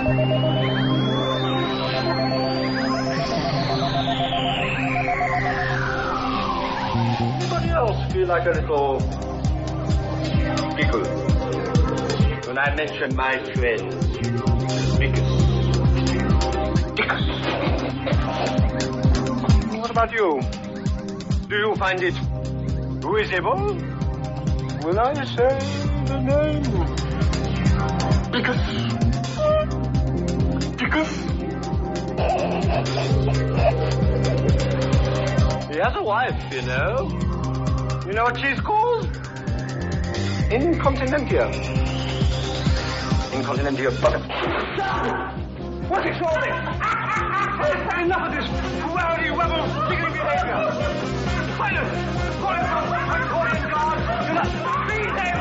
Anybody else feel like a little giggle when I mention my friend Dickus? What about you? Do you find it risible when I say the name Dickus? Dickus? He has a wife, you know. You know what she's called? Incontinentia. Incontinentia bucket. What's extraordinary? I've had enough of this rowdy, rebel, digging behavior. Silence! Call him from Victorian Guard. Do not seize him!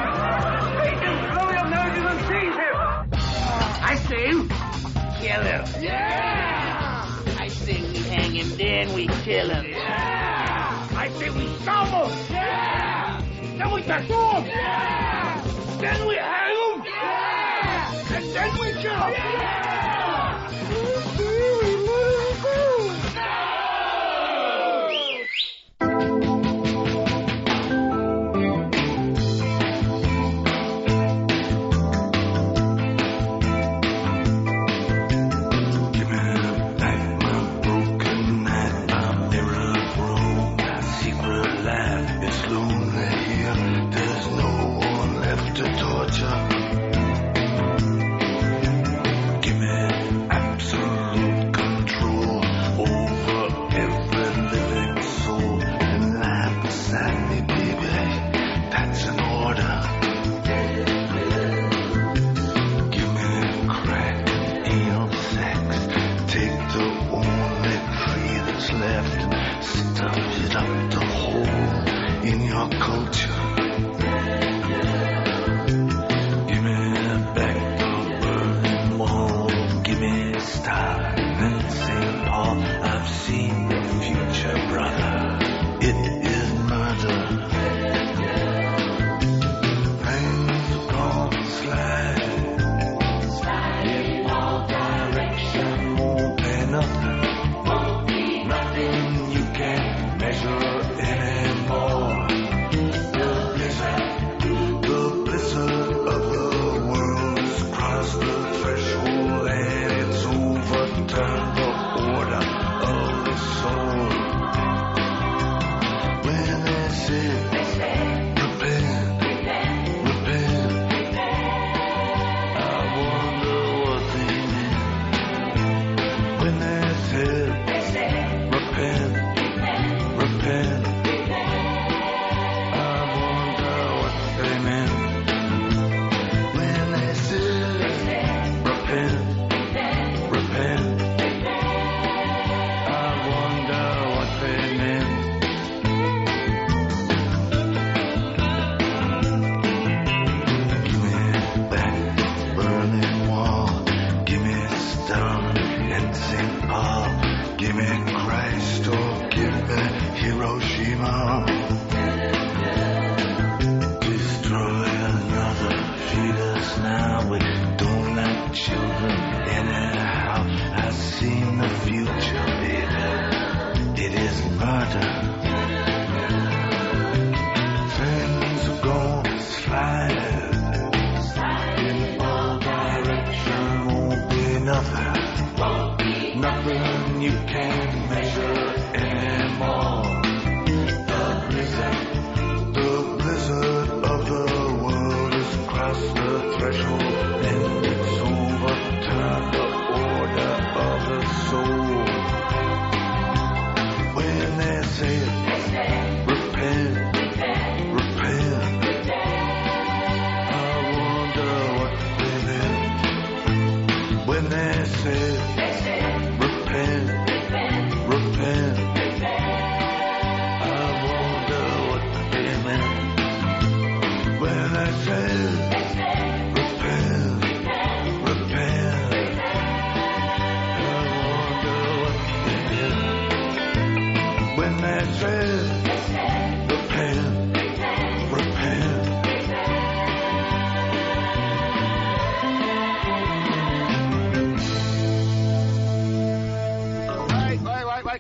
Seize him! Blow your noses and seize him! I say, kill him. Yeah! I say we hang him, then we kill him. Yeah! I say we stop him. Yeah! Then we tattoo him. Yeah! Then we hang him. Yeah! And then we kill him. Yeah!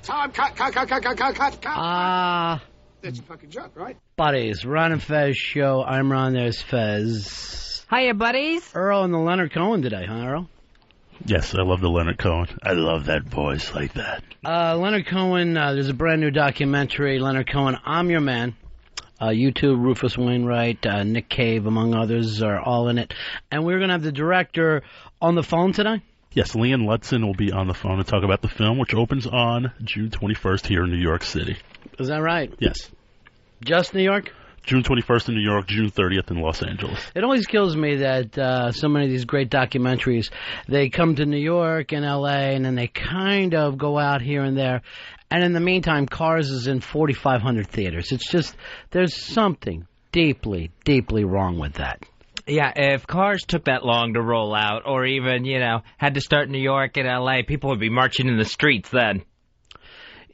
Time, cut. That's a fucking joke, right? Buddies, Ron and Fez show. I'm Ron, there's Fez. Hiya, buddies. Earl and the Leonard Cohen today, huh, Earl? Yes, I love the Leonard Cohen. I love that voice like that. Leonard Cohen, there's a brand new documentary, Leonard Cohen, I'm Your Man. You two, Rufus Wainwright, Nick Cave, among others, are all in it. And we're going to have the director on the phone today? Yes, Leon Lutzen will be on the phone to talk about the film, which opens on June 21st here in New York City. Is that right? Yes. Just New York? June 21st in New York, June 30th in Los Angeles. It always kills me that so many of these great documentaries, they come to New York and L.A., and then they kind of go out here and there. And in the meantime, Cars is in 4,500 theaters. It's just, there's something deeply, deeply wrong with that. Yeah, if Cars took that long to roll out, or even, had to start in New York and L.A., people would be marching in the streets then.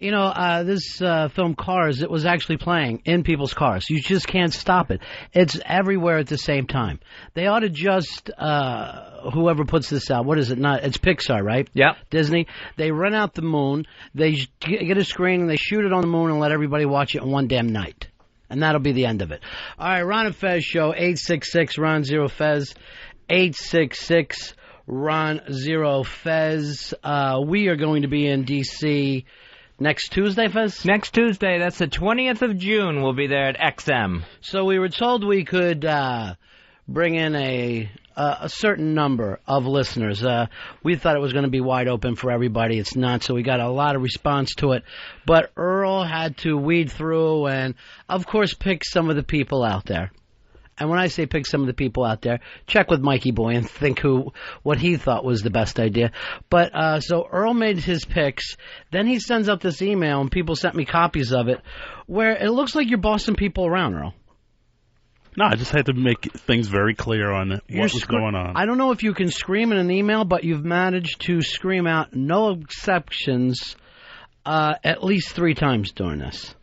You know, this film Cars, it was actually playing in people's cars. You just can't stop it. It's everywhere at the same time. They ought to just, whoever puts this out, what is it? It's Pixar, right? Yep. Disney. They rent out the moon, they get a screen, and they shoot it on the moon and let everybody watch it in one damn night. And that'll be the end of it. All right, Ron and Fez show, 866-RON-0-FEZ, 866-RON-0-FEZ. We are going to be in D.C., next Tuesday, Fez? Next Tuesday, that's the 20th of June, we'll be there at XM. So we were told we could bring in a certain number of listeners. We thought it was going to be wide open for everybody. It's not, so we got a lot of response to it. But Earl had to weed through and, of course, pick some of the people out there. And when I say pick some of the people out there, check with Mikey Boy and think what he thought was the best idea. But so Earl made his picks. Then he sends out this email, and people sent me copies of it, where it looks like you're bossing people around, Earl. No, I just had to make things very clear on what was going on. I don't know if you can scream in an email, but you've managed to scream out no exceptions at least 3 times during this.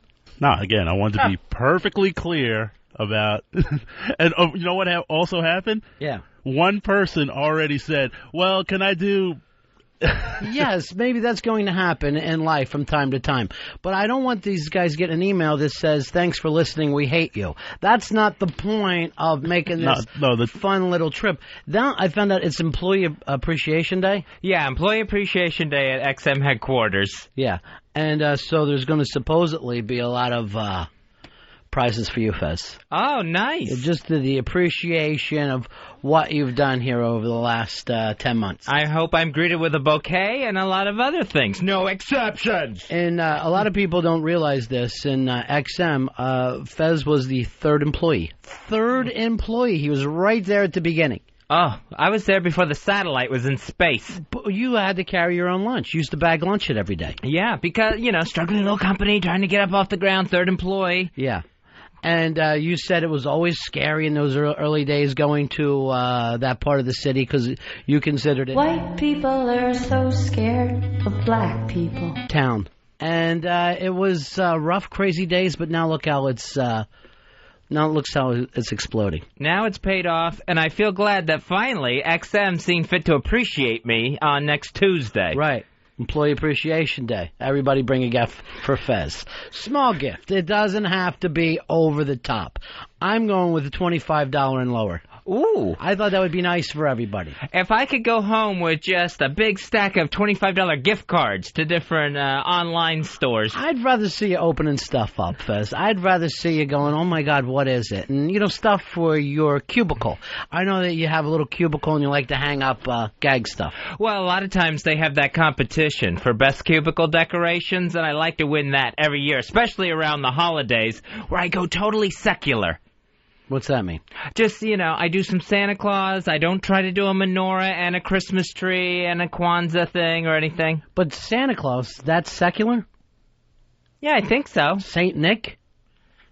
No, again, I wanted to be perfectly clear about, and you know what also happened? Yeah. One person already said, well, can I do... Yes, maybe that's going to happen in life from time to time. But I don't want these guys getting an email that says, thanks for listening, we hate you. That's not the point of making this fun little trip. Now I found out it's Employee Appreciation Day. Yeah, Employee Appreciation Day at XM headquarters. Yeah, and so there's going to supposedly be a lot of... prizes for you, Fez. Oh, nice. Just the appreciation of what you've done here over the last 10 months. I hope I'm greeted with a bouquet and a lot of other things. No exceptions. And a lot of people don't realize this. In XM, Fez was the third employee. Third employee. He was right there at the beginning. Oh, I was there before the satellite was in space. But you had to carry your own lunch. You used to bag lunch it every day. Yeah, because, struggling little company, trying to get up off the ground, third employee. Yeah. And you said it was always scary in those early days going to that part of the city because you considered it... White people are so scared of black people. ...town. And it was rough, crazy days, but now look how it's... Now it looks how it's exploding. Now it's paid off, and I feel glad that finally XM seen fit to appreciate me on next Tuesday. Right. Employee Appreciation Day. Everybody bring a gift for Fez. Small gift. It doesn't have to be over the top. I'm going with a $25 and lower. Ooh. I thought that would be nice for everybody. If I could go home with just a big stack of $25 gift cards to different online stores. I'd rather see you opening stuff up, Fez. I'd rather see you going, oh my God, what is it? And, stuff for your cubicle. I know that you have a little cubicle and you like to hang up gag stuff. Well, a lot of times they have that competition for best cubicle decorations, and I like to win that every year, especially around the holidays, where I go totally secular. What's that mean? Just, I do some Santa Claus. I don't try to do a menorah and a Christmas tree and a Kwanzaa thing or anything. But Santa Claus, that's secular? Yeah, I think so. Saint Nick?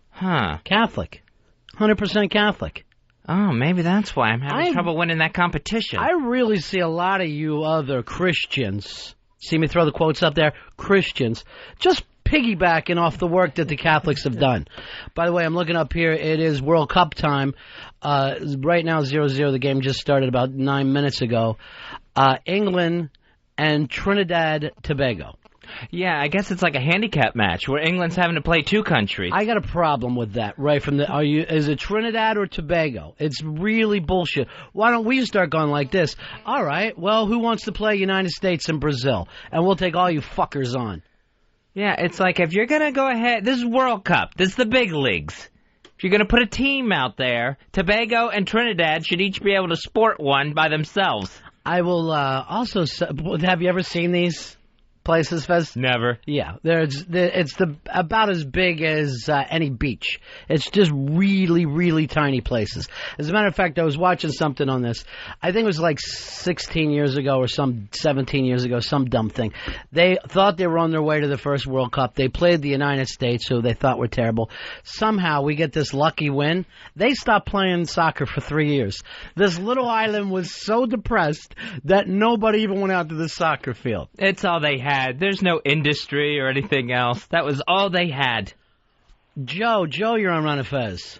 Huh. Catholic. 100% Catholic. Oh, maybe that's why I'm having trouble winning that competition. I really see a lot of you other Christians, see me throw the quotes up there, Christians, just piggybacking off the work that the Catholics have done. By the way, I'm looking up here. It is World Cup time. Right now, 0-0. The game just started about 9 minutes ago. England and Trinidad Tobago. Yeah, I guess it's like a handicap match where England's having to play two countries. I got a problem with that. Right from the is it Trinidad or Tobago? It's really bullshit. Why don't we start going like this? All right, well, who wants to play United States and Brazil? And we'll take all you fuckers on. Yeah, it's like if you're going to go ahead, this is World Cup, this is the big leagues. If you're going to put a team out there, Tobago and Trinidad should each be able to sport one by themselves. I will also, have you ever seen these places, Fez? Never. Yeah, it's about as big as any beach. It's just really, really tiny places. As a matter of fact, I was watching something on this. I think it was like 16 years ago or 17 years ago, some dumb thing. They thought they were on their way to the first World Cup. They played the United States, who they thought were terrible. Somehow we get this lucky win. They stopped playing soccer for 3 years. This little island was so depressed that nobody even went out to the soccer field. It's all they had. There's no industry or anything else. That was all they had. Joe, you're on Ron and Fez.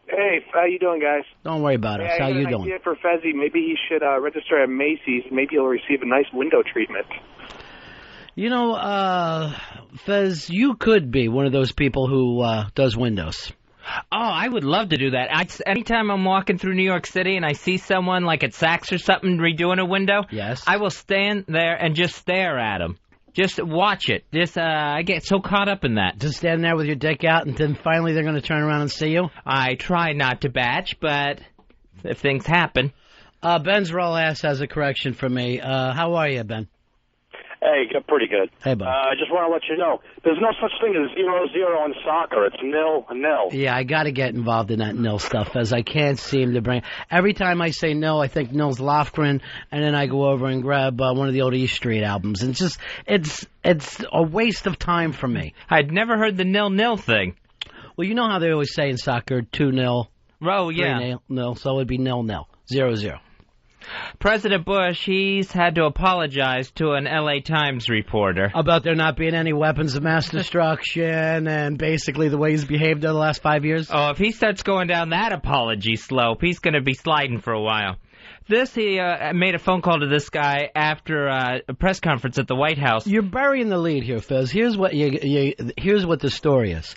Hey, how you doing, guys? Don't worry about us. How you doing? I got an idea for Fezzy. Maybe he should register at Macy's. Maybe he'll receive a nice window treatment. You know, Fez, you could be one of those people who does windows. Oh, I would love to do that. Anytime I'm walking through New York City and I see someone like at Saks or something redoing a window, yes, I will stand there and just stare at them. Just watch it. I get so caught up in that. Just stand there with your dick out, and then finally they're going to turn around and see you? I try not to batch, but if things happen. Ben's roll ass has a correction for me. How are you, Ben? Hey, pretty good. Hey, bud. I just want to let you know, there's no such thing as 0-0 in soccer. It's 0-0. Yeah, I got to get involved in that nil stuff, as I can't seem to bring... Every time I say nil, I think Nils Lofgren, and then I go over and grab one of the old East Street albums. And it's a waste of time for me. I'd never heard the 0-0 thing. Well, you know how they always say in soccer, 2-0, oh, yeah. 3-0, so it would be 0-0, 0-0. President Bush, he's had to apologize to an L.A. Times reporter. About there not being any weapons of mass destruction and basically the way he's behaved over the last 5 years? Oh, if he starts going down that apology slope, he's going to be sliding for a while. He made a phone call to this guy after a press conference at the White House. You're burying the lead here, Fez. Here's what the story is.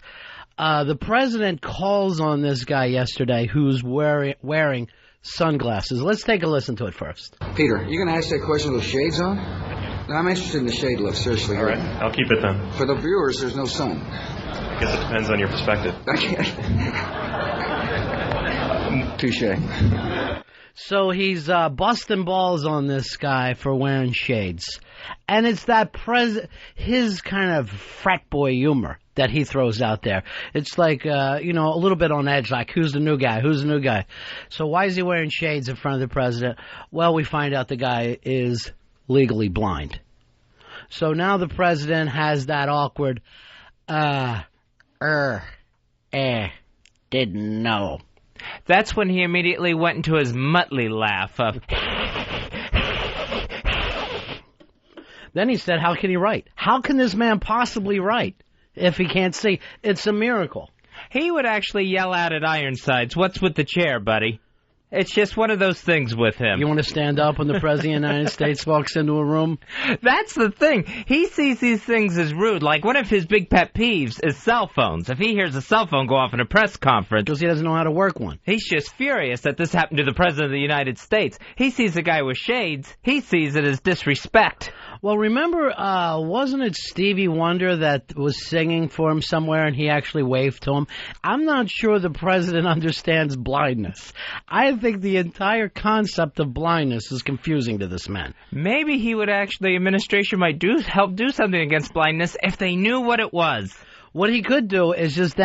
The president calls on this guy yesterday who's wearing sunglasses. Let's take a listen to it first. Peter, you going to ask that question with shades on? No, I'm interested in the shade look, seriously. All right, I'll keep it then. For the viewers, there's no sun. I guess it depends on your perspective. Touche. So he's busting balls on this guy for wearing shades. And it's that his kind of frat boy humor that he throws out there. It's like, a little bit on edge, like, who's the new guy? Who's the new guy? So why is he wearing shades in front of the president? Well, we find out the guy is legally blind. So now the president has that awkward, didn't know. That's when he immediately went into his Muttley laugh of... Then he said, how can he write? How can this man possibly write if he can't see? It's a miracle. He would actually yell out at Ironsides, "What's with the chair, buddy?" It's just one of those things with him. You want to stand up when the President of the United States walks into a room? That's the thing. He sees these things as rude. Like, one of his big pet peeves is cell phones. If he hears a cell phone go off in a press conference... Because he doesn't know how to work one. He's just furious that this happened to the President of the United States. He sees a guy with shades. He sees it as disrespect. Well, remember, wasn't it Stevie Wonder that was singing for him somewhere and he actually waved to him? I'm not sure the President understands blindness. I think the entire concept of blindness is confusing to this man. Maybe the administration might help do something against blindness if they knew what it was. What he could do is just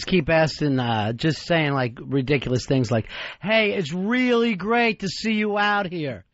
keep asking, just saying like ridiculous things like, hey, it's really great to see you out here.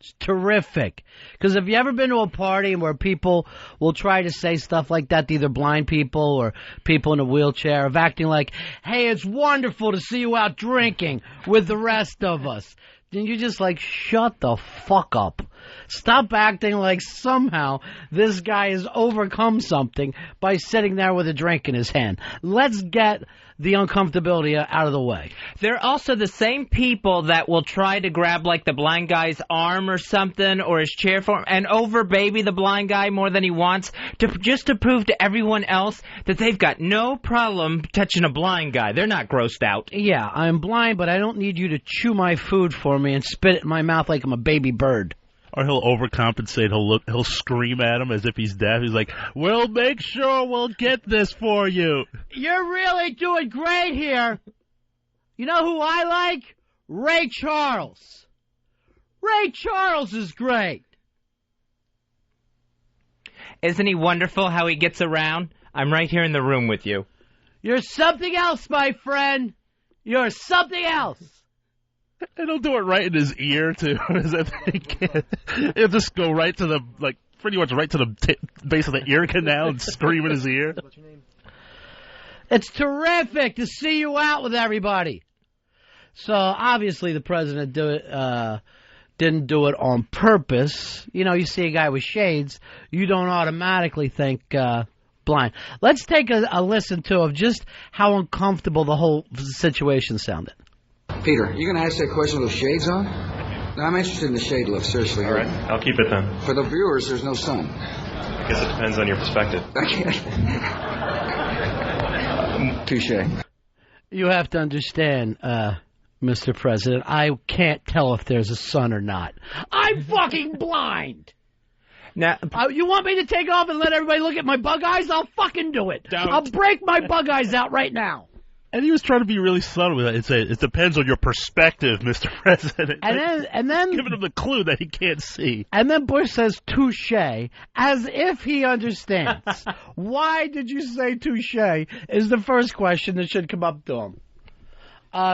It's terrific. Because have you ever been to a party where people will try to say stuff like that to either blind people or people in a wheelchair, of acting like, hey, it's wonderful to see you out drinking with the rest of us. Then you just like, shut the fuck up. Stop acting like somehow this guy has overcome something by sitting there with a drink in his hand. Let's get the uncomfortability out of the way. They're also the same people that will try to grab, like, the blind guy's arm or something, or his chair for him, and over-baby the blind guy more than he wants, just to prove to everyone else that they've got no problem touching a blind guy. They're not grossed out. Yeah, I'm blind, but I don't need you to chew my food for me and spit it in my mouth like I'm a baby bird. Or he'll overcompensate. He'll scream at him as if he's deaf. He's like, "We'll make sure we'll get this for you." You're really doing great here. You know who I like? Ray Charles. Ray Charles is great. Isn't he wonderful how he gets around? I'm right here in the room with you. You're something else, my friend. You're something else. And he'll do it right in his ear, too. He'll just go right to the, like, pretty much right to the base of the ear canal and scream in his ear. It's terrific to see you out with everybody. So, obviously, the president didn't do it on purpose. You know, you see a guy with shades, you don't automatically think blind. Let's take a listen, too, of just how uncomfortable the whole situation sounded. Peter, you going to ask that question with those shades on? No, I'm interested in the shade look, seriously. All right, I'll keep it then. For the viewers, there's no sun. I guess it depends on your perspective. Touche. You have to understand, Mr. President, I can't tell if there's a sun or not. I'm fucking blind! Now, you want me to take off and let everybody look at my bug eyes? I'll fucking do it. Don't. I'll break my bug eyes out right now. And he was trying to be really subtle with it. It depends on your perspective, Mr. President. And then giving him the clue that he can't see. And then Bush says touche, as if he understands. Why did you say touche is the first question that should come up to him.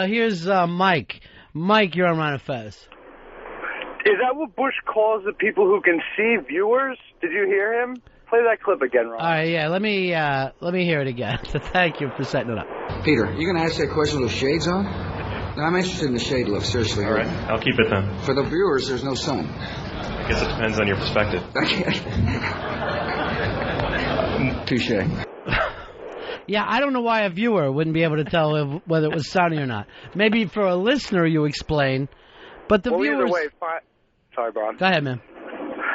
Here's Mike. Mike, you're on Ron and Fez. Is that what Bush calls the people who can see viewers? Did you hear him? Play that clip again, Ron. All right, yeah, let me hear it again. Thank you for setting it up. Peter, you going to ask that question with those shades on? No, I'm interested in the shade look, seriously. All right, I'll keep it then. For the viewers, there's no sun. I guess it depends on your perspective. Touche. Yeah, I don't know why a viewer wouldn't be able to tell whether it was sunny or not. Maybe for a listener you explain, but the viewers... Either way, sorry, Bob. Go ahead, man.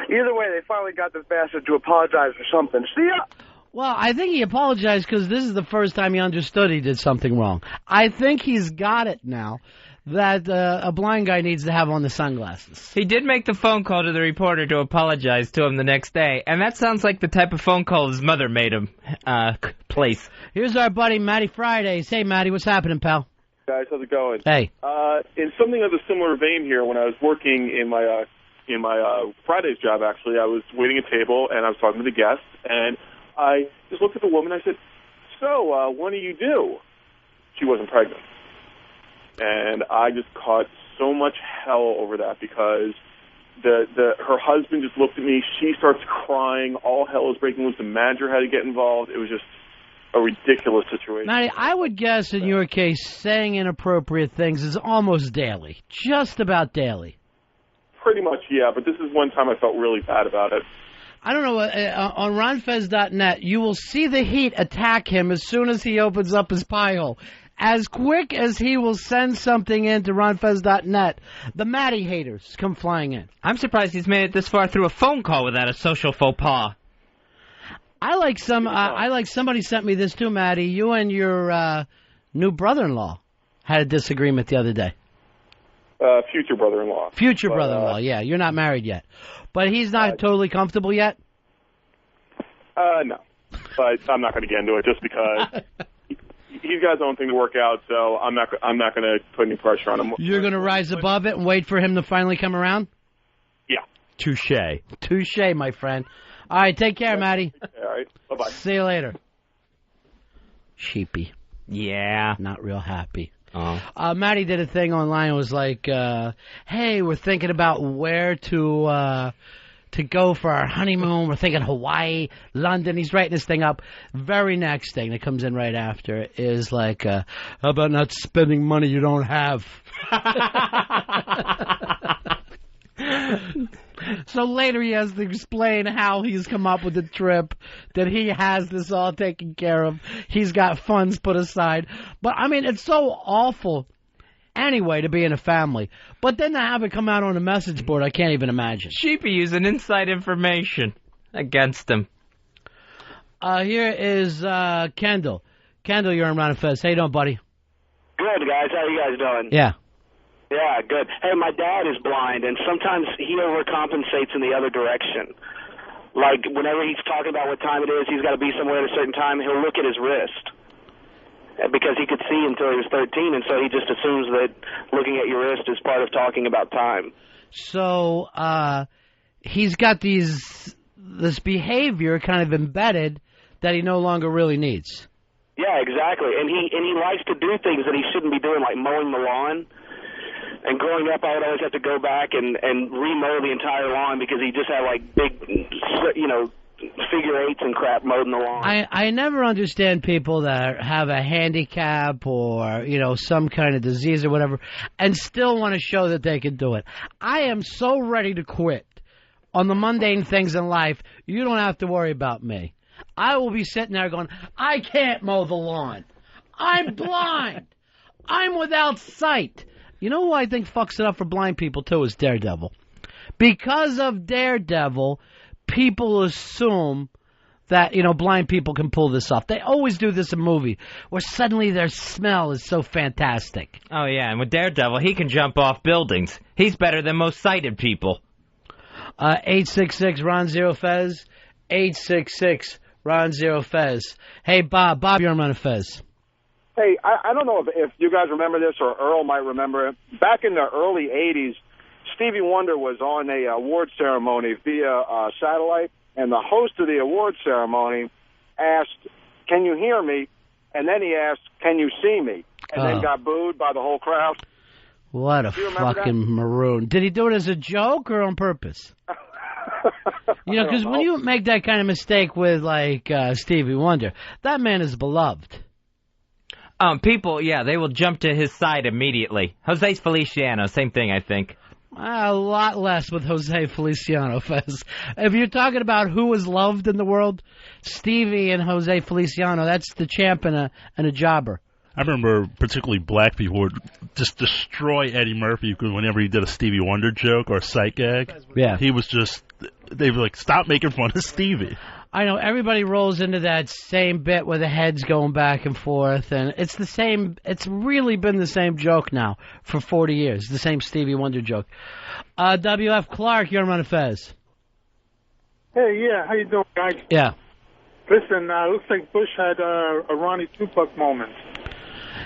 Either way, they finally got this bastard to apologize for something. See ya! Well, I think he apologized because this is the first time he understood he did something wrong. I think he's got it now that a blind guy needs to have on the sunglasses. He did make the phone call to the reporter to apologize to him the next day, and that sounds like the type of phone call his mother made him place. Here's our buddy Matty Fridays. Hey, Matty, what's happening, pal? Guys, how's it going? Hey. In something of a similar vein here, when I was working in my Friday's job, actually, I was waiting a table, and I was talking to the guests, and I just looked at the woman, and I said, so, what do you do? She wasn't pregnant. And I just caught so much hell over that because her husband just looked at me, she starts crying, all hell is breaking loose, the manager had to get involved. It was just a ridiculous situation. Matty, I would guess in your case, saying inappropriate things is almost daily, just about daily. Pretty much, yeah, but this is one time I felt really bad about it. I don't know, on ronfez.net, you will see the heat attack him as soon as he opens up his pie hole. As quick as he will send something in to ronfez.net, the Matty haters come flying in. I'm surprised he's made it this far through a phone call without a social faux pas. I like somebody sent me this too, Matty. You and your new brother-in-law had a disagreement the other day. Future brother-in-law. Future brother-in-law, yeah. You're not married yet. But he's not totally comfortable yet? No. But I'm not going to get into it just because he's got his own thing to work out, so I'm not going to put any pressure on him. You're going to rise above it and wait for him to finally come around? Yeah. Touche. Touche, my friend. All right, take care, Matty. All right, bye-bye. See you later. Sheepy. Yeah. Not real happy. Oh. Matty did a thing online. It was like, hey, we're thinking about where to go for our honeymoon. We're thinking Hawaii, London. He's writing this thing up. Very next thing that comes in right after is like, how about not spending money you don't have? So later he has to explain how he's come up with the trip, that he has this all taken care of. He's got funds put aside. But, I mean, it's so awful anyway to be in a family. But then to have it come out on a message board, I can't even imagine. Sheepy using inside information against him. Here is Kendall. Kendall, you're on Ron and Fez. How you doing, buddy? Good, guys. How you guys doing? Yeah. Yeah, good. Hey, my dad is blind, and sometimes he overcompensates in the other direction. Like, whenever he's talking about what time it is, he's got to be somewhere at a certain time, he'll look at his wrist. Because he could see until he was 13, and so he just assumes that looking at your wrist is part of talking about time. So, he's got this behavior kind of embedded that he no longer really needs. Yeah, exactly. And he likes to do things that he shouldn't be doing, like mowing the lawn. And growing up, I would always have to go back and remow the entire lawn because he just had, like, big, figure eights and crap mowed in the lawn. I never understand people that have a handicap or, some kind of disease or whatever and still want to show that they can do it. I am so ready to quit on the mundane things in life. You don't have to worry about me. I will be sitting there going, I can't mow the lawn. I'm blind. I'm without sight. You know who I think fucks it up for blind people, too, is Daredevil. Because of Daredevil, people assume that, blind people can pull this off. They always do this in movies, where suddenly their smell is so fantastic. Oh, yeah, and with Daredevil, he can jump off buildings. He's better than most sighted people. 866-RON-0-FEZ, 866-RON-0-FEZ. Hey, Bob, you're on Ron and Fez. Hey, I don't know if you guys remember this or Earl might remember it. Back in the early 80s, Stevie Wonder was on a award ceremony via satellite, and the host of the award ceremony asked, "Can you hear me?" And then he asked, "Can you see me?" And then got booed by the whole crowd. What a fucking maroon. Did he do it as a joke or on purpose? Because when you make that kind of mistake with, like, Stevie Wonder, that man is beloved. People, they will jump to his side immediately. Jose Feliciano, same thing, I think. A lot less with Jose Feliciano, Fez. If you're talking about who is loved in the world, Stevie and Jose Feliciano, that's the champ and a jobber. I remember particularly black people would just destroy Eddie Murphy because whenever he did a Stevie Wonder joke or a sight gag, he was just, they were like, stop making fun of Stevie. I know, everybody rolls into that same bit where the head's going back and forth, and it's the same, it's really been the same joke now for 40 years, the same Stevie Wonder joke. W.F. Clark, you're on Ron and Fez. Hey, yeah, how you doing, guys? Yeah. Listen, looks like Bush had a Ronnie Tupac moment.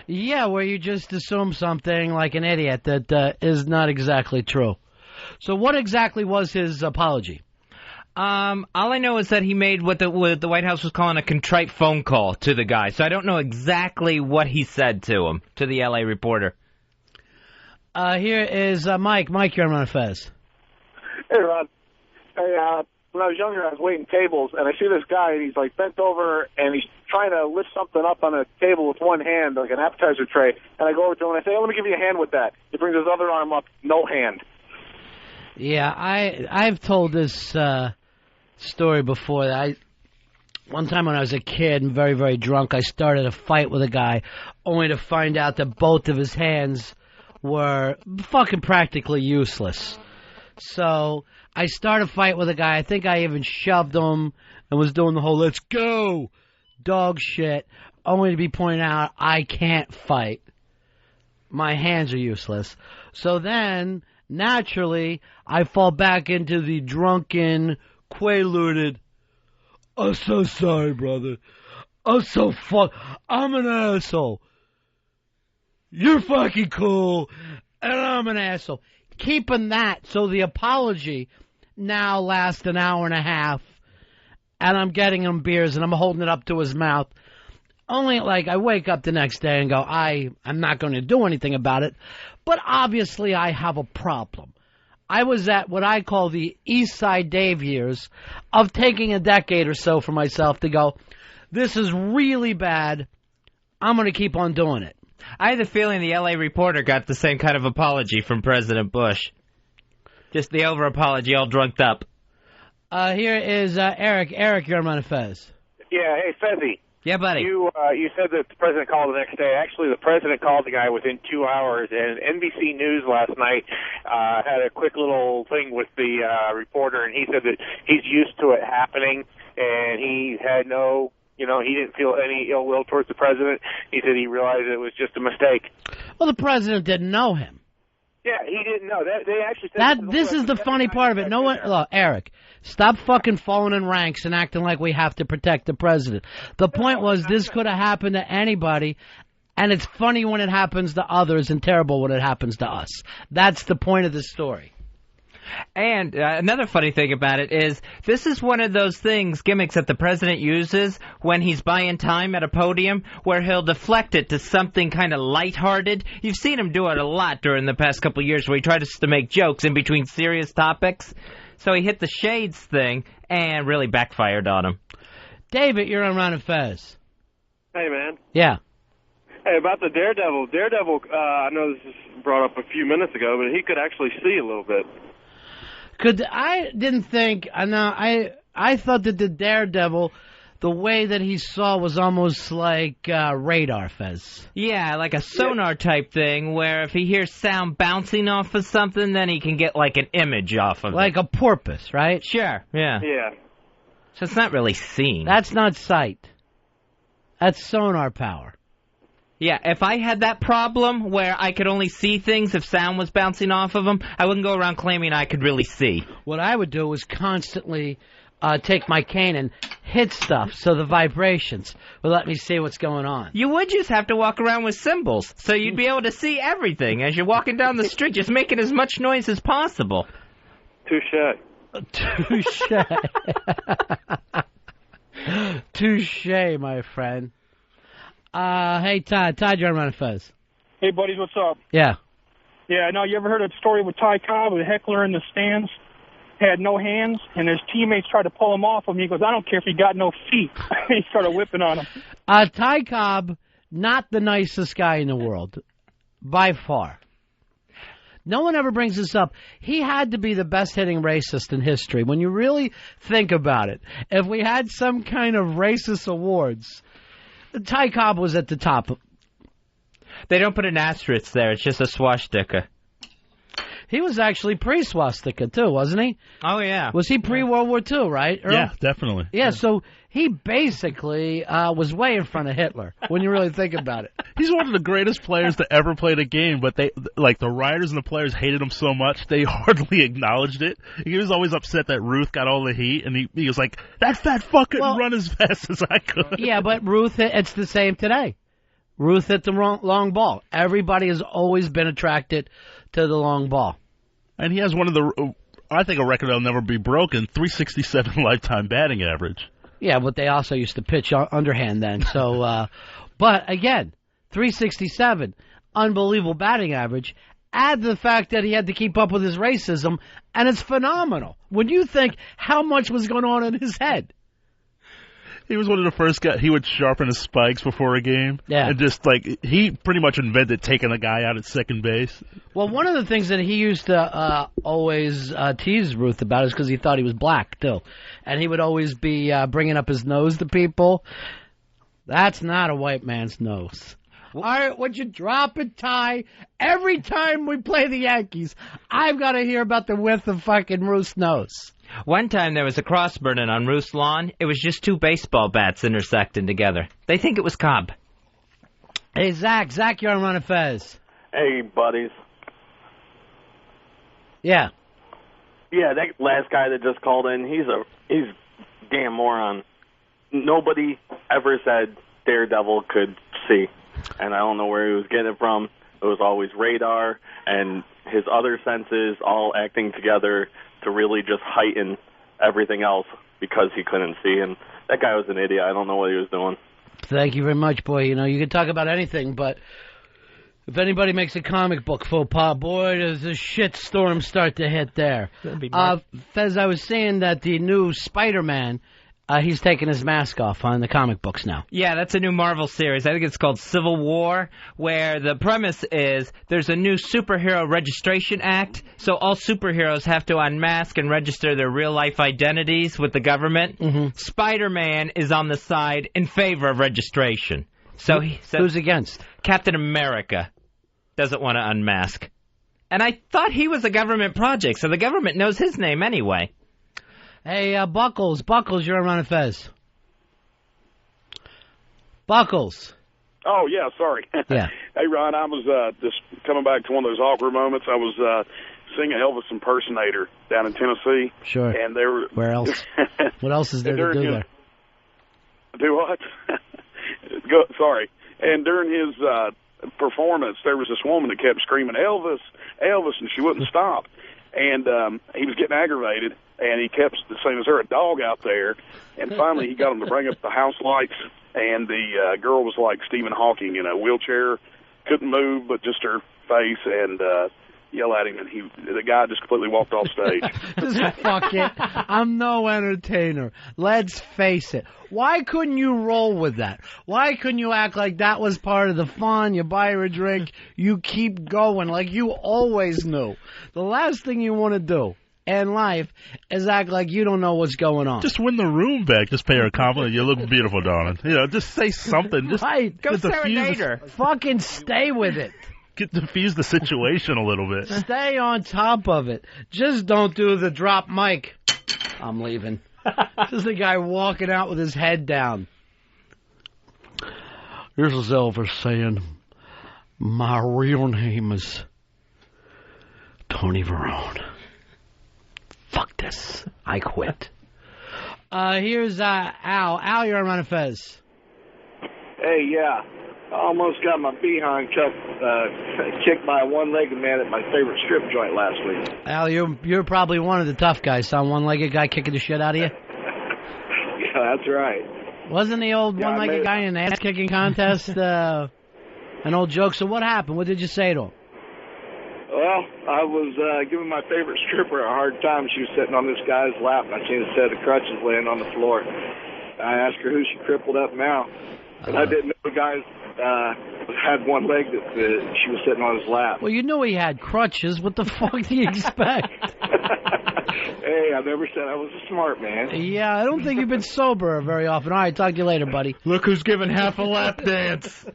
Yeah, where you just assume something like an idiot that is not exactly true. So what exactly was his apology? All I know is that he made what the White House was calling a contrite phone call to the guy. So I don't know exactly what he said to him, to the L.A. reporter. Here is Mike. Mike, you're on Ron and Fez. Hey, Ron. Hey, when I was younger, I was waiting tables, and I see this guy, and he's, like, bent over, and he's trying to lift something up on a table with one hand, like an appetizer tray. And I go over to him, and I say, hey, let me give you a hand with that. He brings his other arm up, no hand. Yeah, I've told this story before. One time when I was a kid and very, very drunk, I started a fight with a guy, only to find out that both of his hands were fucking practically useless. So I started a fight with a guy. I think I even shoved him and was doing the whole "let's go" dog shit, only to be pointed out I can't fight. My hands are useless. So then, naturally, I fall back into the drunken, quaaluded, "I'm so sorry, brother. I'm an asshole. You're fucking cool, and I'm an asshole." Keeping that so the apology now lasts an hour and a half, and I'm getting him beers, and I'm holding it up to his mouth. Only, like, I wake up the next day and go, I'm not going to do anything about it, but obviously I have a problem. I was at what I call the East Side Dave years of taking a decade or so for myself to go, this is really bad, I'm going to keep on doing it. I had the feeling the L.A. reporter got the same kind of apology from President Bush. Just the over-apology all drunked up. Here is Eric. Eric, you're on Ron and Fez. Yeah, hey, Fezzy. Yeah, buddy. You said that the president called the next day. Actually, the president called the guy within 2 hours, and NBC News last night had a quick little thing with the reporter, and he said that he's used to it happening, and he had no, he didn't feel any ill will towards the president. He said he realized it was just a mistake. Well, the president didn't know him. Yeah, he didn't know. They actually said this is the funny part of it. No one, look, Eric, stop fucking falling in ranks and acting like we have to protect the president. The point was this could have happened to anybody, and it's funny when it happens to others and terrible when it happens to us. That's the point of the story. And another funny thing about it is this is one of those gimmicks that the president uses when he's buying time at a podium where he'll deflect it to something kind of lighthearted. You've seen him do it a lot during the past couple of years where he tries to make jokes in between serious topics. So he hit the shades thing and really backfired on him. David, you're on Ron and Fez. Hey, man. Yeah. Hey, about the Daredevil. Daredevil, I know this was brought up a few minutes ago, but he could actually see a little bit. I thought that the Daredevil, the way that he saw was almost like radar, Fez. Yeah, like a sonar type thing where if he hears sound bouncing off of something, then he can get like an image off of it. Like a porpoise, right? Sure, yeah. Yeah. So it's not really seeing. That's not sight. That's sonar power. Yeah, if I had that problem where I could only see things if sound was bouncing off of them, I wouldn't go around claiming I could really see. What I would do was constantly take my cane and hit stuff so the vibrations would let me see what's going on. You would just have to walk around with cymbals, so you'd be able to see everything as you're walking down the street, just making as much noise as possible. Touche. Touche. Touche, my friend. Hey, Todd, you're on Ron and Fez. Hey, buddies, what's up? Yeah. Yeah, now, you ever heard of the story with Ty Cobb, the heckler in the stands? Had no hands, and his teammates tried to pull him off him. He goes, I don't care if he got no feet. He started whipping on him. Ty Cobb, not the nicest guy in the world, by far. No one ever brings this up. He had to be the best-hitting racist in history. When you really think about it, if we had some kind of racist awards, Ty Cobb was at the top. They don't put an asterisk there. It's just a swastika. He was actually pre-swastika, too, wasn't he? Oh, yeah. Was he pre-World War II, right, Earl? Yeah, definitely. Yeah, so he basically was way in front of Hitler, when you really think about it. He's one of the greatest players to ever play the game, but the writers and the players hated him so much, they hardly acknowledged it. He was always upset that Ruth got all the heat, and he was like, that fat fuck couldn't run as fast as I could. Yeah, but Ruth, it's the same today. Ruth hit the long ball. Everybody has always been attracted to the long ball. And he has one of the, I think a record that'll never be broken, 367 lifetime batting average. Yeah, but they also used to pitch underhand then. So, but again, 367, unbelievable batting average. Add the fact that he had to keep up with his racism, and it's phenomenal. When you think how much was going on in his head. He was one of the first guys. He would sharpen his spikes before a game. Yeah. And just, he pretty much invented taking a guy out at second base. Well, one of the things that he used to always tease Ruth about is because he thought he was black, too. And he would always be bringing up his nose to people. That's not a white man's nose. All right, would you drop it, Ty? Every time we play the Yankees, I've got to hear about the width of fucking Ruth's nose. One time there was a cross burning on Ruth's lawn. It was just two baseball bats intersecting together. They think it was Cobb. Hey, Zach. Zach, you're on Ron and Fez. Hey, buddies. Yeah. Yeah, that last guy that just called in, he's damn moron. Nobody ever said Daredevil could see, and I don't know where he was getting it from. It was always radar and his other senses all acting together to really just heighten everything else because he couldn't see. And that guy was an idiot. I don't know what he was doing. Thank you very much, boy. You know, you can talk about anything, but if anybody makes a comic book faux pas, boy, does a shit storm start to hit there. Fez, I was saying that the new Spider-Man He's taking his mask off on the comic books now. Yeah, that's a new Marvel series. I think it's called Civil War, where the premise is there's a new superhero registration act, so all superheroes have to unmask and register their real-life identities with the government. Mm-hmm. Spider-Man is on the side in favor of registration. So who's against? Captain America doesn't want to unmask. And I thought he was a government project, so the government knows his name anyway. Hey, Buckles, you're on Ron and Fez. Buckles. Oh, yeah, sorry. Yeah. Hey, Ron, I was just coming back to one of those awkward moments. I was seeing an Elvis impersonator down in Tennessee. Sure. And they were... Where else? What else is there to do there? Do what? Sorry. And during his performance, there was this woman that kept screaming, Elvis, Elvis, and she wouldn't stop. And he was getting aggravated, and he kept saying, is there a dog out there? And finally he got him to bring up the house lights, and the girl was like Stephen Hawking in a wheelchair, couldn't move but just her face, and yell at him, and the guy just completely walked off stage. Just fuck it. I'm no entertainer. Let's face it. Why couldn't you roll with that? Why couldn't you act like that was part of the fun? You buy her a drink, you keep going like you always knew. The last thing you want to do in life is act like you don't know what's going on. Just win the room back. Just pay her a compliment. You look beautiful, darling. Just say something. Just go serenade her. Fucking stay with it. Diffuse the situation a little bit. Stay on top of it. Just don't do the drop mic. I'm leaving. This is the guy walking out with his head down. This is Elvis saying, my real name is Tony Verone. Fuck this. I quit. Here's Al. Al, you're on Ron and Fez. Hey, yeah. I almost got my behind kicked by a one-legged man at my favorite strip joint last week. Al, you're probably one of the tough guys. Some one-legged guy kicking the shit out of you? Yeah, that's right. Wasn't the old one-legged guy in an ass-kicking contest an old joke? So what happened? What did you say to him? Well, I was giving my favorite stripper a hard time. She was sitting on this guy's lap, and I seen a set of crutches laying on the floor. I asked her who she crippled up now. And I didn't know the guy had one leg that she was sitting on his lap. Well, you knew he had crutches. What the fuck do you expect? Hey, I never said I was a smart man. Yeah, I don't think you've been sober very often. All right, talk to you later, buddy. Look who's giving half a lap dance.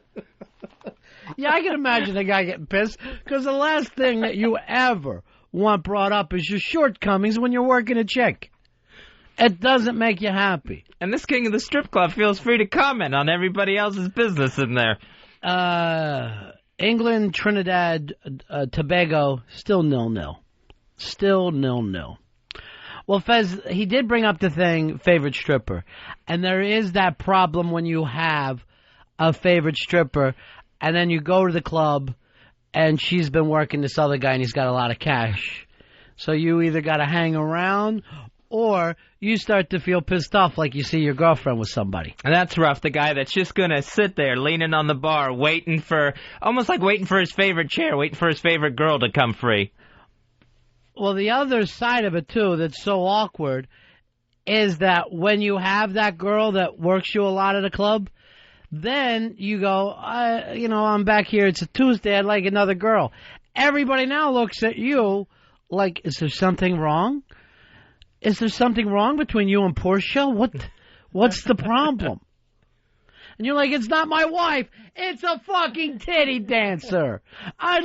Yeah, I can imagine a guy getting pissed, because the last thing that you ever want brought up is your shortcomings when you're working a chick. It doesn't make you happy. And this king of the strip club feels free to comment on everybody else's business in there. England, Trinidad, Tobago, still 0-0. Still 0-0. Well, Fez, he did bring up the thing, favorite stripper. And there is that problem when you have a favorite stripper, and then you go to the club, and she's been working this other guy, and he's got a lot of cash. So you either got to hang around, or you start to feel pissed off like you see your girlfriend with somebody. And that's rough, the guy that's just going to sit there leaning on the bar, almost like waiting for his favorite chair, waiting for his favorite girl to come free. Well, the other side of it, too, that's so awkward, is that when you have that girl that works you a lot at a club, then you go, I'm back here, it's a Tuesday, I'd like another girl. Everybody now looks at you like, is there something wrong? Is there something wrong between you and Portia? What's the problem? And you're like, it's not my wife. It's a fucking titty dancer. I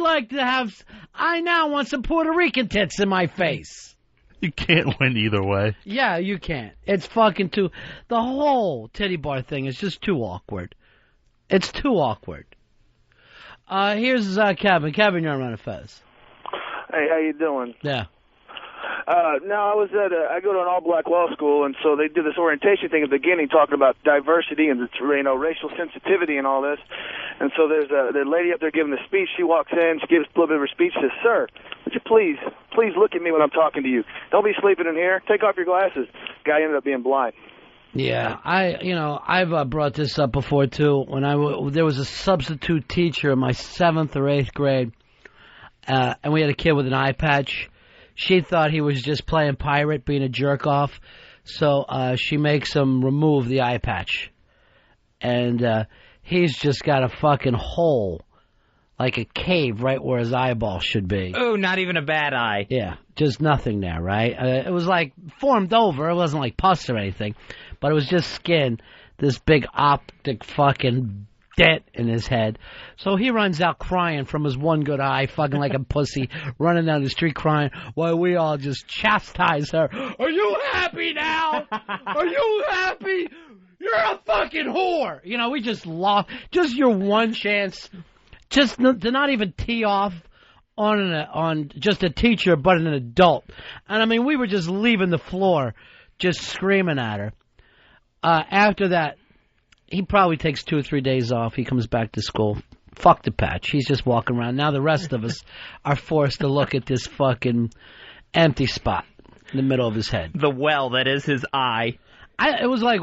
now want some Puerto Rican tits in my face. You can't win either way. Yeah, you can't. It's fucking the whole titty bar thing is just too awkward. It's too awkward. Here's Kevin. Kevin, you're on Ron and Fez. Hey, how you doing? Yeah. Now, I go to an all-black law school, and so they do this orientation thing at the beginning talking about diversity and, racial sensitivity and all this. And so there's the lady up there giving the speech. She walks in, she gives a little bit of her speech, says, "Sir, would you please look at me when I'm talking to you. Don't be sleeping in here. Take off your glasses." Guy ended up being blind. Yeah, I've brought this up before, too. When there was a substitute teacher in my 7th or 8th grade, and we had a kid with an eye patch. She thought he was just playing pirate, being a jerk-off. So she makes him remove the eye patch. And he's just got a fucking hole, like a cave right where his eyeball should be. Ooh, not even a bad eye. Yeah, just nothing there, right? It was like formed over. It wasn't like pus or anything, but it was just skin. This big optic fucking dent in his head. So he runs out crying from his one good eye, fucking like a pussy, running down the street crying, while we all just chastise her. Are you happy now? Are you happy? You're a fucking whore. You know, we just lost. Just your one chance, just to not even tee off on just a teacher, but an adult. And I mean, we were just leaving the floor, just screaming at her. After that, he probably takes 2 or 3 days off. He comes back to school. Fuck the patch. He's just walking around. Now the rest of us are forced to look at this fucking empty spot in the middle of his head. The well that is his eye. It was like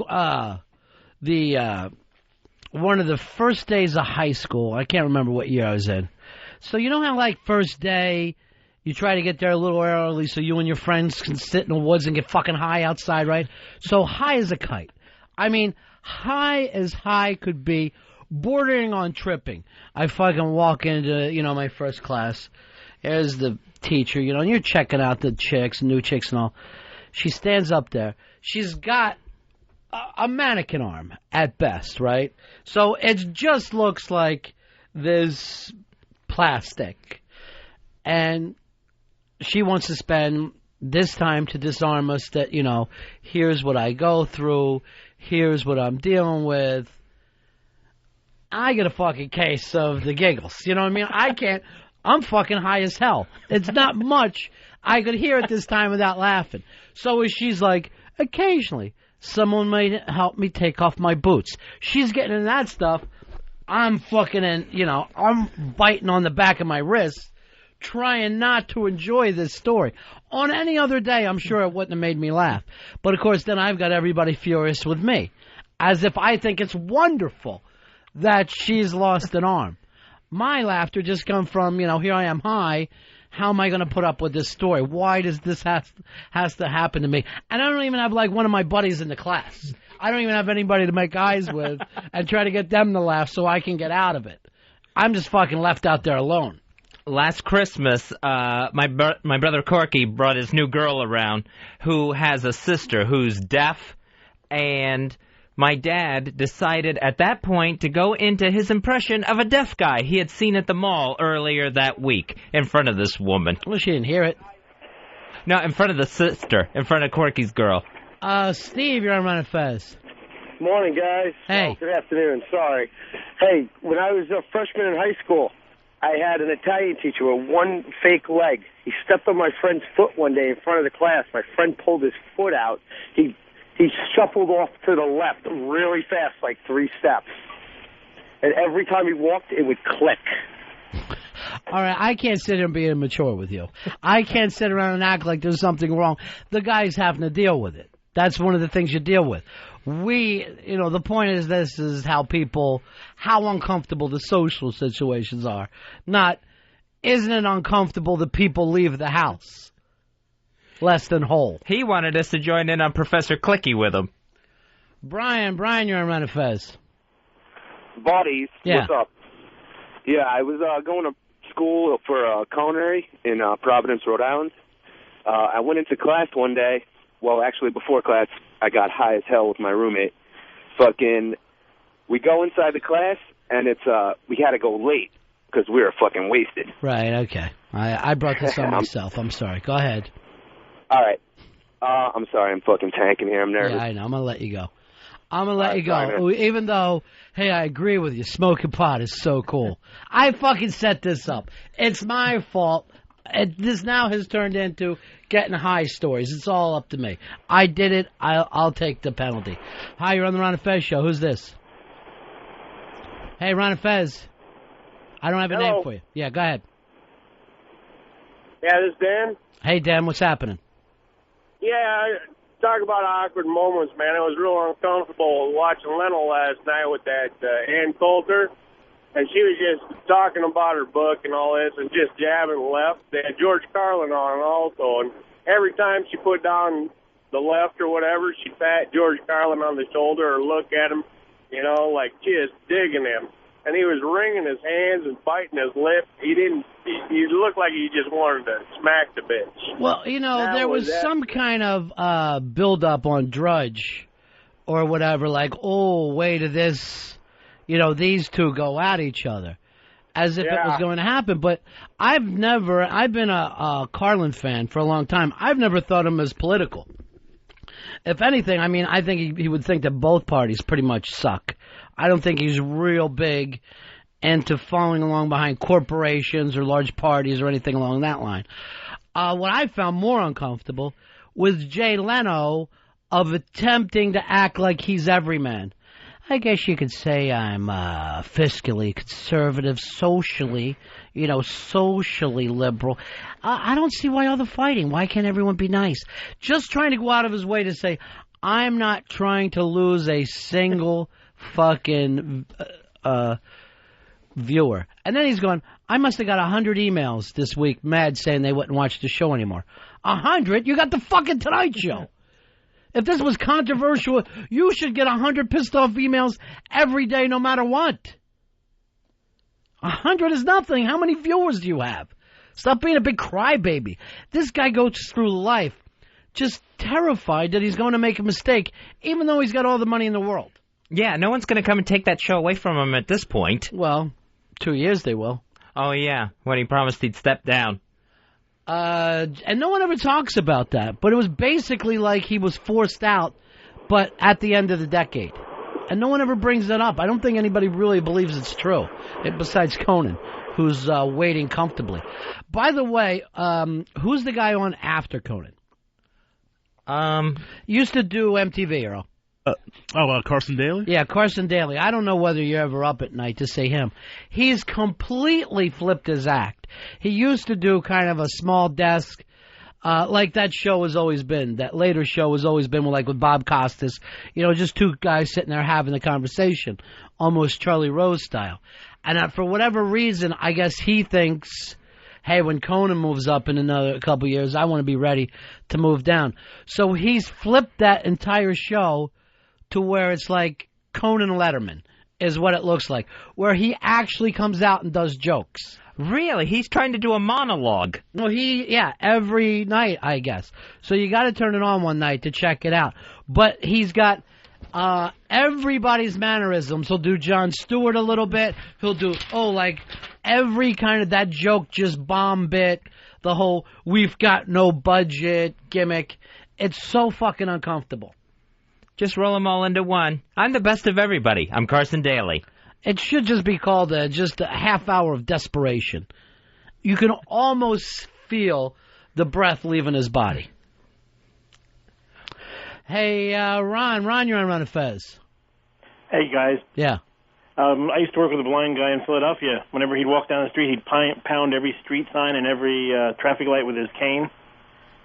one of the first days of high school. I can't remember what year I was in. So you know how like first day you try to get there a little early so you and your friends can sit in the woods and get fucking high outside, right? So high as a kite. I mean, high as high could be, bordering on tripping. I fucking walk into, my first class. There's the teacher, and you're checking out the chicks, new chicks and all. She stands up there. She's got a mannequin arm at best, right? So it just looks like this plastic. And she wants to spend this time to disarm us that, here's what I go through, here's what I'm dealing with. I get a fucking case of the giggles. You know what I mean? I can't. I'm fucking high as hell. It's not much I could hear at this time without laughing. So she's like, occasionally, someone may help me take off my boots. She's getting in that stuff. I'm fucking I'm biting on the back of my wrist, trying not to enjoy this story. On any other day, I'm sure it wouldn't have made me laugh. But, of course, then I've got everybody furious with me, as if I think it's wonderful that she's lost an arm. My laughter just comes from, here I am high. How am I going to put up with this story? Why does this has to happen to me? And I don't even have, one of my buddies in the class. I don't even have anybody to make eyes with and try to get them to laugh so I can get out of it. I'm just fucking left out there alone. Last Christmas, my brother Corky brought his new girl around who has a sister who's deaf, and my dad decided at that point to go into his impression of a deaf guy he had seen at the mall earlier that week in front of this woman. Well, she didn't hear it. No, in front of the sister, in front of Corky's girl. Steve, you're on Ron and Fez. Morning, guys. Hey. Oh, good afternoon. Sorry. Hey, when I was a freshman in high school, I had an Italian teacher with one fake leg. He stepped on my friend's foot one day in front of the class. My friend pulled his foot out. He shuffled off to the left really fast, like 3 steps. And every time he walked, it would click. All right, I can't sit here and be immature with you. I can't sit around and act like there's something wrong. The guy's having to deal with it. That's one of the things you deal with. The point is this is how uncomfortable the social situations are. Not, isn't it uncomfortable that people leave the house less than whole? He wanted us to join in on Professor Clicky with him. Brian, you're on Ron and Fez. Buddies, yeah. What's up? Yeah, I was going to school for culinary in Providence, Rhode Island. I went into class one day. Well, actually, before class, I got high as hell with my roommate. We go inside the class, and we had to go late because we were fucking wasted. Right, okay. I brought this on myself. I'm sorry. Go ahead. All right. I'm sorry. I'm fucking tanking here. I'm nervous. Yeah, I know. I'm going to let you go. Even though, hey, I agree with you. Smoking pot is so cool. I fucking set this up. It's my fault. This now has turned into getting high stories. It's all up to me. I did it. I'll take the penalty. Hi, you're on the Ron and Fez show. Who's this? Hey, Ron and Fez. I don't have a name for you. Yeah, go ahead. Yeah, this is Dan. Hey, Dan, what's happening? Yeah, talk about awkward moments, man. I was real uncomfortable watching Leno last night with that Ann Coulter. And she was just talking about her book and all this and just jabbing left. They had George Carlin on also. And every time she put down the left or whatever, she'd pat George Carlin on the shoulder or look at him, you know, like just digging him. And he was wringing his hands and biting his lip. He looked like he just wanted to smack the bitch. Well, you know, there was some kind of build-up on Drudge or whatever, like, oh, wait till this, you know, these two go at each other, as if it was going to happen. But I've been a Carlin fan for a long time. I've never thought him as political. If anything, I mean, I think he would think that both parties pretty much suck. I don't think he's real big into following along behind corporations or large parties or anything along that line. What I found more uncomfortable was Jay Leno of attempting to act like he's everyman. I guess you could say I'm fiscally conservative, socially liberal. I don't see why all the fighting. Why can't everyone be nice? Just trying to go out of his way to say, I'm not trying to lose a single fucking viewer. And then he's going, I must have got 100 emails this week, mad, saying they wouldn't watch the show anymore. 100? You got the fucking Tonight Show. If this was controversial, you should get 100 pissed off emails every day, no matter what. 100 is nothing. How many viewers do you have? Stop being a big crybaby. This guy goes through life just terrified that he's going to make a mistake, even though he's got all the money in the world. Yeah, no one's going to come and take that show away from him at this point. Well, 2 years they will. Oh, yeah, when he promised he'd step down. And no one ever talks about that, but it was basically like he was forced out, but at the end of the decade. And no one ever brings that up. I don't think anybody really believes it's true, besides Conan, who's waiting comfortably. By the way, who's the guy on after Conan? Used to do MTV, Earl. Carson Daly? Yeah, Carson Daly. I don't know whether you're ever up at night to see him. He's completely flipped his act. He used to do kind of a small desk, like that show has always been. That later show has always been with Bob Costas. You know, just two guys sitting there having a conversation, almost Charlie Rose style. And for whatever reason, I guess he thinks, hey, when Conan moves up in another couple years, I want to be ready to move down. So he's flipped that entire show to where it's like Conan Letterman is what it looks like, where he actually comes out and does jokes. Really? He's trying to do a monologue. No, every night, I guess. So you got to turn it on one night to check it out. But he's got everybody's mannerisms. He'll do Jon Stewart a little bit. He'll do, every kind of that joke just bomb bit, the whole we've got no budget gimmick. It's so fucking uncomfortable. Just roll them all into one. I'm the best of everybody. I'm Carson Daly. It should just be called just a half hour of desperation. You can almost feel the breath leaving his body. Hey, Ron, you're on Ron and Fez. Hey, guys. Yeah. I used to work with a blind guy in Philadelphia. Whenever he'd walk down the street, he'd pound every street sign and every traffic light with his cane.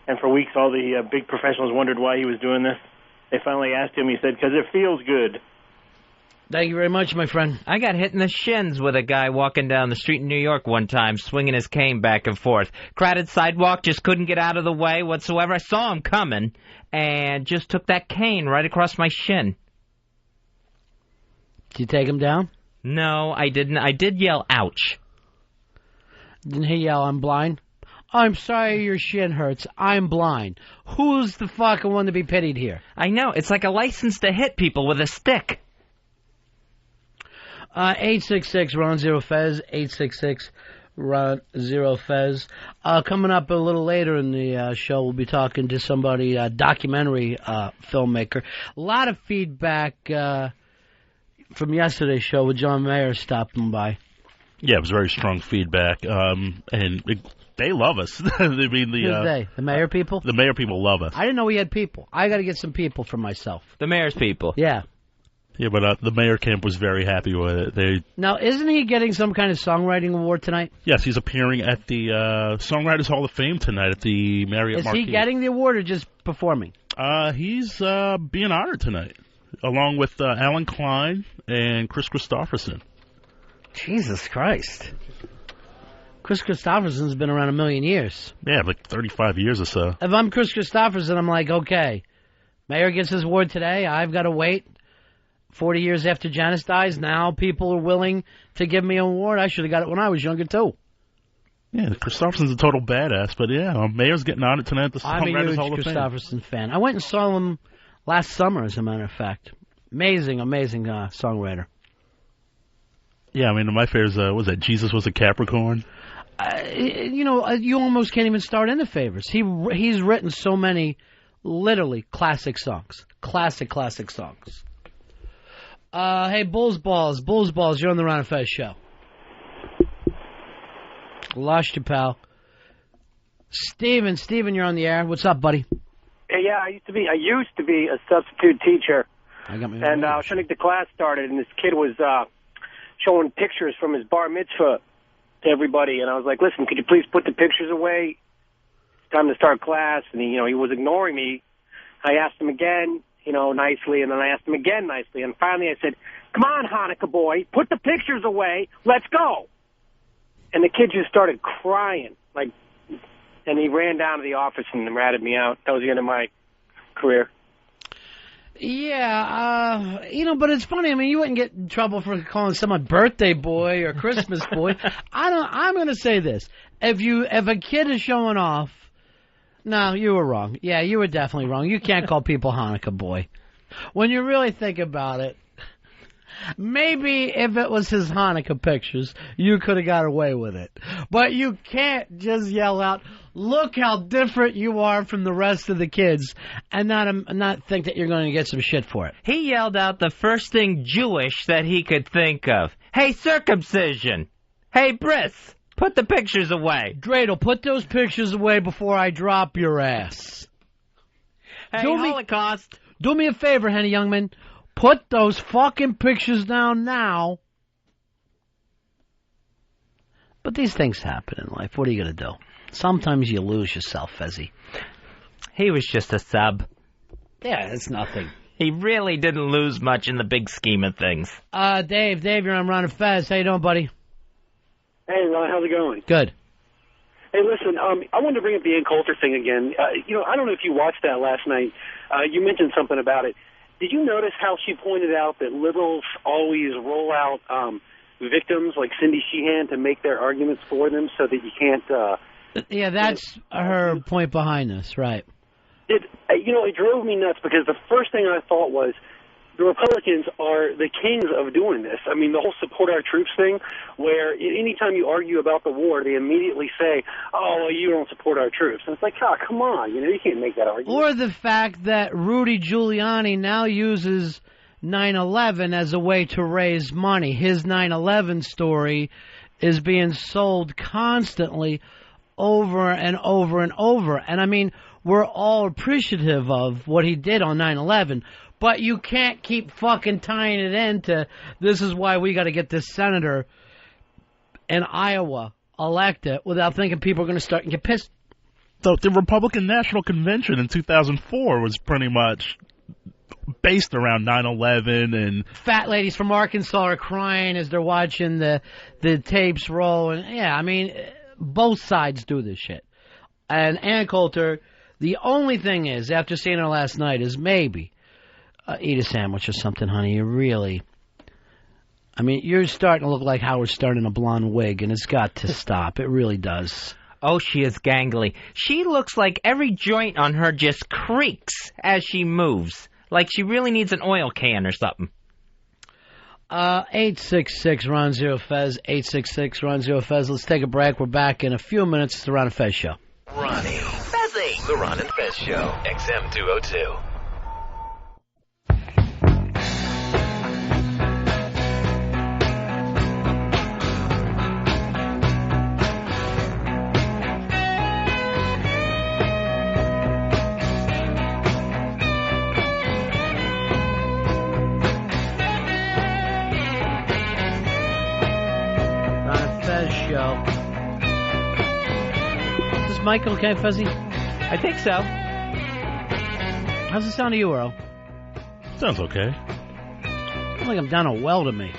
And for weeks, all the big professionals wondered why he was doing this. They finally asked him, he said, because it feels good. Thank you very much, my friend. I got hit in the shins with a guy walking down the street in New York one time, swinging his cane back and forth. Crowded sidewalk, just couldn't get out of the way whatsoever. I saw him coming and just took that cane right across my shin. Did you take him down? No, I didn't. I did yell, ouch. Didn't he yell, I'm blind? I'm sorry your shin hurts. I'm blind. Who's the fucking one to be pitied here? I know. It's like a license to hit people with a stick. 866-RON-0-FEZ, 866-RON-0-FEZ. Coming up a little later in the show, we'll be talking to somebody, documentary filmmaker. A lot of feedback from yesterday's show with John Mayer stopping by. Yeah, it was very strong feedback, they love us. I mean, Who's they? The Mayor people? The Mayor people love us. I didn't know we had people. I got to get some people for myself. The Mayor's people. Yeah. Yeah, but the Mayor camp was very happy with it. Now, isn't he getting some kind of songwriting award tonight? Yes, he's appearing at the Songwriters Hall of Fame tonight at the Marriott Marquis. Is he getting the award or just performing? He's being honored tonight, along with Alan Klein and Chris Christopherson. Jesus Christ. Chris Christopherson's been around a million years. Yeah, like 35 years or so. If I'm Chris Christopherson, I'm like, okay, Mayor gets his award today. I've got to wait 40 years after Janice dies. Now people are willing to give me an award. I should have got it when I was younger, too. Yeah, Christopherson's a total badass, but yeah, Mayor's getting on it tonight at the Songwriters Hall of Fame. I'm a huge Christopherson fan. I went and saw him last summer, as a matter of fact. Amazing songwriter. Yeah, I mean, my favorite was that Jesus Was a Capricorn? You almost can't even start in the favorites. He's written so many, literally, classic songs. Classic songs. Hey, Bulls Balls, you're on the Ron and Fez show. Lost you, pal. Steven, you're on the air. What's up, buddy? Yeah, I used to be a substitute teacher, and I was trying to get the class started, and this kid was showing pictures from his bar mitzvah to everybody, and I was like, "Listen, could you please put the pictures away? It's time to start class." And he was ignoring me. I asked him again, nicely, and then I asked him again nicely, and finally I said, "Come on, Hanukkah boy, put the pictures away. Let's go." And the kid just started crying, and he ran down to the office and ratted me out. That was the end of my career. Yeah, but it's funny. I mean, you wouldn't get in trouble for calling someone birthday boy or Christmas boy. I'm going to say this: if a kid is showing off, no, you were wrong. Yeah, you were definitely wrong. You can't call people Hanukkah boy. When you really think about it. Maybe if it was his Hanukkah pictures, you could have got away with it. But you can't just yell out, "Look how different you are from the rest of the kids," and not think that you're going to get some shit for it. He yelled out the first thing Jewish that he could think of. "Hey, circumcision! Hey, bris! Put the pictures away!" Dreidel, put those pictures away before I drop your ass. Hey, Holocaust! Do me a favor, Henny Youngman. Put those fucking pictures down now. But these things happen in life. What are you going to do? Sometimes you lose yourself, Fezzy. He was just a sub. Yeah, it's nothing. He really didn't lose much in the big scheme of things. Dave, you're on Ron and Fez. How you doing, buddy? Hey, Ron, how's it going? Good. Hey, listen, I wanted to bring up the Ann Coulter thing again. I don't know if you watched that last night. You mentioned something about it. Did you notice how she pointed out that liberals always roll out victims like Cindy Sheehan to make their arguments for them so that you can't... yeah, that's her point behind this, right. It drove me nuts because the first thing I thought was the Republicans are the kings of doing this. I mean, the whole support our troops thing, where anytime you argue about the war, they immediately say, "Oh, well, you don't support our troops." And it's like, oh, come on, you can't make that argument. Or the fact that Rudy Giuliani now uses 9/11 as a way to raise money. His 9/11 story is being sold constantly over and over and over. And, I mean, we're all appreciative of what he did on 9/11, but you can't keep fucking tying it into this is why we got to get this senator in Iowa elected without thinking people are going to start and get pissed. So the Republican National Convention in 2004 was pretty much based around 9/11 and... Fat ladies from Arkansas are crying as they're watching the tapes roll. And yeah, I mean, both sides do this shit. And Ann Coulter, the only thing is, after seeing her last night, is maybe... eat a sandwich or something, honey. You really... I mean, you're starting to look like Howard Stern in a blonde wig, and it's got to stop. It really does. Oh, she is gangly. She looks like every joint on her just creaks as she moves. Like she really needs an oil can or something. 866-RON-0-FEZ, 866-RON-0-FEZ. Let's take a break. We're back in a few minutes. It's the Ron and Fez Show. Ronnie. Fezzy. The Ron and Fez Show. XM 202. Is this mic okay, Fezzy? I think so. How's it sound to you, Earl? Sounds okay. I feel like I'm down a well to me.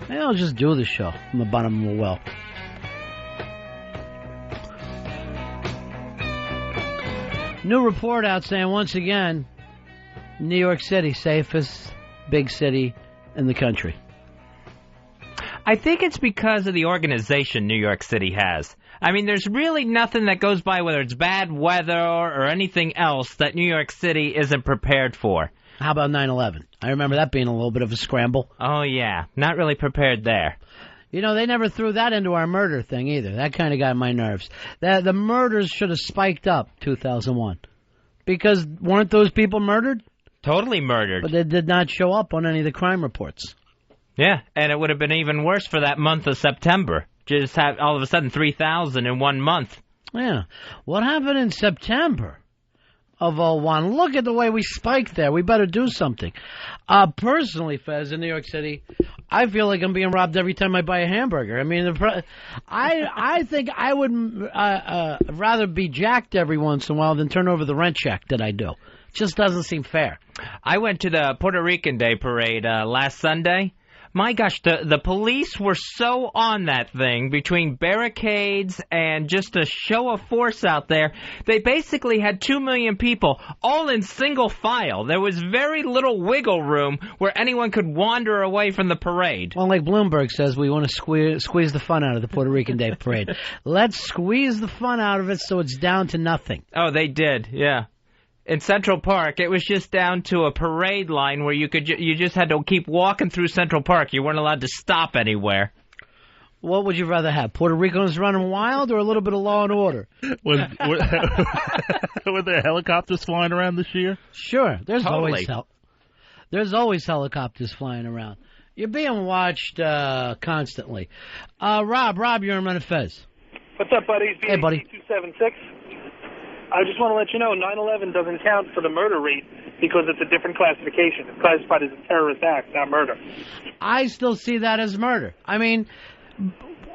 Maybe I'll just do the show from the bottom of a well. New report out saying once again New York City, safest big city in the country. I think it's because of the organization New York City has. I mean, there's really nothing that goes by, whether it's bad weather or anything else, that New York City isn't prepared for. How about 9/11? I remember that being a little bit of a scramble. Oh, yeah. Not really prepared there. You know, they never threw that into our murder thing either. That kind of got on my nerves. The murders should have spiked up 2001. Because weren't those people murdered? Totally murdered. But they did not show up on any of the crime reports. Yeah, and it would have been even worse for that month of September. Just have all of a sudden 3,000 in 1 month. Yeah. What happened in September of 01? Look at the way we spiked there. We better do something. Personally, Fez, in New York City, I feel like I'm being robbed every time I buy a hamburger. I mean, I think I would rather be jacked every once in a while than turn over the rent check that I do. It just doesn't seem fair. I went to the Puerto Rican Day Parade last Sunday. My gosh, the police were so on that thing, between barricades and just a show of force out there. They basically had 2 million people, all in single file. There was very little wiggle room where anyone could wander away from the parade. Well, like Bloomberg says, we want to squeeze the fun out of the Puerto Rican Day Parade. Let's squeeze the fun out of it so it's down to nothing. Oh, they did, yeah. In Central Park, it was just down to a parade line where you just had to keep walking through Central Park. You weren't allowed to stop anywhere. What would you rather have, Puerto Ricans running wild or a little bit of law and order? Were there helicopters flying around this year? Sure. There's Totally. always helicopters flying around. You're being watched constantly. Rob, you're on Ron and Fez. What's up, buddies? Hey, buddy. 276. I just want to let you know, 9/11 doesn't count for the murder rate because it's a different classification. It's classified as a terrorist act, not murder. I still see that as murder. I mean,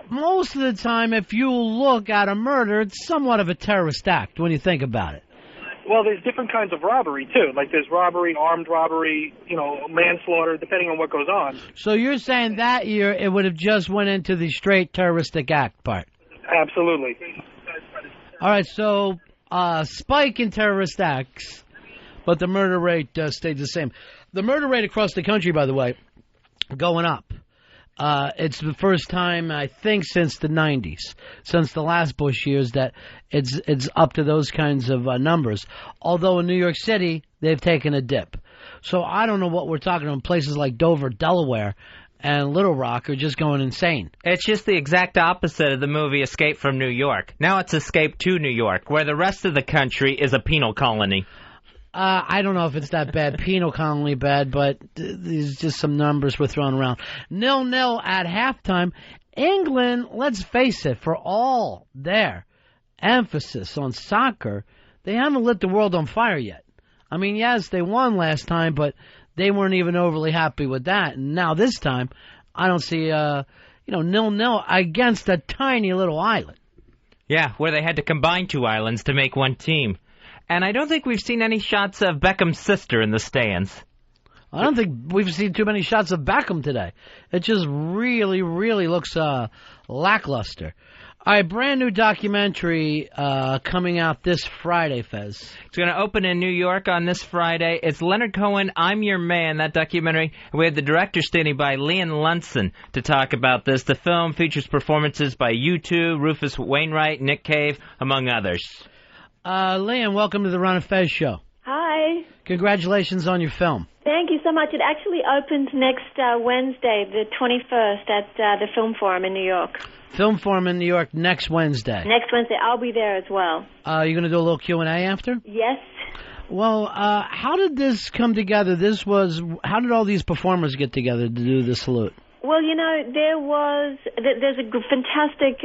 most of the time, if you look at a murder, it's somewhat of a terrorist act when you think about it. Well, there's different kinds of robbery, too. Like there's robbery, armed robbery, manslaughter, depending on what goes on. So you're saying that year it would have just went into the straight terroristic act part? Absolutely. All right, so spike in terrorist acts, but the murder rate stayed the same. The murder rate across the country, by the way, going up. It's the first time, I think, since the 90s, since the last Bush years, that it's up to those kinds of numbers. Although in New York City, they've taken a dip. So I don't know what we're talking about. Places like Dover, Delaware, and Little Rock are just going insane. It's just the exact opposite of the movie Escape from New York. Now it's Escape to New York, where the rest of the country is a penal colony. I don't know if it's that bad, penal colony bad, but there's just some numbers we're throwing around. 0-0 at halftime. England, let's face it, for all their emphasis on soccer, they haven't lit the world on fire yet. I mean, yes, they won last time, but they weren't even overly happy with that. And now this time, I don't see, 0-0 against a tiny little island. Yeah, where they had to combine two islands to make one team. And I don't think we've seen any shots of Beckham's sister in the stands. I don't think we've seen too many shots of Beckham today. It just really, really looks lackluster. All right, brand new documentary coming out this Friday, Fez. It's going to open in New York on this Friday. It's Leonard Cohen, I'm Your Man, that documentary. We have the director standing by, Leon Lunson, to talk about this. The film features performances by U2, Rufus Wainwright, Nick Cave, among others. Leon, welcome to the Ron and Fez Show. Hi. Congratulations on your film. Thank you so much. It actually opens next Wednesday, the 21st, at the Film Forum in New York. Film Forum in New York next Wednesday. Next Wednesday. I'll be there as well. You're going to do a little Q&A after? Yes. Well, how did this come together? How did all these performers get together to do the salute? Well, there's a fantastic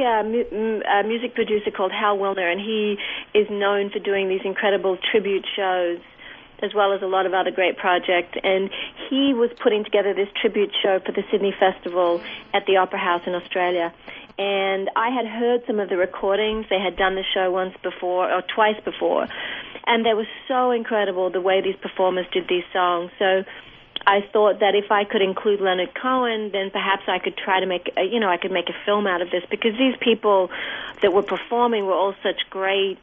music producer called Hal Wilner, and he is known for doing these incredible tribute shows, as well as a lot of other great projects. And he was putting together this tribute show for the Sydney Festival at the Opera House in Australia. And I had heard some of the recordings. They had done the show twice before. And they were so incredible, the way these performers did these songs. So I thought that if I could include Leonard Cohen, then perhaps I could try to make a film out of this, because these people that were performing were all such great,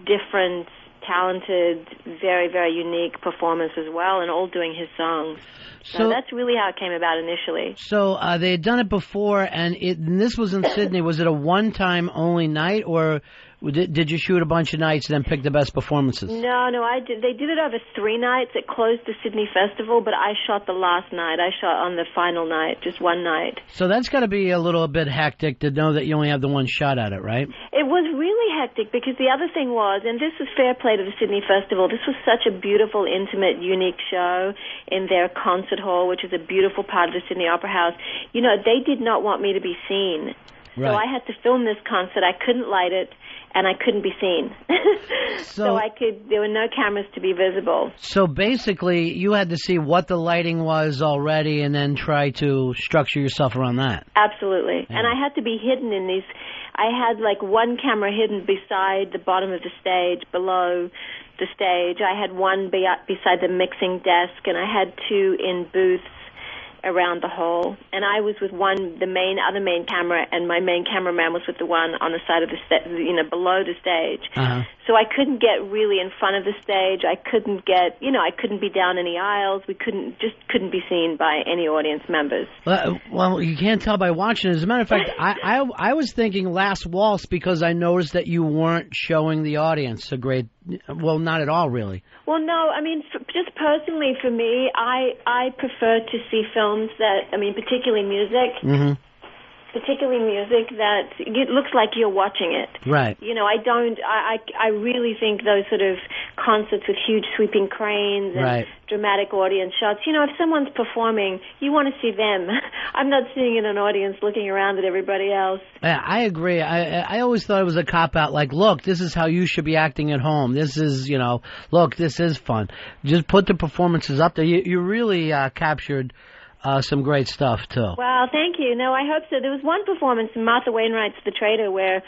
different talented, very, very unique performers as well, and all doing his songs. So that's really how it came about initially. So they had done it before, and this was in Sydney. Was it a one-time only night, or did you shoot a bunch of nights and then pick the best performances? No, I did. They did it over 3 nights. It closed the Sydney Festival, but I shot the last night. I shot on the final night, just one night. So that's got to be a little bit hectic to know that you only have the one shot at it, right? It was really hectic because the other thing was, and this is fair play to the Sydney Festival, this was such a beautiful, intimate, unique show in their concert hall, which is a beautiful part of the Sydney Opera House. You know, they did not want me to be seen. Right. So I had to film this concert. I couldn't light it, and I couldn't be seen. So there were no cameras to be visible. So basically, you had to see what the lighting was already and then try to structure yourself around that. Absolutely. Yeah. And I had to be hidden in these. I had like one camera hidden beside the bottom of the stage, below the stage. I had one beside the mixing desk, and I had 2 in booths around the hall, and I was with the other main camera, and my main cameraman was with the one on the side of the below the stage. So I couldn't get really in front of the stage. I couldn't get, I couldn't be down any aisles. We couldn't be seen by any audience members. Well, you can't tell by watching it. As a matter of fact, I was thinking Last Waltz because I noticed that you weren't showing the audience a great. Well, not at all, really. Well, no, I mean, just personally for me, I prefer to see films that, particularly music, that it looks like you're watching it. Right. I really think those sort of concerts with huge sweeping cranes and dramatic audience shots, if someone's performing, you want to see them. I'm not seeing an audience looking around at everybody else. Yeah, I agree. I always thought it was a cop-out, like, look, this is how you should be acting at home. This is, look, this is fun. Just put the performances up there. You really captured some great stuff, too. Well, thank you. No, I hope so. There was one performance in Martha Wainwright's The Traitor where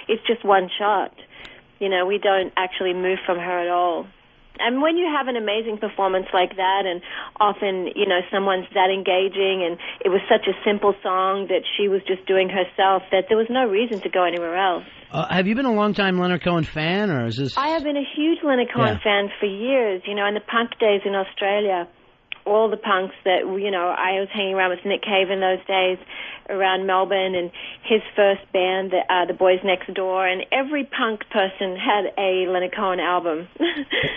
it's just one shot. We don't actually move from her at all. And when you have an amazing performance like that, and often, someone's that engaging, and it was such a simple song that she was just doing herself, that there was no reason to go anywhere else. Have you been a long-time Leonard Cohen fan, or is this... I have been a huge Leonard Cohen fan for years, in the punk days in Australia. All the punks that, I was hanging around with Nick Cave in those days around Melbourne, and his first band, the Boys Next Door, and every punk person had a Leonard Cohen album.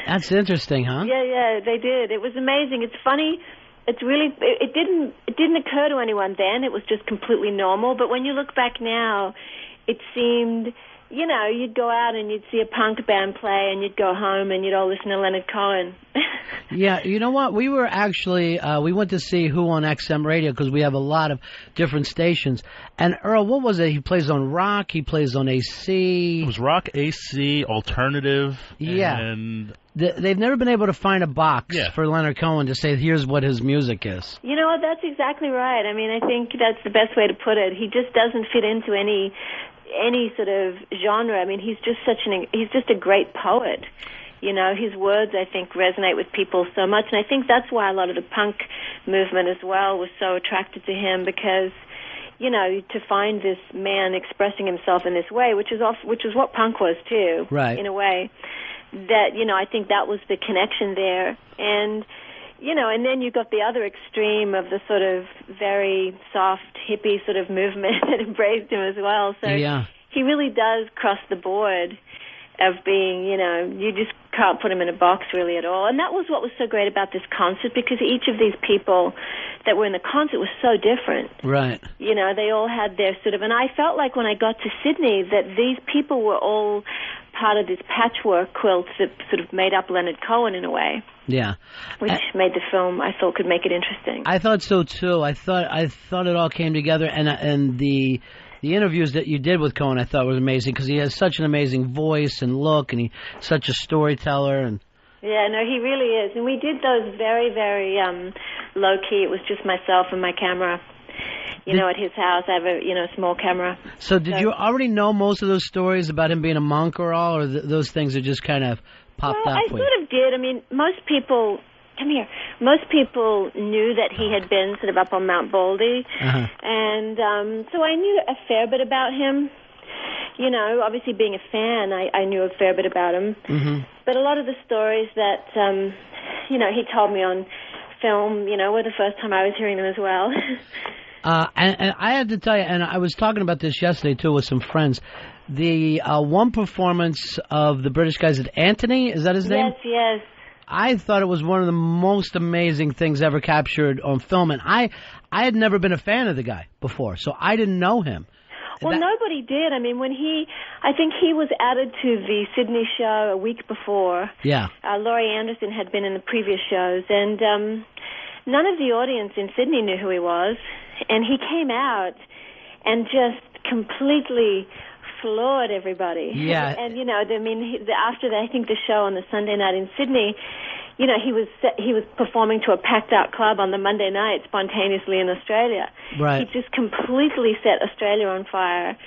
That's interesting, huh? Yeah, they did. It was amazing. It's funny. It's really, it didn't occur to anyone then. It was just completely normal. But when you look back now, it seemed... you'd go out and you'd see a punk band play, and you'd go home and you'd all listen to Leonard Cohen. Yeah, you know what? We were actually, we went to see Who on XM Radio because we have a lot of different stations. And Earl, what was it? He plays on rock, he plays on AC. It was rock, AC, alternative. Yeah. And... They've never been able to find a box for Leonard Cohen to say, here's what his music is. You know what? That's exactly right. I think that's the best way to put it. He just doesn't fit into any sort of genre. He's just a great poet. His words, I think, resonate with people so much, and I think that's why a lot of the punk movement as well was so attracted to him, because, to find this man expressing himself in this way, which is what punk was too, right? In a way, that I think that was the connection there, and. And then you got the other extreme of the sort of very soft hippie sort of movement that embraced him as well. So he really does cross the board of being, you just can't put him in a box really at all. And that was what was so great about this concert, because each of these people that were in the concert was so different. Right. They all had their sort of, and I felt like when I got to Sydney that these people were all part of this patchwork quilt that sort of made up Leonard Cohen in a way. Yeah. Which made the film, I thought, could make it interesting. I thought so, too. I thought it all came together, and the interviews that you did with Cohen I thought was amazing, because he has such an amazing voice and look, and he's such a storyteller. And yeah, no, he really is. And we did those very, very low-key. It was just myself and my camera. At his house, I have a small camera. So did you already know most of those stories about him being a monk or all, or those things are just kind of popped up? I sort of did. Most people... Come here. Most people knew that he had been sort of up on Mount Baldy, and so I knew a fair bit about him. Obviously being a fan, I knew a fair bit about him. Mm-hmm. But a lot of the stories that, he told me on film, were the first time I was hearing them as well. And I had to tell you, and I was talking about this yesterday, too, with some friends. The one performance of the British guys at Anthony, is that his name? Yes. I thought it was one of the most amazing things ever captured on film, and I had never been a fan of the guy before, so I didn't know him. Well, nobody did. I mean, I think he was added to the Sydney show a week before. Yeah. Laurie Anderson had been in the previous shows, and none of the audience in Sydney knew who he was, and he came out and just completely floored everybody. Yeah. And after I think the show on the Sunday night in Sydney, he was performing to a packed out club on the Monday night spontaneously in Australia. Right. He just completely set Australia on fire,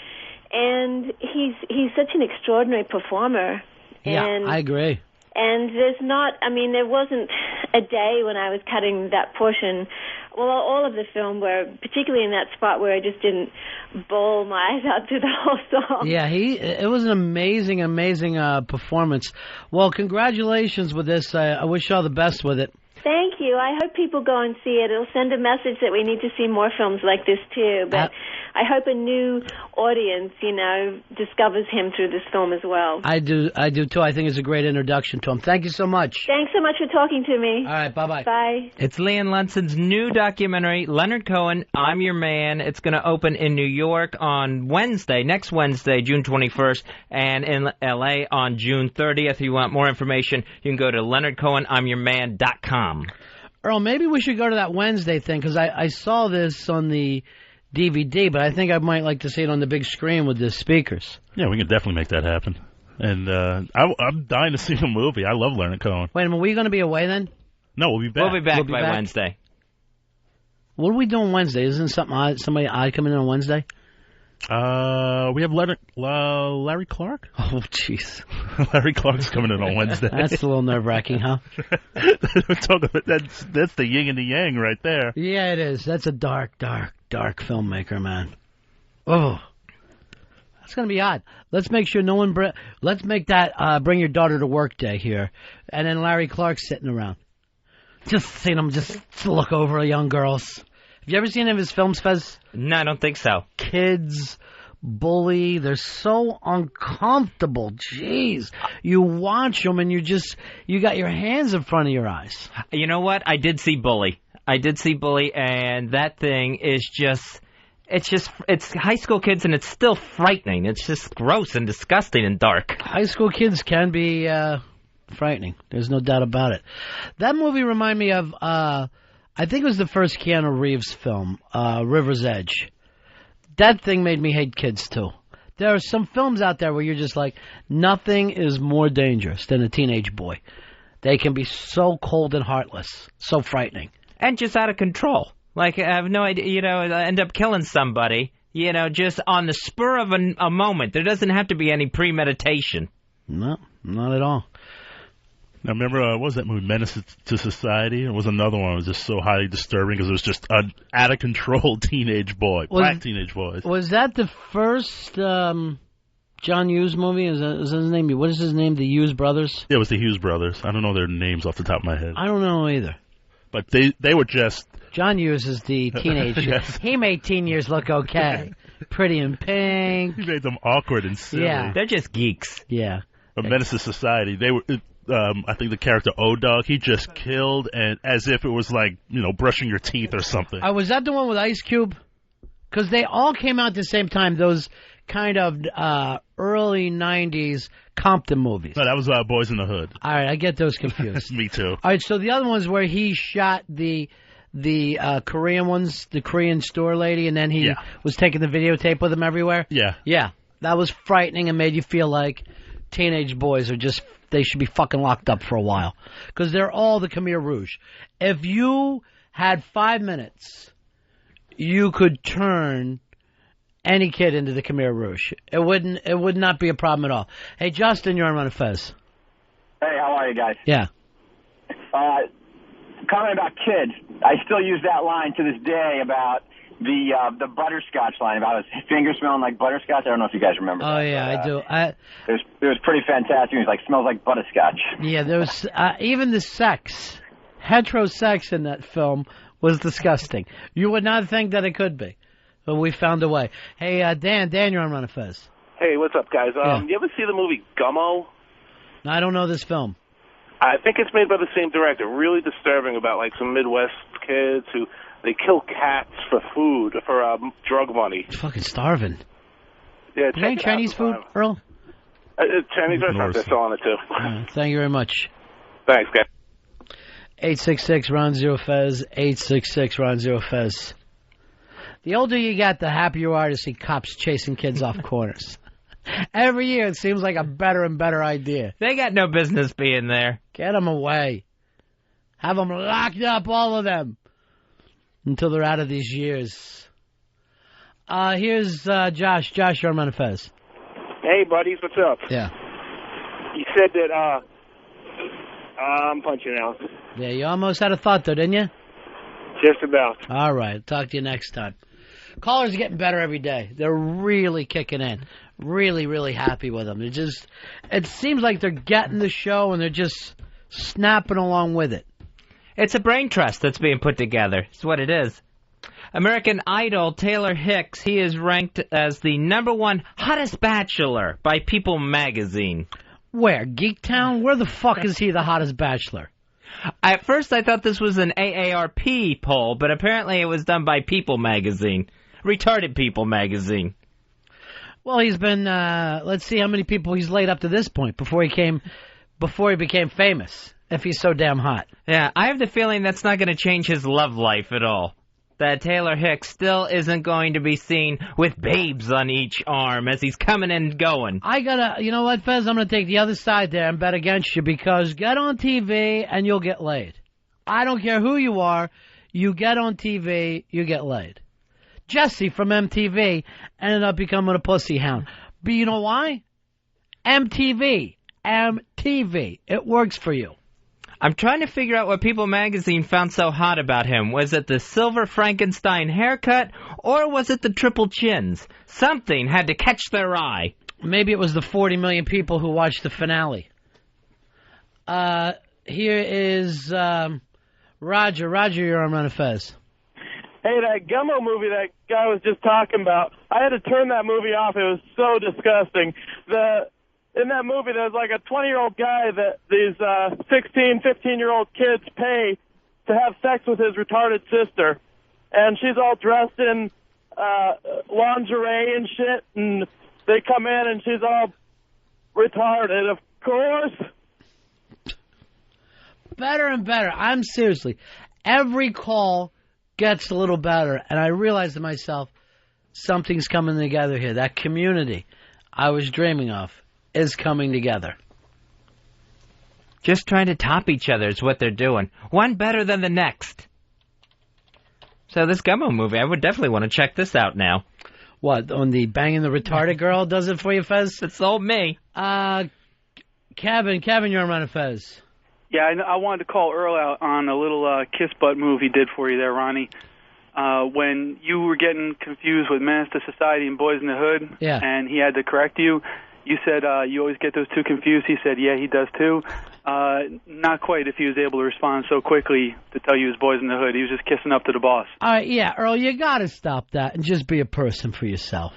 and he's such an extraordinary performer. Yeah, and I agree. And there wasn't a day when I was cutting that portion, well, all of the film, where, particularly in that spot where I just didn't bawl my eyes out through the whole song. Yeah, it was an amazing performance. Well, congratulations with this. I wish you all the best with it. Thank you. I hope people go and see it. It'll send a message that we need to see more films like this, too. But I hope a new audience, discovers him through this film as well. I do, too. I think it's a great introduction to him. Thank you so much. Thanks so much for talking to me. All right, bye-bye. Bye. It's Leon Lunson's new documentary, Leonard Cohen, I'm Your Man. It's going to open in New York on next Wednesday, June 21st, and in L.A. on June 30th. If you want more information, you can go to LeonardCohenI'mYourMan.com. Earl, maybe we should go to that Wednesday thing, because I saw this on the DVD, but I think I might like to see it on the big screen with the speakers. Yeah, we can definitely make that happen. And I'm dying to see the movie. I love Leonard Cohen. Wait a minute, are we going to be away then? No, we'll be back. We'll be back by Wednesday. What are we doing Wednesday? Isn't somebody odd coming in on Wednesday? We have Larry Clark. Oh, jeez. Larry Clark's coming in on Wednesday. That's a little nerve-wracking, huh? That's the yin and the yang right there. Yeah, it is. That's a dark filmmaker, man. Oh, that's gonna be odd. Let's make sure no one. Let's make that bring your daughter to work day here, and then Larry Clark's sitting around, just seeing him just look over young girls. Have you ever seen any of his films, Fez? No, I don't think so. Kids, Bully, they're so uncomfortable. Jeez. You watch them and you got your hands in front of your eyes. You know what? I did see Bully, and that thing is it's high school kids, and it's still frightening. It's just gross and disgusting and dark. High school kids can be frightening. There's no doubt about it. That movie reminded me of... I think it was the first Keanu Reeves film, River's Edge. That thing made me hate kids, too. There are some films out there where you're just like, nothing is more dangerous than a teenage boy. They can be so cold and heartless, so frightening. And just out of control. Like, I have no idea, end up killing somebody, just on the spur of a moment. There doesn't have to be any premeditation. No, not at all. Now, remember, what was that movie, Menace to Society? It was another one that was just so highly disturbing because it was just an out-of-control teenage boy, black teenage boys. Was that the first John Hughes movie? Is his name? What is his name? The Hughes brothers? Yeah, it was the Hughes brothers. I don't know their names off the top of my head. I don't know either. But they were just... John Hughes is the teenager. Yes. He made teen years look okay. Pretty in Pink. He made them awkward and silly. Yeah. They're just geeks. Yeah. But Menace to Society, they were... I think the character O-Dog, he just killed, and as if it was like, brushing your teeth or something. Was that the one with Ice Cube? Because they all came out at the same time, those kind of early 90s Compton movies. No, that was Boys in the Hood. All right, I get those confused. Me too. All right, so the other ones where he shot the Korean ones, the Korean store lady, and then he was taking the videotape with him everywhere? Yeah. Yeah, that was frightening and made you feel like teenage boys are just... They should be fucking locked up for a while. Because they're all the Khmer Rouge. If you had 5 minutes, you could turn any kid into the Khmer Rouge. It would not be a problem at all. Hey, Justin, you're on Ron and Fez. Hey, how are you guys? Yeah. Comment about kids. I still use that line to this day about, the butterscotch line about his finger smelling like butterscotch. I don't know if you guys remember. Oh, that, yeah, but, I do. It was pretty fantastic. It was like smells like butterscotch. Yeah, there was even the sex, heterosex in that film was disgusting. You would not think that it could be, but we found a way. Hey, Dan, you're on Ron and Fez. Hey, what's up, guys? Yeah. You ever see the movie Gummo? No, I don't know this film. I think it's made by the same director. Really disturbing about like some Midwest kids who they kill cats for food, for drug money. It's fucking starving. Yeah, Is there any Chinese food, Earl? Chinese restaurants are selling it too. Thank you very much. Thanks, guys. 866 Ron Zero Fez. 866 Ron Zero Fez. The older you get, the happier you are to see cops chasing kids off corners. Every year it seems like a better and better idea. They got no business being there. Get them away. Have them locked up, all of them, until they're out of these years. Here's Josh. Josh, you're on Ron and Fez. Hey, buddies, what's up? Yeah. You said that, I'm punching out. Yeah, you almost had a thought, though, didn't you? Just about. All right. Talk to you next time. Callers are getting better every day. They're really kicking in. Really, really happy with them. It seems like they're getting the show and they're just snapping along with it. It's a brain trust that's being put together. It's what it is. American Idol Taylor Hicks, he is ranked as the #1 hottest bachelor by People magazine. Where? Geektown? Where the fuck is he the hottest bachelor? At first I thought this was an AARP poll, but apparently it was done by People magazine. Retarded People magazine. Well, he's been, let's see how many people he's laid up to this point before he became famous, if he's so damn hot. Yeah, I have the feeling that's not going to change his love life at all. That Taylor Hicks still isn't going to be seen with babes on each arm as he's coming and going. You know what, Fez? I'm going to take the other side there and bet against you because get on TV and you'll get laid. I don't care who you are. You get on TV, you get laid. Jesse from MTV ended up becoming a pussy hound. But you know why? MTV. It works for you. I'm trying to figure out what People magazine found so hot about him. Was it the silver Frankenstein haircut, or was it the triple chins? Something had to catch their eye. Maybe it was the 40 million people who watched the finale. Here is Roger. Roger, you're on Ron and Fez. Hey, that Gummo movie that guy was just talking about, I had to turn that movie off. It was so disgusting. In that movie, there's like a 20-year-old guy that these 16, 15-year-old kids pay to have sex with his retarded sister. And she's all dressed in lingerie and shit, and they come in and she's all retarded, of course. Better and better. I'm seriously. Every call gets a little better, and I realize to myself, something's coming together here. That community I was dreaming of is coming together. Just trying to top each other is what they're doing. One better than the next. So this Gummo movie, I would definitely want to check this out now. What, on the banging the retarded girl does it for you, Fez? It sold me. Kevin, you're on Ron and Fez. Yeah, I wanted to call Earl out on a little kiss butt move he did for you there, Ronnie. When you were getting confused with Menace to Society and Boys in the Hood, yeah, and he had to correct you, you said you always get those two confused. He said, yeah, he does too. Not quite if he was able to respond so quickly to tell you his Boys in the Hood. He was just kissing up to the boss. All right, yeah, Earl, you got to stop that and just be a person for yourself.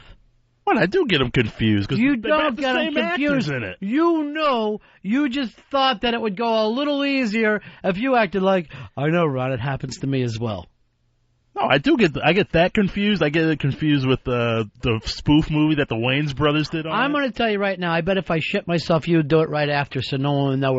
What? I do get them confused. Cause you they don't the get them same confused. In it. You know, you just thought that it would go a little easier if you acted like, I know, Ron, it happens to me as well. No, I get that confused. I get it confused with the spoof movie that the Wayans brothers did on I'm going to tell you right now, I bet if I shit myself, you would do it right after so no one would know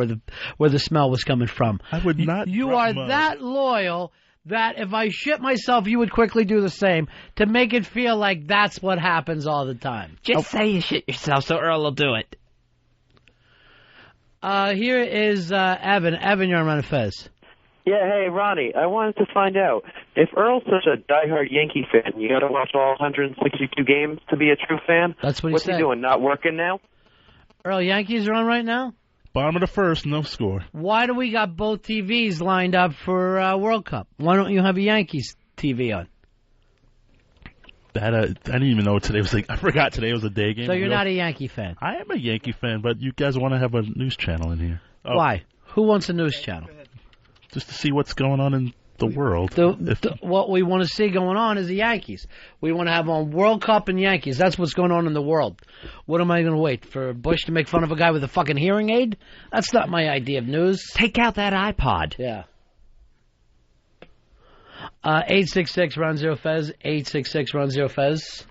where the smell was coming from. I would not. You are that loyal that if I shit myself, you would quickly do the same to make it feel like that's what happens all the time. Just say you shit yourself so Earl will do it. Here is Evan. Evan, you're on Ron and Fez. Yeah, hey, Ronnie, I wanted to find out, if Earl's such a diehard Yankee fan, you got to watch all 162 games to be a true fan? That's what he said. What's he doing, not working now? Earl, Yankees are on right now? Bottom of the first, no score. Why do we got both TVs lined up for World Cup? Why don't you have a Yankees TV on? That I didn't even know today was I forgot today was a day game. So you're not a Yankee fan? I am a Yankee fan, but you guys want to have a news channel in here. Oh. Why? Who wants a news channel? Just to see what's going on in the world. What we want to see going on is the Yankees. We want to have on World Cup and Yankees. That's what's going on in the world. What am I going to wait for Bush to make fun of a guy with a fucking hearing aid? That's not my idea of news. Take out that iPod. Yeah. 866 Ron Zero Fez. 866 Ron Zero Fez.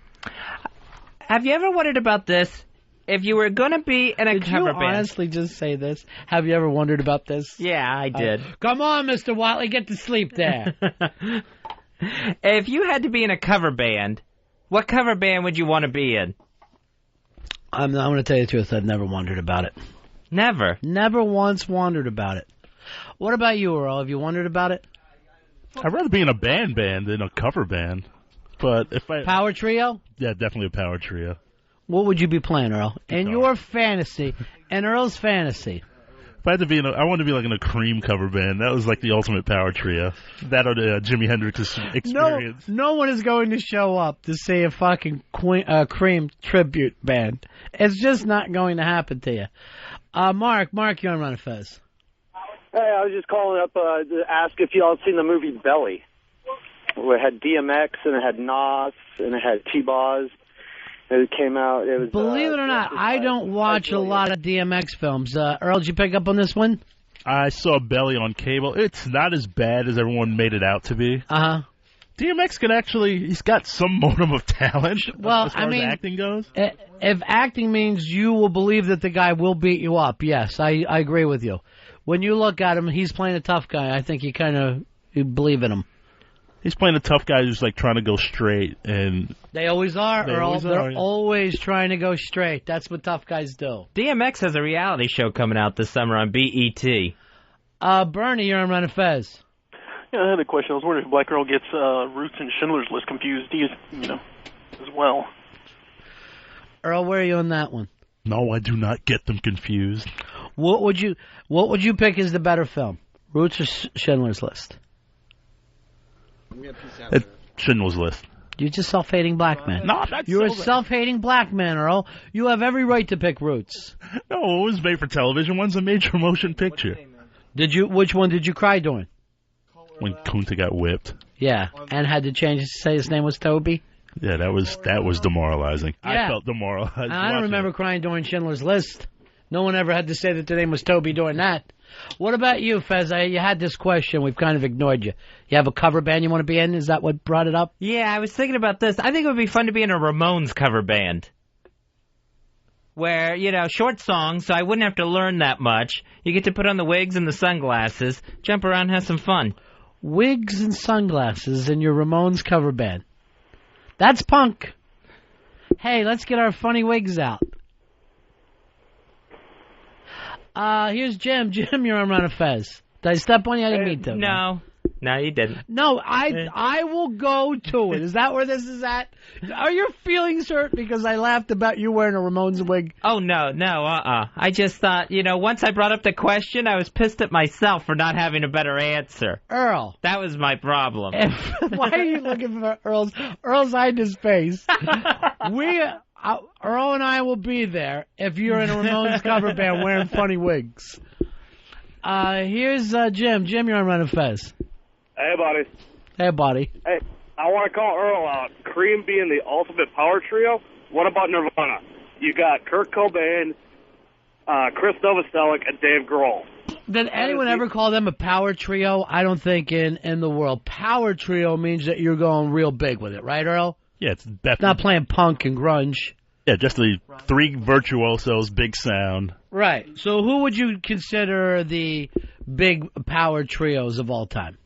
Have you ever wondered about this? If you were going to be in a cover band... Did you honestly just say this? Have you ever wondered about this? Yeah, I did. Come on, Mr. Watley, get to sleep there. If you had to be in a cover band, what cover band would you want to be in? I'm going to tell you the truth. I've never wondered about it. Never? Never once wondered about it. What about you, Earl? Have you wondered about it? I'd rather be in a band than a cover band. But if I... Power trio? Yeah, definitely a power trio. What would you be playing, Earl? In your fantasy, and Earl's fantasy. If I had to be I wanted to be like in a Cream cover band. That was like the ultimate power trio. That or the Jimi Hendrix experience. No one is going to show up to see a fucking Cream tribute band. It's just not going to happen to you. Mark, you're on Ron and Fez. Hey, I was just calling up to ask if y'all had seen the movie Belly. Where it had DMX, and it had Nas, and it had T-Boz. It came out. It was. Believe it or not, I don't watch a lot of DMX films. Earl, did you pick up on this one? I saw Belly on cable. It's not as bad as everyone made it out to be. Uh-huh. DMX he's got some modicum of talent well, as far as acting goes. If acting means you will believe that the guy will beat you up, yes, I agree with you. When you look at him, he's playing a tough guy. I think you believe in him. He's playing a tough guy who's like trying to go straight, and they always are, Earl. They're always trying to go straight. That's what tough guys do. DMX has a reality show coming out this summer on BET. Bernie, you're on Ron and Fez. Yeah, I had a question. I was wondering if Black Girl gets Roots and Schindler's List confused, as well. Earl, where are you on that one? No, I do not get them confused. What would you pick as the better film, Roots or Schindler's List? Schindler's List. You're just self-hating black man. No, I'm not. You're a self-hating black man, Earl. You have every right to pick Roots. No, it was made for television. One's a major motion picture. Which one did you cry during? When Kunta got whipped. Yeah, and had to change to say his name was Toby. Yeah, that was demoralizing. Yeah. I felt demoralized. I don't remember crying during Schindler's List. No one ever had to say that their name was Toby during that. What about you, Fez? You had this question. We've kind of ignored you. You have a cover band you want to be in? Is that what brought it up? Yeah, I was thinking about this. I think it would be fun to be in a Ramones cover band. Where, short songs, so I wouldn't have to learn that much. You get to put on the wigs and the sunglasses, jump around, have some fun. Wigs and sunglasses in your Ramones cover band. That's punk. Hey, let's get our funny wigs out. Here's Jim. Jim, you're on Ron and Fez. Did I step on you? I didn't mean to. No. No, you didn't. No, I will go to it. Is that where this is at? Are your feelings hurt because I laughed about you wearing a Ramones wig? Oh, no. I just thought, once I brought up the question, I was pissed at myself for not having a better answer. Earl. That was my problem. Why are you looking for Earl's? Earl's hiding his face. Earl and I will be there if you're in a Ramones cover band wearing funny wigs. Here's Jim. Jim, you're on Ron and Fez. Hey, buddy. Hey, buddy. Hey, I want to call Earl out. Cream being the ultimate power trio. What about Nirvana? You got Kurt Cobain, Chris Novoselic, and Dave Grohl. Did anyone ever call them a power trio? I don't think in the world. Power trio means that you're going real big with it, right, Earl? Yeah, it's definitely not playing punk and grunge. Yeah, just the three virtuosos, big sound. Right. So who would you consider the big power trios of all time?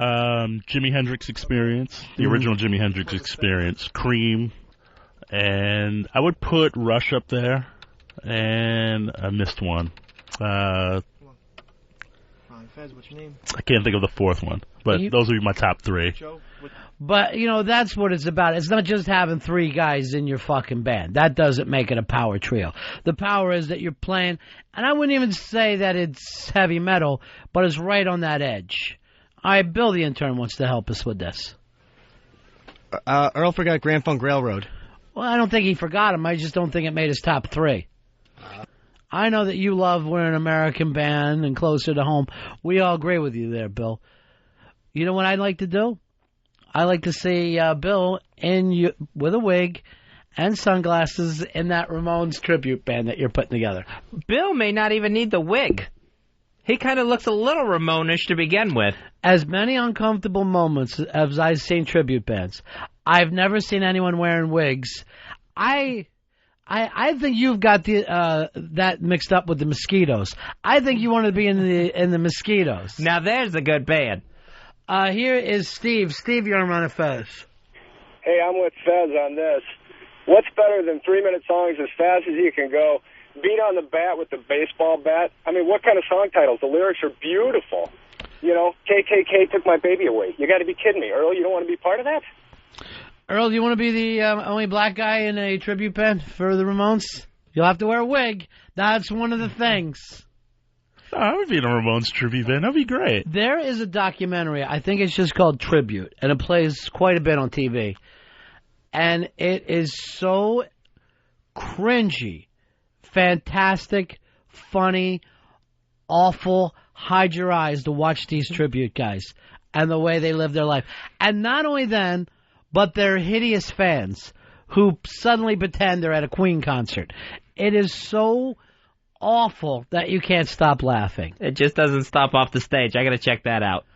Jimi Hendrix Experience, the original Jimi Hendrix Experience, Cream, and I would put Rush up there, and I missed one. Ron Fez, what's your name? I can't think of the fourth one, but those would be my top three. But, that's what it's about. It's not just having three guys in your fucking band. That doesn't make it a power trio. The power is that you're playing, and I wouldn't even say that it's heavy metal, but it's right on that edge. All right, Bill, the intern, wants to help us with this. Earl forgot Grand Funk Railroad. Well, I don't think he forgot him. I just don't think it made his top 3. I know that you love We're an American Band and Closer to Home. We all agree with you there, Bill. You know what I'd like to do? I like to see Bill with a wig and sunglasses in that Ramones tribute band that you're putting together. Bill may not even need the wig. He kind of looks a little Ramonish to begin with. As many uncomfortable moments as I've seen tribute bands, I've never seen anyone wearing wigs. I think you've got that mixed up with the Mosquitoes. I think you want to be in the Mosquitoes. Now there's a good band. Here is Steve. Steve, you're on Ron and Fez. Hey, I'm with Fez on this. What's better than 3-minute songs as fast as you can go? Beat on the bat with the baseball bat. I mean, what kind of song titles? The lyrics are beautiful. You know, KKK took my baby away. You got to be kidding me, Earl. You don't want to be part of that? Earl, do you want to be the only black guy in a tribute band for the Ramones? You'll have to wear a wig. That's one of the things. Oh, I would be in a Ramones tribute band. That'd be great. There is a documentary. I think it's just called Tribute, and it plays quite a bit on TV. And it is so cringy, fantastic, funny, awful. Hide your eyes to watch these tribute guys and the way they live their life. And not only then, but they're hideous fans who suddenly pretend they're at a Queen concert. It is so awful that you can't stop laughing. It just doesn't stop off the stage. I got to check that out.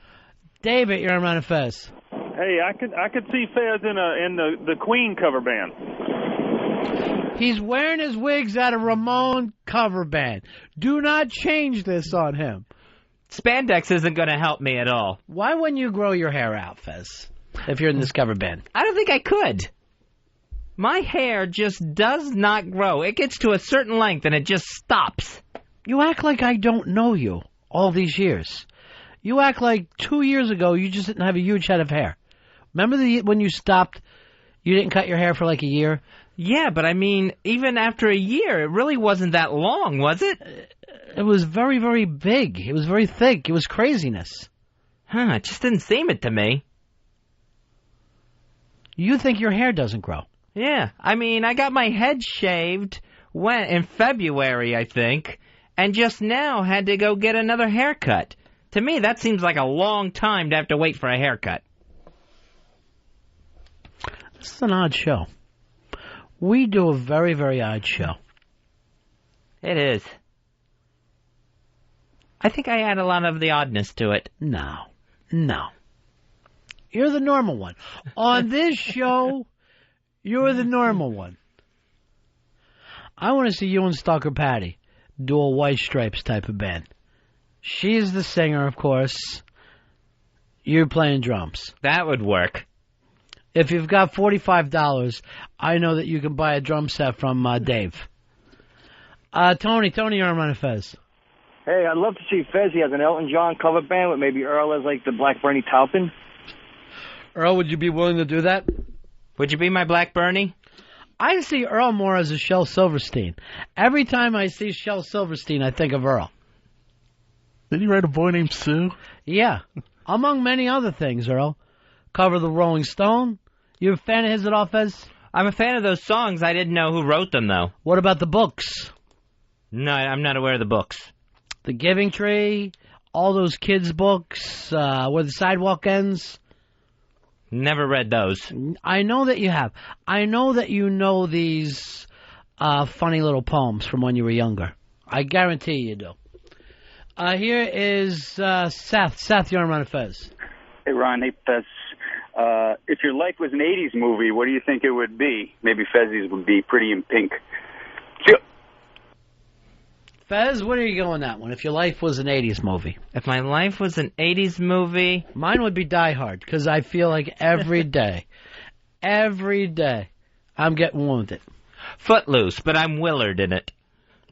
David, you're on Ron and Fez. Hey, I could see Fez in the Queen cover band. He's wearing his wigs at a Ramon cover band. Do not change this on him. Spandex isn't going to help me at all. Why wouldn't you grow your hair out, Fez, if you're in this cover band? I don't think I could. My hair just does not grow. It gets to a certain length and it just stops. You act like I don't know you all these years. You act like 2 years ago you just didn't have a huge head of hair. Remember when you stopped, you didn't cut your hair for like a year? Yeah, but I mean, even after a year, it really wasn't that long, was it? It was very, very big. It was very thick. It was craziness. It just didn't seem it to me. You think your hair doesn't grow? Yeah, I mean, I got my head shaved in February, I think, and just now had to go get another haircut. To me, that seems like a long time to have to wait for a haircut. This is an odd show. We do a very, very odd show. It is. I think I add a lot of the oddness to it. No. You're the normal one. On this show, you're the normal one. I want to see you and Stalker Patty do a White Stripes type of band. She's the singer, of course. You're playing drums. That would work. If you've got $45, I know that you can buy a drum set from Dave. Tony, you're on Ron and Fez. Hey, I'd love to see Fez. He has an Elton John cover band with maybe Earl as like the Black Bernie Taupin. Earl, would you be willing to do that? Would you be my Black Bernie? I see Earl more as a Shel Silverstein. Every time I see Shel Silverstein, I think of Earl. Did he write A Boy Named Sue? Yeah, among many other things, Earl. Cover the Rolling Stone. You a fan of his at all, Fez? I'm a fan of those songs. I didn't know who wrote them, though. What about the books? No, I'm not aware of the books. The Giving Tree, all those kids' books, Where the Sidewalk Ends. Never read those. I know that you have. I know that you know these funny little poems from when you were younger. I guarantee you do. Here is Seth. Seth, you're on Ron and Fez. Hey, Ron. Hey, Fez. If your life was an 80s movie, what do you think it would be? Maybe Fezzi's would be Pretty in Pink. Fez, what are you going that one? If your life was an 80s movie. If my life was an 80s movie? Mine would be Die Hard, because I feel like every day, I'm getting wounded. Footloose, but I'm Willard in it.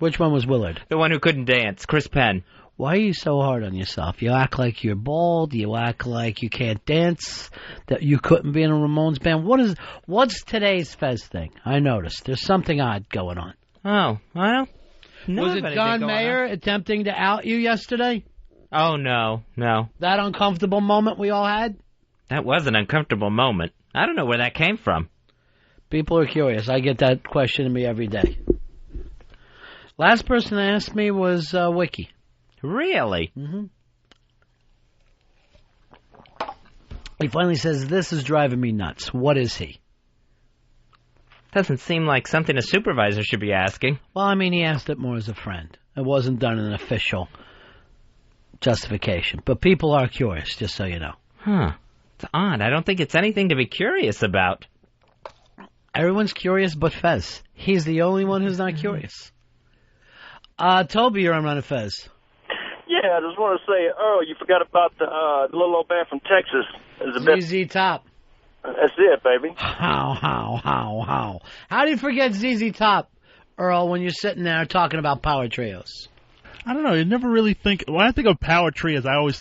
Which one was Willard? The one who couldn't dance, Chris Penn. Why are you so hard on yourself? You act like you're bald. You act like you can't dance. That you couldn't be in a Ramones band. What's today's Fez thing? I noticed there's something odd going on. Oh, well, was it John Mayer attempting to out you yesterday? Oh no. That uncomfortable moment we all had. That was an uncomfortable moment. I don't know where that came from. People are curious. I get that question to me every day. Last person that asked me was Wiki. Really? Mm-hmm. He finally says, "This is driving me nuts." What is he? Doesn't seem like something a supervisor should be asking. Well, I mean, he asked it more as a friend. It wasn't done in an official justification. But people are curious, just so you know. Huh. It's odd. I don't think it's anything to be curious about. Everyone's curious but Fez. He's the only one who's not curious. Toby, you're on Ron and Fez. Yeah, I just want to say, Earl, you forgot about the little old band from Texas. ZZ Top. That's it, baby. How? How do you forget ZZ Top, Earl, when you're sitting there talking about power trios? I don't know. You never really think. When I think of power trios, I don't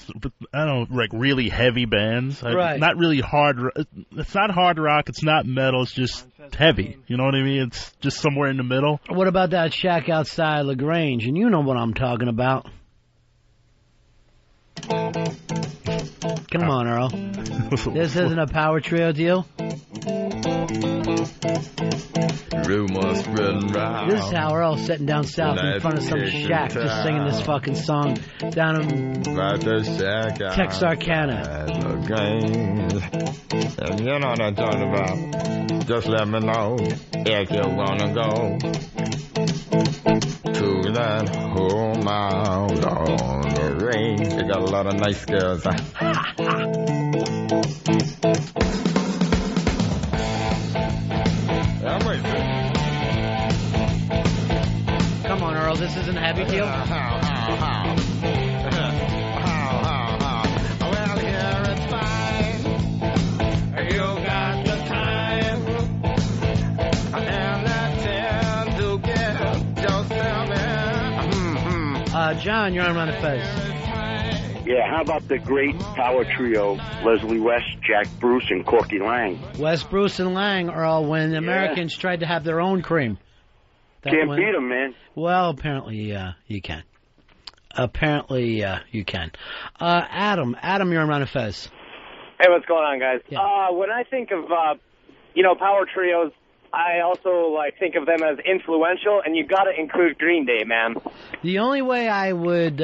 know, like really heavy bands. Right. Not really hard. It's not hard rock. It's not metal. It's just heavy. You know what I mean? It's just somewhere in the middle. What about that shack outside LaGrange? And you know what I'm talking about. Come on, Earl. This isn't a power trio deal. Rumors spreading round. This is how Earl's sitting down south in front of some shack just singing this fucking song down in Texarkana. And you know what I'm talking about. Just let me know if you wanna go to that home out on the range. They got a lot of nice girls. Come on, Earl, this isn't a heavy deal. Well, here it's fine. You got the time and the time to get just tell me. John, you're on Ron and Fez. Yeah, how about the great power trio, Leslie West, Jack Bruce, and Corky Lang? West, Bruce, and Lang, Earl, when the Americans tried to have their own cream. Can't beat them, man. Well, apparently you can. You can. Adam, you're on Ron and Fez. Hey, what's going on, guys? Yeah. When I think of, power trios, I also think of them as influential, and you got to include Green Day, man. The only way I would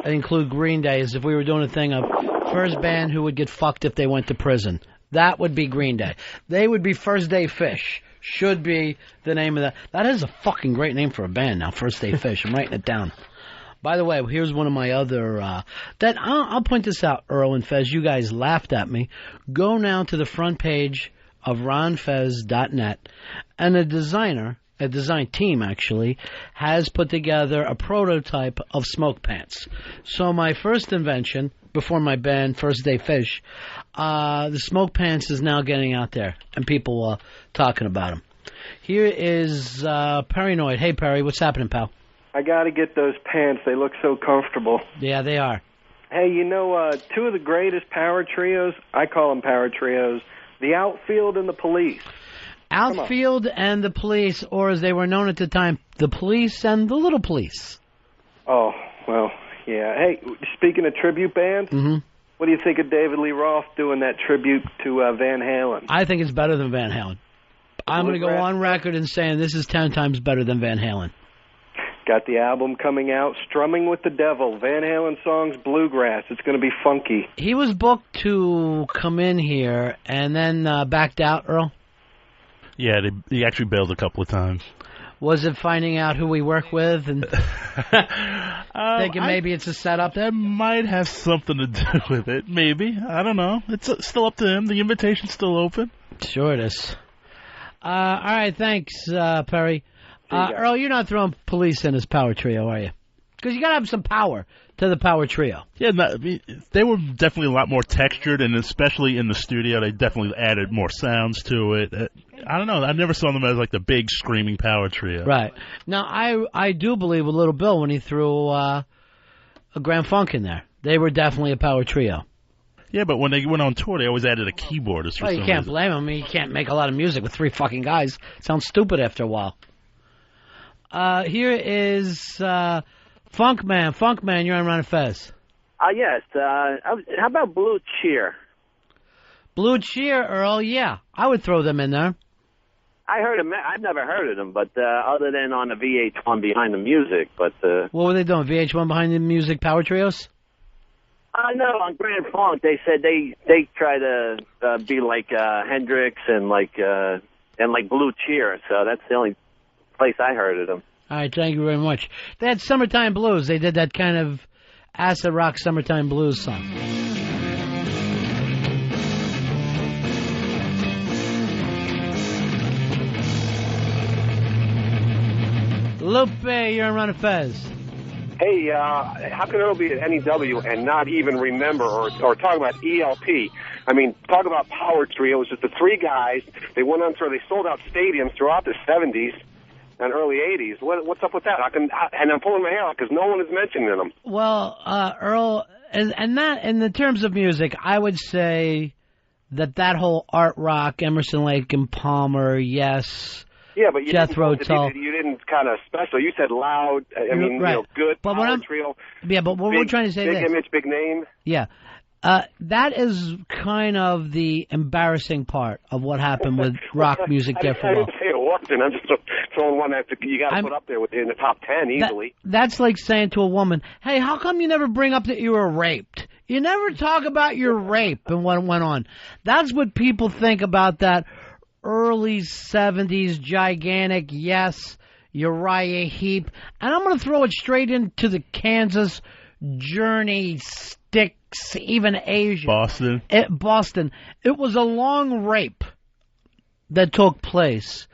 include Green Day is if we were doing a thing of first band who would get fucked if they went to prison. That would be Green Day. They would be First Day Fish. Should be the name of that. That is a fucking great name for a band now, First Day Fish. I'm writing it down. By the way, here's one of my other... I'll point this out, Earl and Fez. You guys laughed at me. Go now to the front page of ronfez.net, and a design team actually, has put together a prototype of smoke pants. So my first invention, before my band First Day Fish, the smoke pants is now getting out there, and people talking about them. Here is Perry Noyd. Hey, Perry, what's happening, pal? I got to get those pants. They look so comfortable. Yeah, they are. Hey, two of the greatest power trios, I call them power trios, the Outfield and the Police. Outfield and the Police, or as they were known at the time, the Police and the Little Police. Oh, well, yeah. Hey, speaking of tribute bands, what do you think of David Lee Roth doing that tribute to Van Halen? I think it's better than Van Halen. I'm going to go on record and saying this is 10 times better than Van Halen. Got the album coming out, Strumming with the Devil, Van Halen songs, bluegrass. It's going to be funky. He was booked to come in here and then backed out, Earl? Yeah, he actually bailed a couple of times. Was it finding out who we work with and thinking maybe it's a setup? That might have something to do with it, maybe. I don't know. It's still up to him. The invitation's still open. Sure it is. All right, thanks, Perry. Earl, you're not throwing Police in as power trio, are you? Because you got to have some power to the power trio. Yeah, they were definitely a lot more textured, and especially in the studio, they definitely added more sounds to it. I don't know. I never saw them as like the big screaming power trio. Right. Now, I do believe with Little Bill when he threw a Grand Funk in there. They were definitely a power trio. Yeah, but when they went on tour, they always added a keyboardist for some you can't reason. blame him. I mean, you can't make a lot of music with 3 fucking guys. Sounds stupid after a while. Here is Funkman. Funkman, you're on Ron and Fez. Yes. How about Blue Cheer? Blue Cheer, Earl, yeah. I would throw them in there. I heard them. I've never heard of them, but other than on the VH1 Behind the Music. But what were they doing? VH1 Behind the Music Power Trios? No, on Grand Funk they said they try to be like Hendrix and like Blue Cheer. So that's the only place I heard of them. All right, thank you very much. They had Summertime Blues. They did that kind of acid rock Summertime Blues song. Lupe, you're on Ron and Fez. Hey, how can Earl be at NEW and not even remember or talk about ELP? I mean, talk about Power Trio. It was just the three guys. They went on tour. They sold out stadiums throughout the 70s and early 80s. What's up with that? And I'm pulling my hair out because no one is mentioning them. Well, Earl, and that in the terms of music, I would say that whole art rock, Emerson, Lake and Palmer, yes. Yeah, but you Jethro didn't kind of special. You said loud. I mean, right. Good but Power Trio. Yeah, but what we're trying to say big this. image, big name. Yeah. That is kind of the embarrassing part of what happened with rock music there for a while. I didn't say it wasn't. I'm just throwing one that you got to put up there in the top 10 easily. That's like saying to a woman, hey, how come you never bring up that you were raped? You never talk about your rape and what went on. That's what people think about that early 70s gigantic, yes, Uriah Heep. And I'm going to throw it straight into the Kansas Journey, Styx, even Asia. Boston. It was a long rape that took place.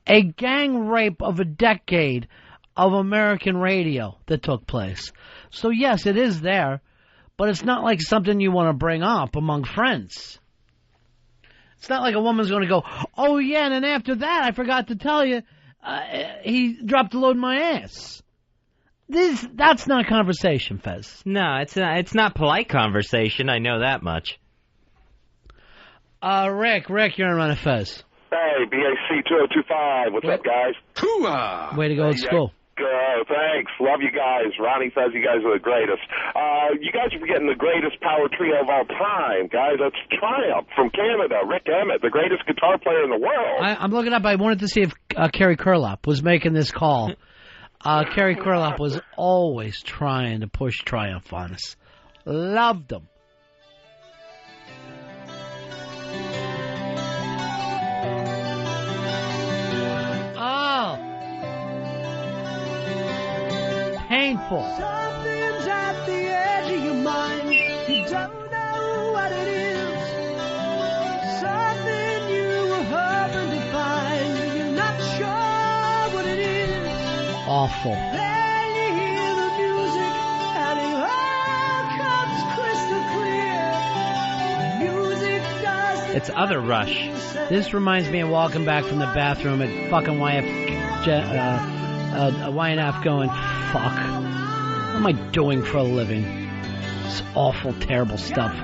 A gang rape of a decade of American radio that took place. So, yes, it is there, but it's not like something you want to bring up among friends. It's not like a woman's going to go, oh, yeah, and then after that, I forgot to tell you, he dropped a load in my ass. That's not conversation, Fez. No, it's not polite conversation. I know that much. Rick, you're on Ron and Fez. Hey, BAC 2025. What's up, guys? Hoo-ah! Way to go at school. Thanks. Love you guys. Ronnie Fez, you guys are the greatest. You guys are getting the greatest power trio of all time, guys. That's Triumph from Canada. Rick Emmett, the greatest guitar player in the world. I'm looking up. I wanted to see if Kerry Kurlop was making this call. Kerry Kurlop was always trying to push Triumph on us. Loved him. Painful. Something's at the edge of your mind. You don't know what it is. Something you were hoping to find. You're not sure what it is. Awful. Then you hear the music and it all comes crystal clear. Music does. It's Other Rush. This reminds me of walking back from the bathroom at fucking YNF going, fuck, what am I doing for a living? It's awful, terrible stuff. All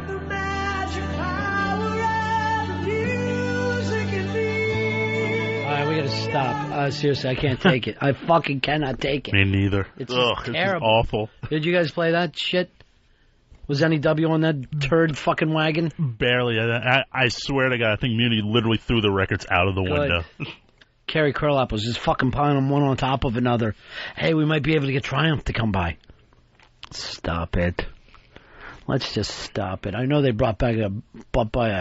right, we gotta stop. Seriously, I can't take it. I fucking cannot take it. Me neither. It's It's terrible. awful. Did you guys play that shit? Was NEW on that turd fucking wagon? Barely. I swear to God, I think Muni literally threw the records out of the window. Kerry Kurlop was just fucking piling them one on top of another. Hey, we might be able to get Triumph to come by. Stop it. Let's just stop it. I know they brought by a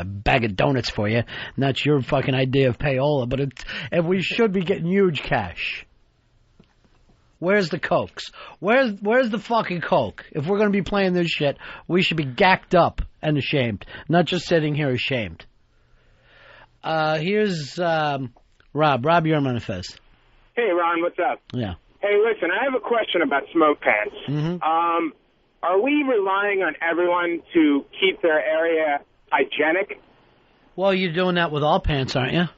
bag of donuts for you, and that's your fucking idea of payola, but and we should be getting huge cash. Where's the Cokes? Where's the fucking Coke? If we're going to be playing this shit, we should be gacked up and ashamed, not just sitting here ashamed. Here's Rob. Rob, you're on Ron and Fez. Hey, Ron, what's up? Yeah. Hey, listen, I have a question about smoke pants. Mm-hmm. Are we relying on everyone to keep their area hygienic? Well, you're doing that with all pants, aren't you?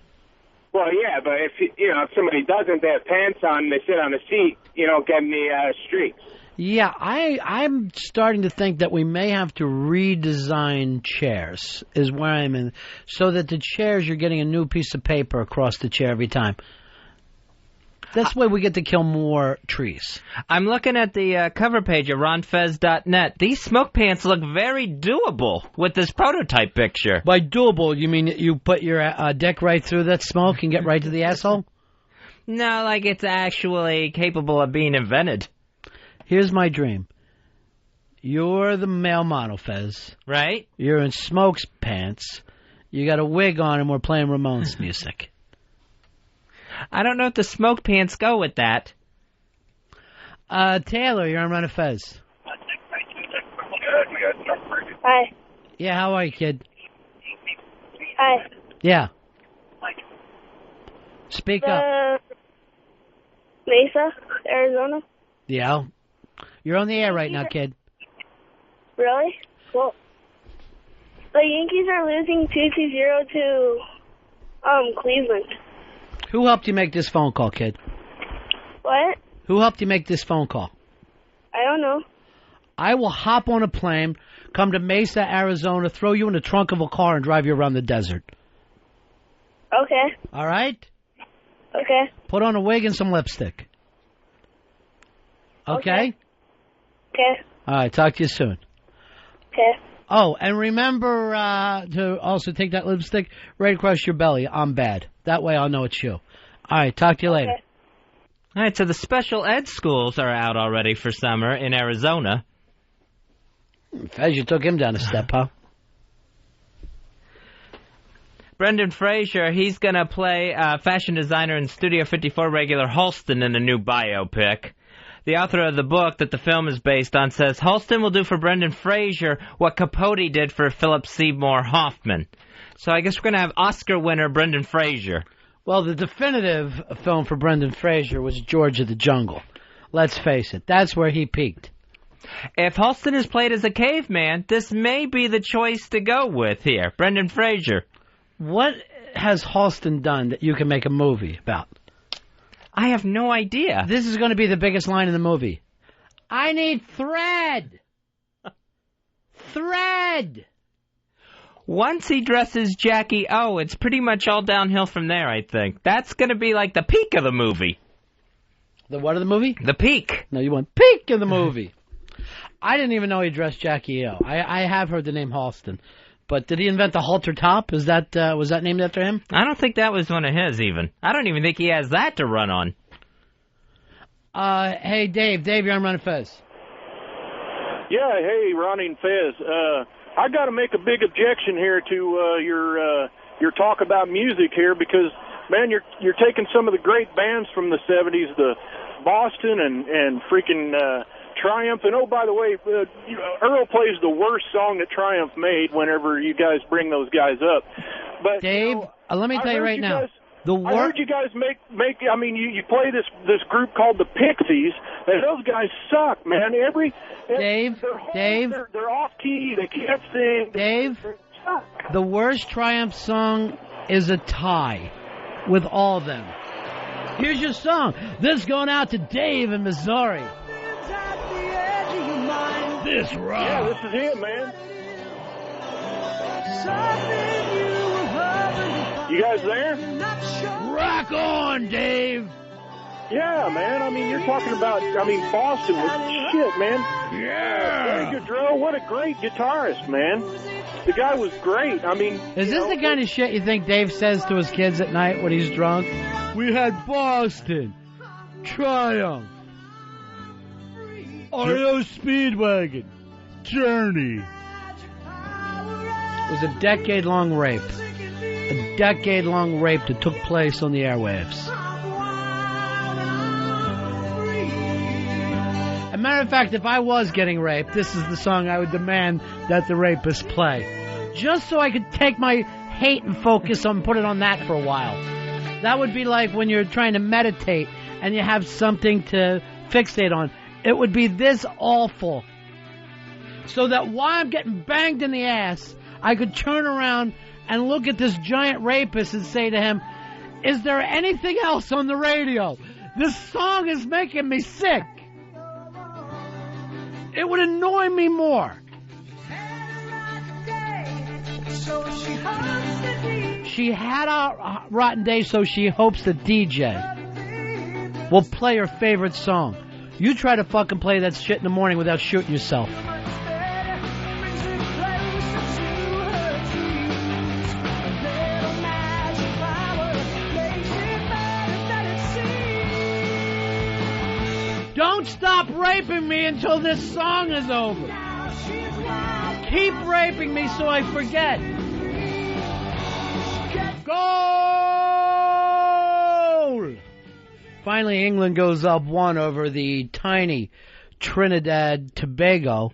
Well, yeah, but if somebody doesn't, they have pants on, they sit on the seat, you don't get any streaks. Yeah, I'm starting to think that we may have to redesign chairs, is where I'm in, so that the chairs, you're getting a new piece of paper across the chair every time. This way we get to kill more trees. I'm looking at the cover page of ronfez.net. These smoke pants look very doable with this prototype picture. By doable, you mean you put your dick right through that smoke and get right to the asshole? No, like it's actually capable of being invented. Here's my dream. You're the male model, Fez. Right? You're in smokes pants. You got a wig on and we're playing Ramones music. I don't know if the smoke pants go with that. Taylor, you're on Ron and Fez. Hi. Yeah, how are you, kid? Hi. Yeah. Speak up. Mesa, Arizona. Yeah. You're on the air right now, kid. Really? Well, the Yankees are losing 2-0 to Cleveland. Who helped you make this phone call, kid? What? Who helped you make this phone call? I don't know. I will hop on a plane, come to Mesa, Arizona, throw you in the trunk of a car, and drive you around the desert. Okay. All right? Okay. Put on a wig and some lipstick. Okay? Okay. All right, talk to you soon. Okay. Oh, and remember to also take that lipstick right across your belly. I'm bad. That way I'll know it's you. All right, talk to you later. All right, so the special ed schools are out already for summer in Arizona. Fez, you took him down a step, huh? Brendan Fraser, he's going to play fashion designer and Studio 54 regular Halston in a new biopic. The author of the book that the film is based on says Halston will do for Brendan Fraser what Capote did for Philip Seymour Hoffman. So I guess we're going to have Oscar winner Brendan Fraser. Well, the definitive film for Brendan Fraser was George of the Jungle. Let's face it, that's where he peaked. If Halston is played as a caveman, this may be the choice to go with here. Brendan Fraser. What has Halston done that you can make a movie about? I have no idea. This is going to be the biggest line in the movie. I need thread. Thread. Once he dresses Jackie O, it's pretty much all downhill from there, I think. That's going to be like the peak of the movie. The what of the movie? The peak. No, you want peak of the movie. I didn't even know he dressed Jackie O. I have heard the name Halston. But did he invent the halter top? Was that named after him? I don't think that was one of his, even. I don't even think he has that to run on. Hey, Dave. Dave, you're on Ron and Fez. Yeah, hey, Ron and Fez. I got to make a big objection here to your talk about music here because, man, you're taking some of the great bands from the 70s, the Boston and freaking Triumph. And, oh, by the way, Earl plays the worst song that Triumph made whenever you guys bring those guys up. But Dave, let me tell you right now. I heard you guys make. I mean, you play this group called the Pixies, and those guys suck, man. Dave, they're off key. They can't sing. Dave, the worst Triumph song is a tie with all of them. Here's your song. This going out to Dave in Missouri. This rock. Yeah, this is it, man. You guys there? Rock on, Dave. Yeah, man. I mean, you're talking about, Boston was shit, man. Yeah. Very Goodrow, what a great guitarist, man. The guy was great. I mean... Is this the kind of shit you think Dave says to his kids at night when he's drunk? We had Boston, Triumph, REO Speedwagon, Journey. It was a decade-long rape. A decade-long rape that took place on the airwaves. As a matter of fact, if I was getting raped, this is the song I would demand that the rapist play. Just so I could take my hate and focus on, put it on that for a while. That would be like when you're trying to meditate and you have something to fixate on. It would be this awful. So that while I'm getting banged in the ass, I could turn around and look at this giant rapist and say to him, is there anything else on the radio? This song is making me sick. It would annoy me more. She had a rotten day, so she hopes the DJ. We'll play your favorite song. You try to fucking play that shit in the morning without shooting yourself. Don't stop raping me until this song is over. Keep raping me so I forget. Goal! Finally, England goes up 1 over the tiny Trinidad Tobago,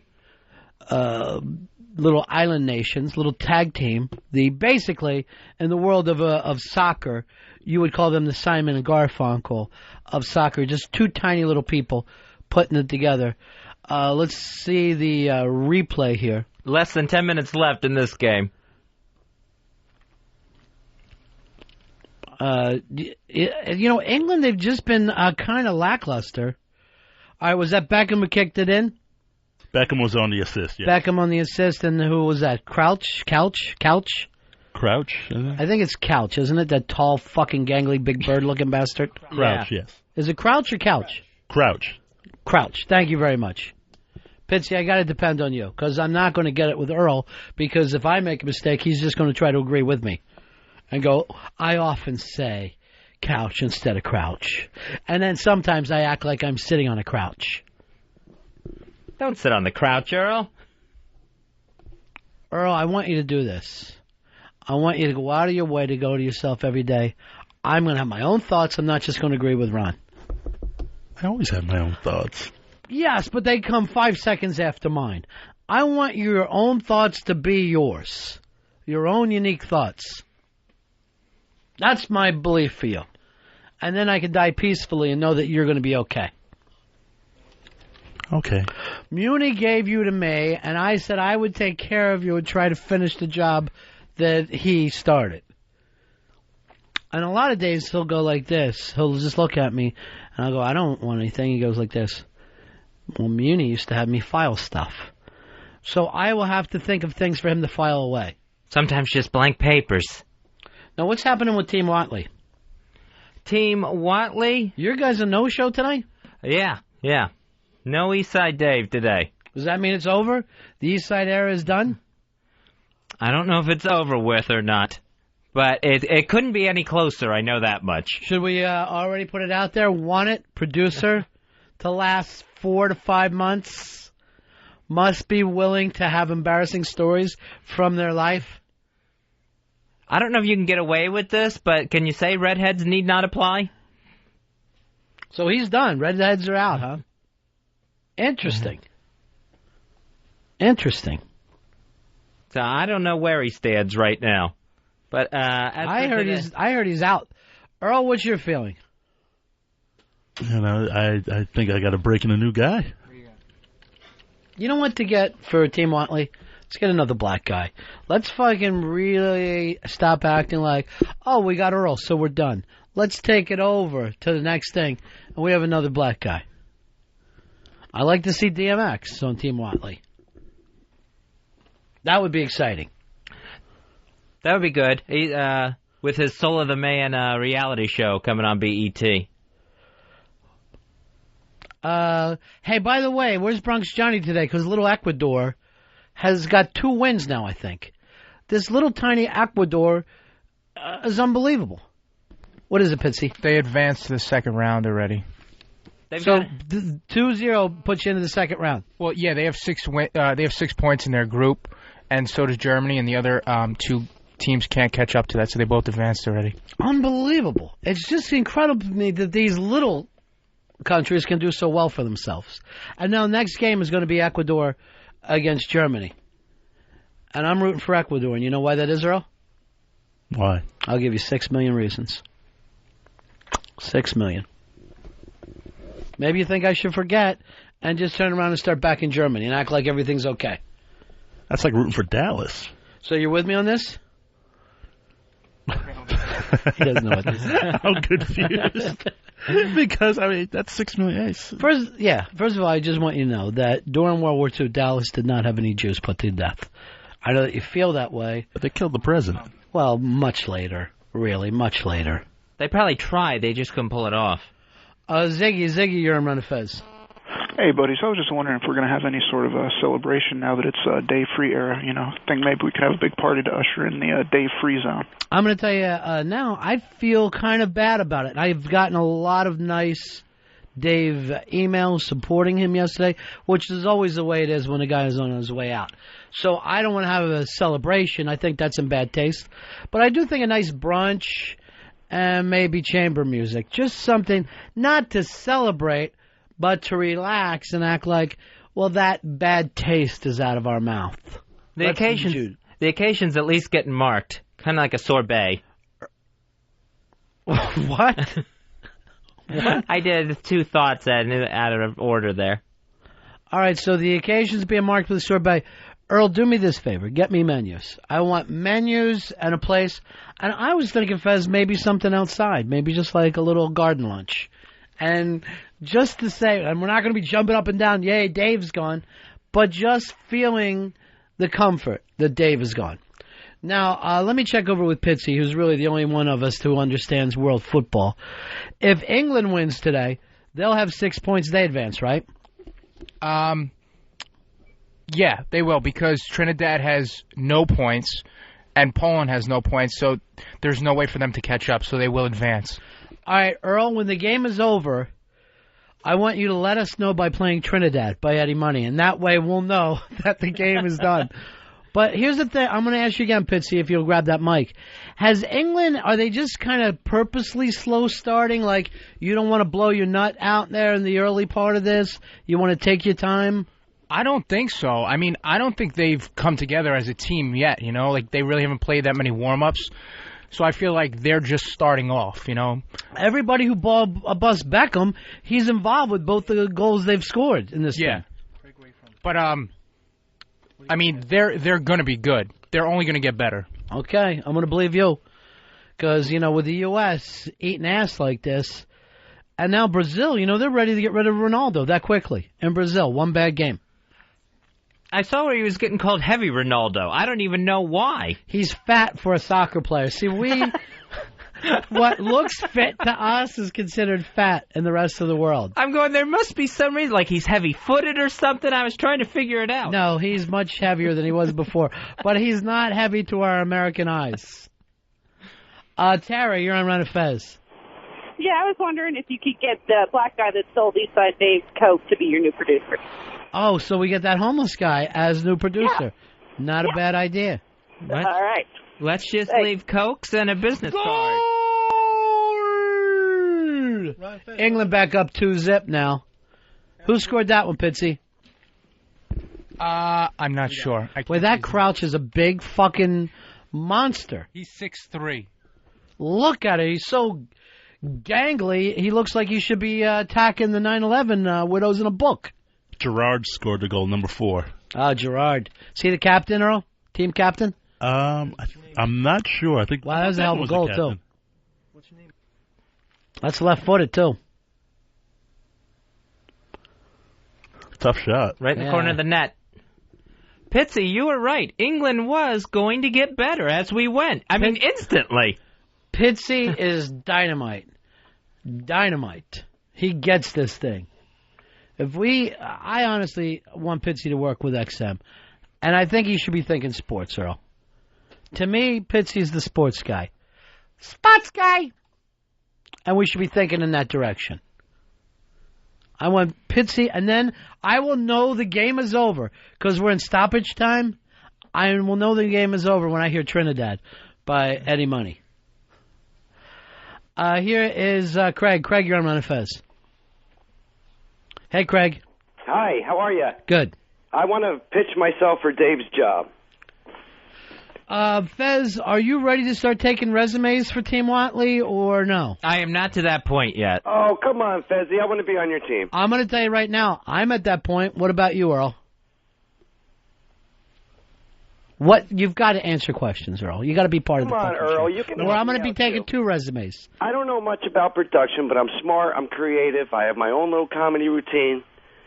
little island nations, little tag team. Basically, in the world of soccer, you would call them the Simon and Garfunkel of soccer. Just two tiny little people putting it together. Let's see the replay here. Less than 10 minutes left in this game. England, they've just been kind of lackluster. All right, was that Beckham who kicked it in? Beckham was on the assist, yeah. Beckham on the assist, and who was that? Couch? Crouch, isn't it? I think it's Couch, isn't it? That tall, fucking, gangly, big bird-looking bastard? Crouch, yes. Is it Crouch or Couch? Crouch. Thank you very much. Pitsy, I got to depend on you, because I'm not going to get it with Earl, because if I make a mistake, he's just going to try to agree with me. And go, I often say couch instead of crouch. And then sometimes I act like I'm sitting on a crouch. Don't sit on the crouch, Earl. Earl, I want you to do this. I want you to go out of your way to go to yourself every day. I'm going to have my own thoughts. I'm not just going to agree with Ron. I always have my own thoughts. Yes, but they come 5 seconds after mine. I want your own thoughts to be yours. Your own unique thoughts. That's my belief for you. And then I can die peacefully and know that you're going to be okay. Okay. Muni gave you to me, and I said I would take care of you and try to finish the job that he started. And a lot of days he'll go like this. He'll just look at me, and I'll go, I don't want anything. He goes like this. Well, Muni used to have me file stuff. So I will have to think of things for him to file away. Sometimes just blank papers. Now, what's happening with Team Watley? Team Watley? Your guys a no-show tonight? Yeah. No Eastside Dave today. Does that mean it's over? The Eastside era is done? I don't know if it's over with or not. But it couldn't be any closer, I know that much. Should we already put it out there? Want it, producer, to last 4 to 5 months? Must be willing to have embarrassing stories from their life? I don't know if you can get away with this, but can you say redheads need not apply? So he's done. Redheads are out, huh? Interesting. Interesting. So I don't know where he stands right now. But I heard he's out. Earl, what's your feeling? I think I got to break in a new guy. You know what to get for Team Watley? Let's get another black guy. Let's fucking really stop acting like, oh, we got Earl, so we're done. Let's take it over to the next thing, and we have another black guy. I like to see DMX on Team Watley. That would be exciting. That would be good. He, with his Soul of the Man reality show coming on BET. Hey, by the way, where's Bronx Johnny today? Because Little Ecuador has got 2 wins now, I think. This little tiny Ecuador is unbelievable. What is it, Pitsy? They advanced to the second round already. So 2-0 puts you into the second round. Well, yeah, they have 6 points in their group, and so does Germany, and the other 2 teams can't catch up to that, so they both advanced already. Unbelievable. It's just incredible to me that these little countries can do so well for themselves. And now next game is going to be Ecuador against Germany. And I'm rooting for Ecuador, and you know why that is, Earl? Why? I'll give you 6 million reasons. 6 million. Maybe you think I should forget and just turn around and start back in Germany and act like everything's okay. That's like rooting for Dallas. So you're with me on this? He doesn't know what this is. I'm confused. Because, I mean, that's 6 million. First of all, I just want you to know that during World War II, Dallas did not have any Jews put to death. I know that you feel that way. But they killed the president. Well, much later. Really, much later. They probably tried. They just couldn't pull it off. Ziggy, you're on Ron and Fez. Hey, buddies. I was just wondering if we're going to have any sort of a celebration now that it's a day-free era. You know, think maybe we could have a big party to usher in the day-free zone. I'm going to tell you now, I feel kind of bad about it. I've gotten a lot of nice Dave emails supporting him yesterday, which is always the way it is when a guy is on his way out. So I don't want to have a celebration. I think that's in bad taste. But I do think a nice brunch and maybe chamber music. Just something not to celebrate, but to relax and act like, well, that bad taste is out of our mouth. The occasion's at least getting marked, kind of like a sorbet. What? What? I did two thoughts out of order there. All right, so the occasion's being marked with a sorbet. Earl, do me this favor. Get me menus. I want menus and a place. And I was thinking, Fez, maybe something outside. Maybe just like a little garden lunch. And just to say, and we're not going to be jumping up and down, yay, Dave's gone, but just feeling the comfort that Dave is gone. Now, let me check over with Pitsy, who's really the only one of us who understands world football. If England wins today, they'll have 6 points. They advance, right? Yeah, they will, because Trinidad has no points and Poland has no points, so there's no way for them to catch up, so they will advance. All right, Earl, when the game is over, I want you to let us know by playing Trinidad by Eddie Money, and that way we'll know that the game is done. But here's the thing. I'm going to ask you again, Pitsy, if you'll grab that mic. Has England, are they just kind of purposely slow starting? Like, you don't want to blow your nut out there in the early part of this? You want to take your time? I don't think so. I mean, I don't think they've come together as a team yet, you know? Like, they really haven't played that many warm-ups. So I feel like they're just starting off, you know? Everybody who bust Beckham, he's involved with both the goals they've scored in this game. But, I mean, they're going to be good. They're only going to get better. Okay, I'm going to believe you. Because, you know, with the U.S. eating ass like this, and now Brazil, you know, they're ready to get rid of Ronaldo that quickly. In Brazil, one bad game. I saw where he was getting called Heavy Ronaldo. I don't even know why. He's fat for a soccer player. See, what looks fit to us is considered fat in the rest of the world. I'm going, there must be some reason, like he's heavy-footed or something. I was trying to figure it out. No, he's much heavier than he was before. But he's not heavy to our American eyes. Tara, you're on Ron and Fez. Yeah, I was wondering if you could get the black guy that sold Eastside Dave's Coke to be your new producer. Oh, so we get that homeless guy as new producer. Yeah. Not a bad idea. All right. Let's just leave Cokes and a business card. England back up 2-0 now. Who scored that one, Pitsy? I'm not sure. Wait, that Crouch is a big fucking monster. He's 6'3". Look at it. He's so gangly. He looks like he should be attacking the 9/11 widows in a book. Gerard scored the goal, number 4. Oh, Gerard. Is he the captain, Earl? Team captain? I'm not sure. I think. Wow, that was a hell of a goal, too. What's your name? That's left-footed, too. Tough shot. Right in the corner of the net. Pitsy, you were right. England was going to get better as we went. I mean, instantly. Pitsy is dynamite. Dynamite. He gets this thing. I honestly want Pitsy to work with XM, and I think he should be thinking sports, Earl. To me, Pitsy's the sports guy. Sports guy! And we should be thinking in that direction. I want Pitsy, and then I will know the game is over, because we're in stoppage time. I will know the game is over when I hear Trinidad by Eddie Money. Here is Craig. Craig, you're on Ron and Fez. Hey, Craig. Hi, how are you? Good. I want to pitch myself for Dave's job. Fez, are you ready to start taking resumes for Team Watley or no? I am not to that point yet. Oh, come on, Fezzy. I want to be on your team. I'm going to tell you right now, I'm at that point. What about you, Earl? You've got to answer questions, Earl. You got to be part of the fucking Earl. show. You can. Or I'm going to be taking 2 resumes. I don't know much about production, but I'm smart. I'm creative. I have my own little comedy routine.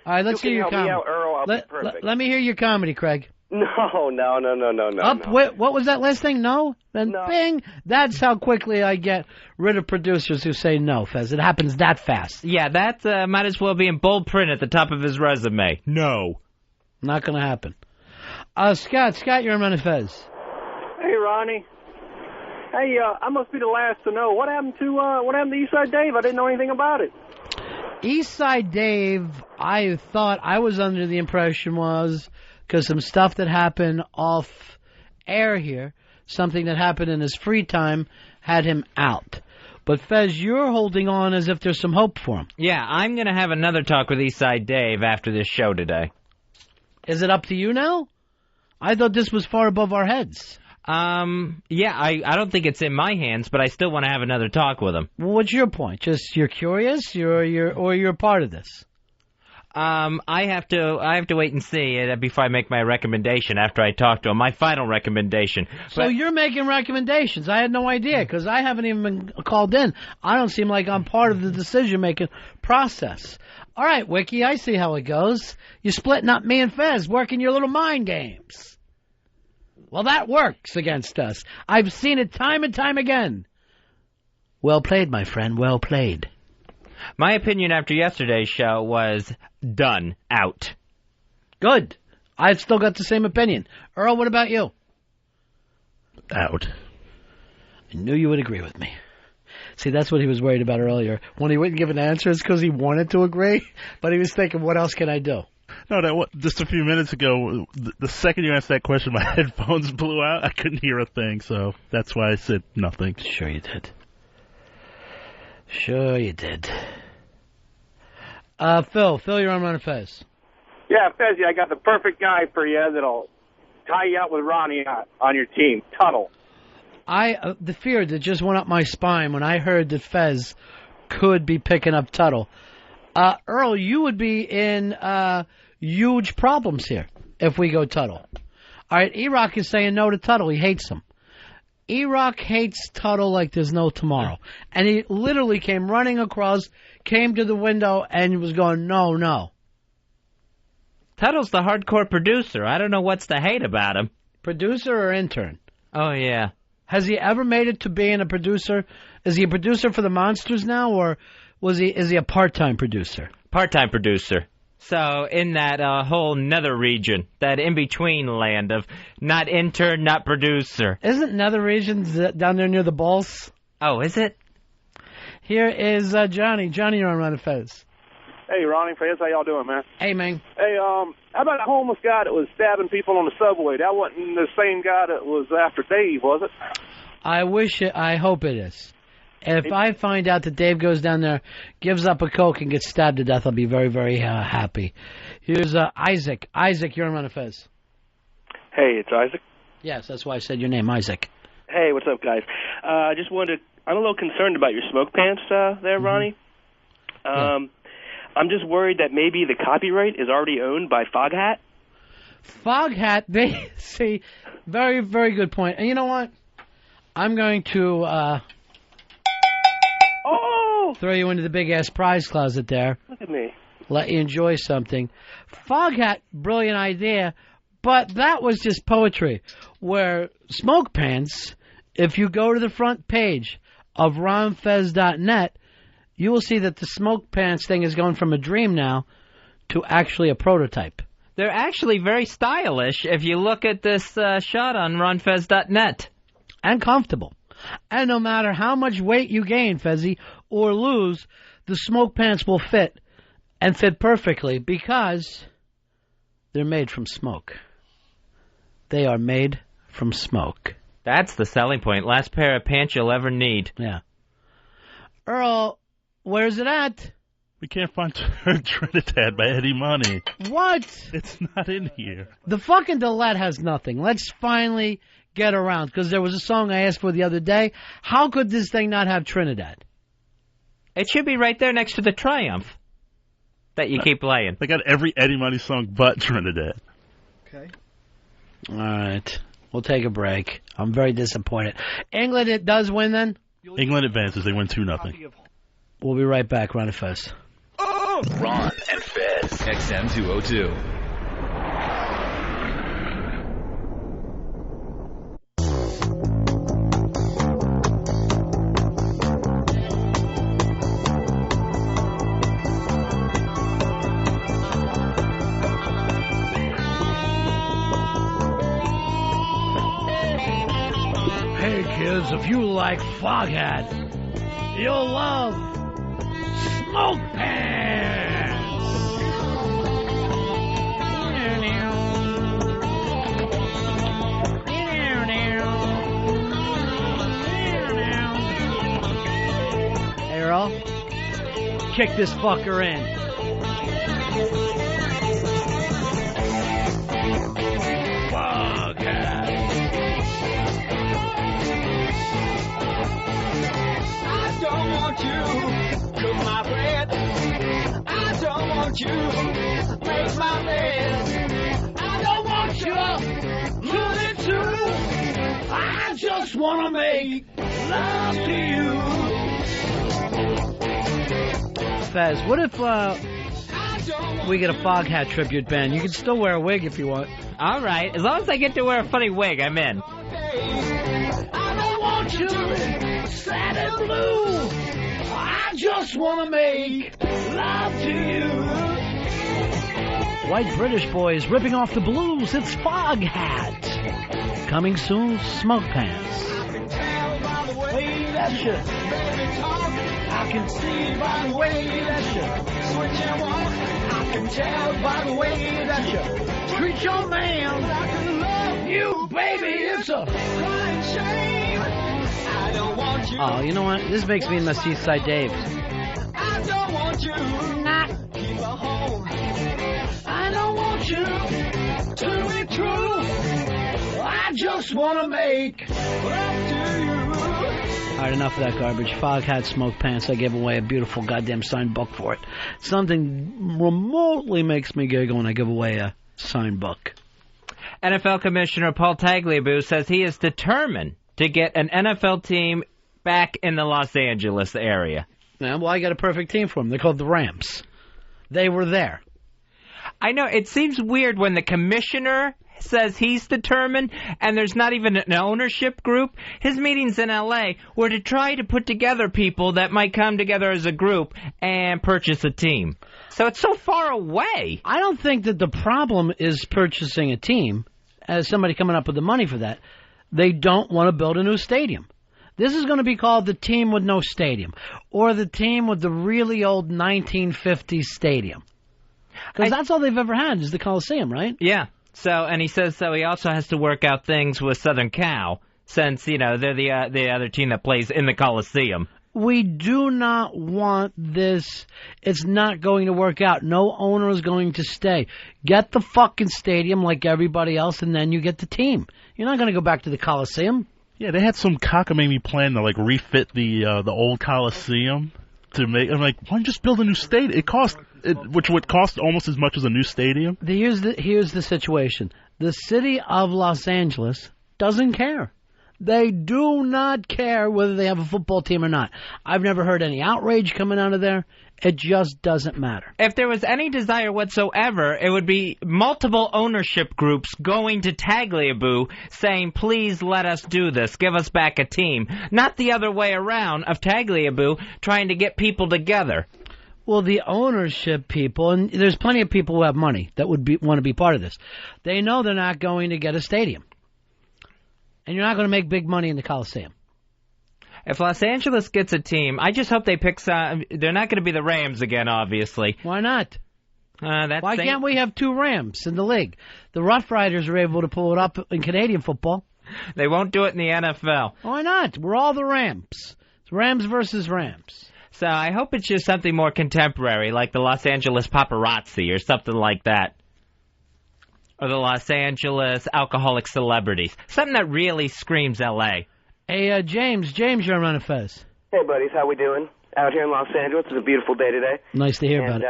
All right, let's hear your comedy. Help me out, Earl. I'll be perfect. Let me hear your comedy, Craig. No. What was that last thing? No? Then bing. That's how quickly I get rid of producers who say no, Fez. It happens that fast. Yeah, that might as well be in bold print at the top of his resume. No. Not going to happen. Scott, you're on Ron and Fez. Hey, Ronnie. Hey, I must be the last to know. What happened to Eastside Dave? I didn't know anything about it. Eastside Dave, I thought I was under the impression was because some stuff that happened off air here, something that happened in his free time, had him out. But Fez, you're holding on as if there's some hope for him. Yeah, I'm going to have another talk with Eastside Dave after this show today. Is it up to you now? I thought this was far above our heads. Yeah, I don't think it's in my hands, but I still want to have another talk with him. Well, what's your point? Just you're curious, you're a part of this. I have to wait and see before I make my recommendation after I talk to him. My final recommendation. So you're making recommendations. I had no idea because I haven't even been called in. I don't seem like I'm part of the decision-making process. All right, Wiki, I see how it goes. You're splitting up me and Fez, working your little mind games. Well, that works against us. I've seen it time and time again. Well played, my friend, well played. My opinion after yesterday's show was done, out. Good. I've still got the same opinion. Earl, what about you? Out. I knew you would agree with me. See, that's what he was worried about earlier. When he wouldn't give an answer, it's because he wanted to agree, but he was thinking, what else can I do? No, just a few minutes ago, the second you asked that question, my headphones blew out. I couldn't hear a thing, so that's why I said nothing. Sure you did. Sure you did. Phil, you're on Ron and Fez. Yeah, Fez, I got the perfect guy for you that'll tie you up with Ronnie on your team, Tuttle. The fear that just went up my spine when I heard that Fez could be picking up Tuttle. Earl, you would be in huge problems here if we go Tuttle. All right, E-Rock is saying no to Tuttle. He hates him. E-Rock hates Tuttle like there's no tomorrow. And he literally came running across, came to the window, and was going, no. Tuttle's the hardcore producer. I don't know what's to hate about him. Producer or intern? Oh, yeah. Has he ever made it to being a producer? Is he a producer for the Monsters now, or is he a part-time producer? Part-time producer. So in that whole nether region, that in-between land of not intern, not producer. Isn't nether regions down there near the balls? Oh, is it? Here is Johnny. Johnny, you're on Ron and Fez. Hey, Ron and Fez, how y'all doing, man? Hey, man. Hey, how about a homeless guy that was stabbing people on the subway? That wasn't the same guy that was after Dave, was it? I hope it is. If I find out that Dave goes down there, gives up a Coke, and gets stabbed to death, I'll be very, very happy. Here's Isaac. Isaac, you're on Ron and Fez. Hey, it's Isaac. Yes, that's why I said your name, Isaac. Hey, what's up, guys? Just wanted to, I'm a little concerned about your smoke pants there, Ronnie. Yeah. I'm just worried that maybe the copyright is already owned by Foghat. Foghat, they see, very, very good point. And you know what? I'm going to throw you into the big-ass prize closet there. Look at me. Let you enjoy something. Foghat, brilliant idea, but that was just poetry. Where Smoke Pants, if you go to the front page of ronfez.net, you will see that the Smoke Pants thing is going from a dream now to actually a prototype. They're actually very stylish if you look at this shot on ronfez.net. And comfortable. And no matter how much weight you gain, Fezzy, or lose, the Smoke Pants will fit, and fit perfectly, because they're made from smoke. They are made from smoke. That's the selling point. Last pair of pants you'll ever need. Yeah. Earl, where's it at? We can't find Trinidad by Eddie Money. What? It's not in here. The fucking Delette has nothing. Let's finally get around, because there was a song I asked for the other day. How could this thing not have Trinidad? It should be right there next to the Triumph that you keep playing. They got every Eddie Money song but Trinidad. Okay. All right. We'll take a break. I'm very disappointed. England, it does win then? England advances. They win 2-0. We'll be right back. Ron and Fez. Ron and Fez. XM 202. if you like Foghat, you'll love Smoke Pants. Hey, Earl, kick this fucker in. I don't want you cook my bread. I don't want you make my bed. I don't want you put it too. I just want to make love to you. Fez, what if we get a Foghat tribute band? You can still wear a wig if you want. All right. As long as I get to wear a funny wig, I'm in. I don't want you sad and blue. I just want to make love to you. White British boys ripping off the blues. It's Foghat. Coming soon, Smoke Pants. I can tell by the way that you baby talk. I can see by the way that you switch and walk. I can tell by the way that you treat your man. I can love you, baby. It's a crying shame. I don't want you. Oh, you know what? This makes me miss Eastside Dave. I don't want you not keep a home. I don't want you to be true. I just want to make love to you. All right, enough of that garbage. Foghat, Smoke Pants. I gave away a beautiful goddamn signed book for it. Something remotely makes me giggle when I give away a signed book. NFL Commissioner Paul Tagliabue says he is determined to get an NFL team back in the Los Angeles area. Yeah, well, I got a perfect team for them. They're called the Rams. They were there. I know, it seems weird when the commissioner says he's determined and there's not even an ownership group. His meetings in L.A. were to try to put together people that might come together as a group and purchase a team. So it's so far away. I don't think that the problem is purchasing a team, as somebody coming up with the money for that. They don't want to build a new stadium. This is going to be called the team with no stadium, or the team with the really old 1950s stadium. Because that's all they've ever had is the Coliseum, right? Yeah. So, and he says so he also has to work out things with Southern Cal, since, you know, they're the other team that plays in the Coliseum. We do not want this. It's not going to work out. No owner is going to stay. Get the fucking stadium like everybody else, and then you get the team. You're not going to go back to the Coliseum. Yeah, they had some cockamamie plan to like refit the old Coliseum to make. I'm like, why don't you just build a new stadium? Which would cost almost as much as a new stadium. Here's the situation. The city of Los Angeles doesn't care. They do not care whether they have a football team or not. I've never heard any outrage coming out of there. It just doesn't matter. If there was any desire whatsoever, it would be multiple ownership groups going to Tagliabue saying, please let us do this, give us back a team. Not the other way around of Tagliabue trying to get people together. Well, the ownership people, and there's plenty of people who have money that would want to be part of this, they know they're not going to get a stadium. And you're not going to make big money in the Coliseum. If Los Angeles gets a team, I just hope they pick some. They're not going to be the Rams again, obviously. Why not? Why can't we have two Rams in the league? The Rough Riders are able to pull it up in Canadian football. They won't do it in the NFL. Why not? We're all the Rams. It's Rams versus Rams. So I hope it's just something more contemporary, like the Los Angeles Paparazzi or something like that. Or the Los Angeles Alcoholic Celebrities. Something that really screams L.A. Hey, James, you're on Ron and Fez. Hey, buddies, how we doing? Out here in Los Angeles, it's a beautiful day today. Nice to hear about it.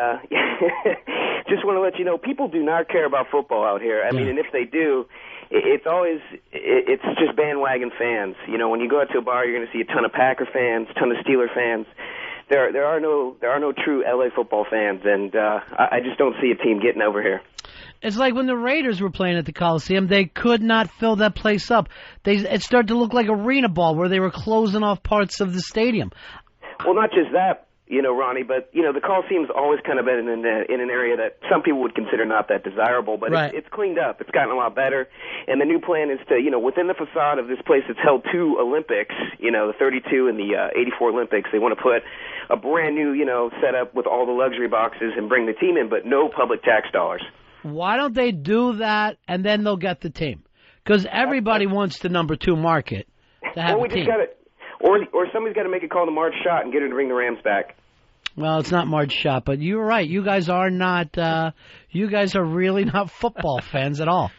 Just want to let you know, people do not care about football out here. I mean, and if they do, it's just bandwagon fans. You know, when you go out to a bar, you're going to see a ton of Packer fans, a ton of Steeler fans. There are no true LA football fans, and I just don't see a team getting over here. It's like when the Raiders were playing at the Coliseum, they could not fill that place up. It started to look like arena ball where they were closing off parts of the stadium. Well, not just that, Ronnie, but the Coliseum's always kind of been in an area that some people would consider not that desirable, but Right. it's cleaned up. It's gotten a lot better, and the new plan is to, within the facade of this place that's held 2 Olympics, the 32 and the 84 Olympics, they want to put a brand new, setup with all the luxury boxes and bring the team in, but no public tax dollars. Why don't they do that, and then they'll get the team? Because everybody wants the number 2 market to have a team. Or somebody's got to make a call to Marge Schott and get her to bring the Rams back. Well, it's not Marge Schott, but you're right. You guys are not. You guys are really not football fans at all.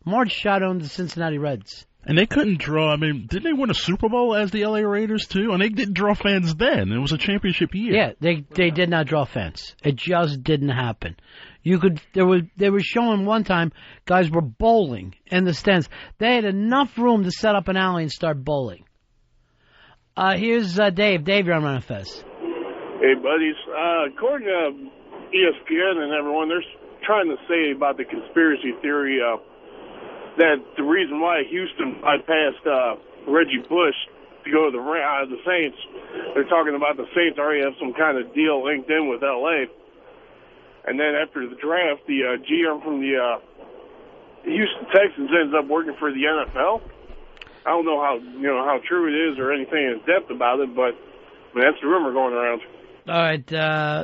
Marge Schott owned the Cincinnati Reds, and they couldn't draw. I mean, didn't they win a Super Bowl as the LA Raiders too? And they didn't draw fans then. It was a championship year. Yeah, they did not draw fans. It just didn't happen. They were showing one time guys were bowling in the stands. They had enough room to set up an alley and start bowling. Here's Dave. Dave, you're on Ron and Fez. Hey, buddies. According to ESPN and everyone, they're trying to say about the conspiracy theory that the reason why Houston bypassed Reggie Bush to go to the Saints, they're talking about the Saints already have some kind of deal linked in with L.A. And then after the draft, the GM from the Houston Texans ends up working for the NFL. I don't know how true it is or anything in depth about it, but that's the rumor going around. All right,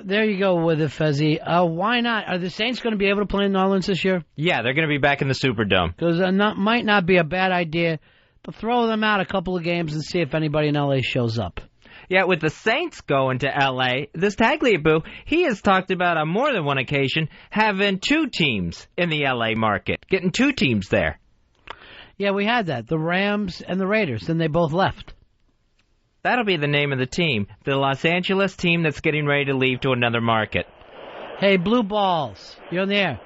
there you go with it, Fezzy. Why not? Are the Saints going to be able to play in New Orleans this year? Yeah, they're going to be back in the Superdome. Because might not be a bad idea to throw them out a couple of games and see if anybody in L.A. shows up. Yeah, with the Saints going to L.A., this Tagliabue, he has talked about on more than one occasion having 2 teams in the L.A. market, getting 2 teams there. Yeah, we had that, the Rams and the Raiders, and they both left. That'll be the name of the team, the Los Angeles team that's getting ready to leave to another market. Hey, Blue Balls, you're on the air.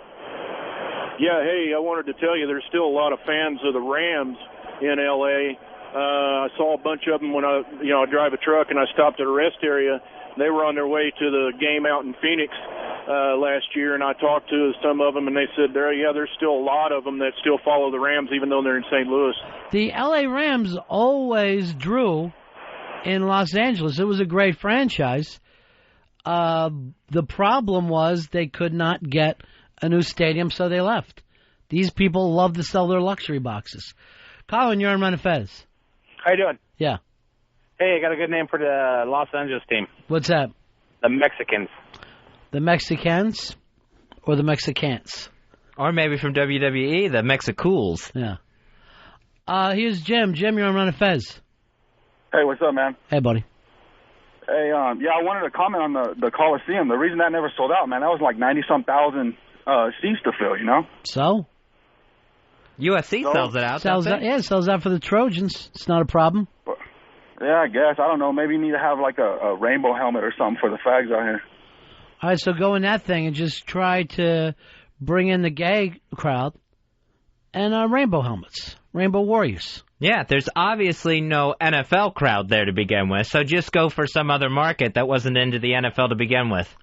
Yeah, hey, I wanted to tell you there's still a lot of fans of the Rams in L.A. I saw a bunch of them when I drive a truck and I stopped at a rest area. They were on their way to the game out in Phoenix last year, and I talked to some of them, and they said, there's still a lot of them that still follow the Rams, even though they're in St. Louis. The L.A. Rams always drew in Los Angeles. It was a great franchise. The problem was they could not get a new stadium, so they left. These people love to sell their luxury boxes. Colin, you're on Ron and Fez. How you doing? Yeah. Hey, I got a good name for the Los Angeles team. What's that? The Mexicans. The Mexicans or the Mexicans? Or maybe from WWE, the Mexicools. Yeah. Here's Jim. Jim, you're on Ron and Fez. Hey, what's up, man? Hey, buddy. Hey, I wanted to comment on the Coliseum. The reason that never sold out, man, that was like 90-some thousand seats to fill, So? UFC sells it out. It sells out for the Trojans. It's not a problem. Yeah, I guess. I don't know. Maybe you need to have like a rainbow helmet or something for the fags out here. All right, so go in that thing and just try to bring in the gay crowd and rainbow helmets, rainbow warriors. Yeah, there's obviously no NFL crowd there to begin with, so just go for some other market that wasn't into the NFL to begin with.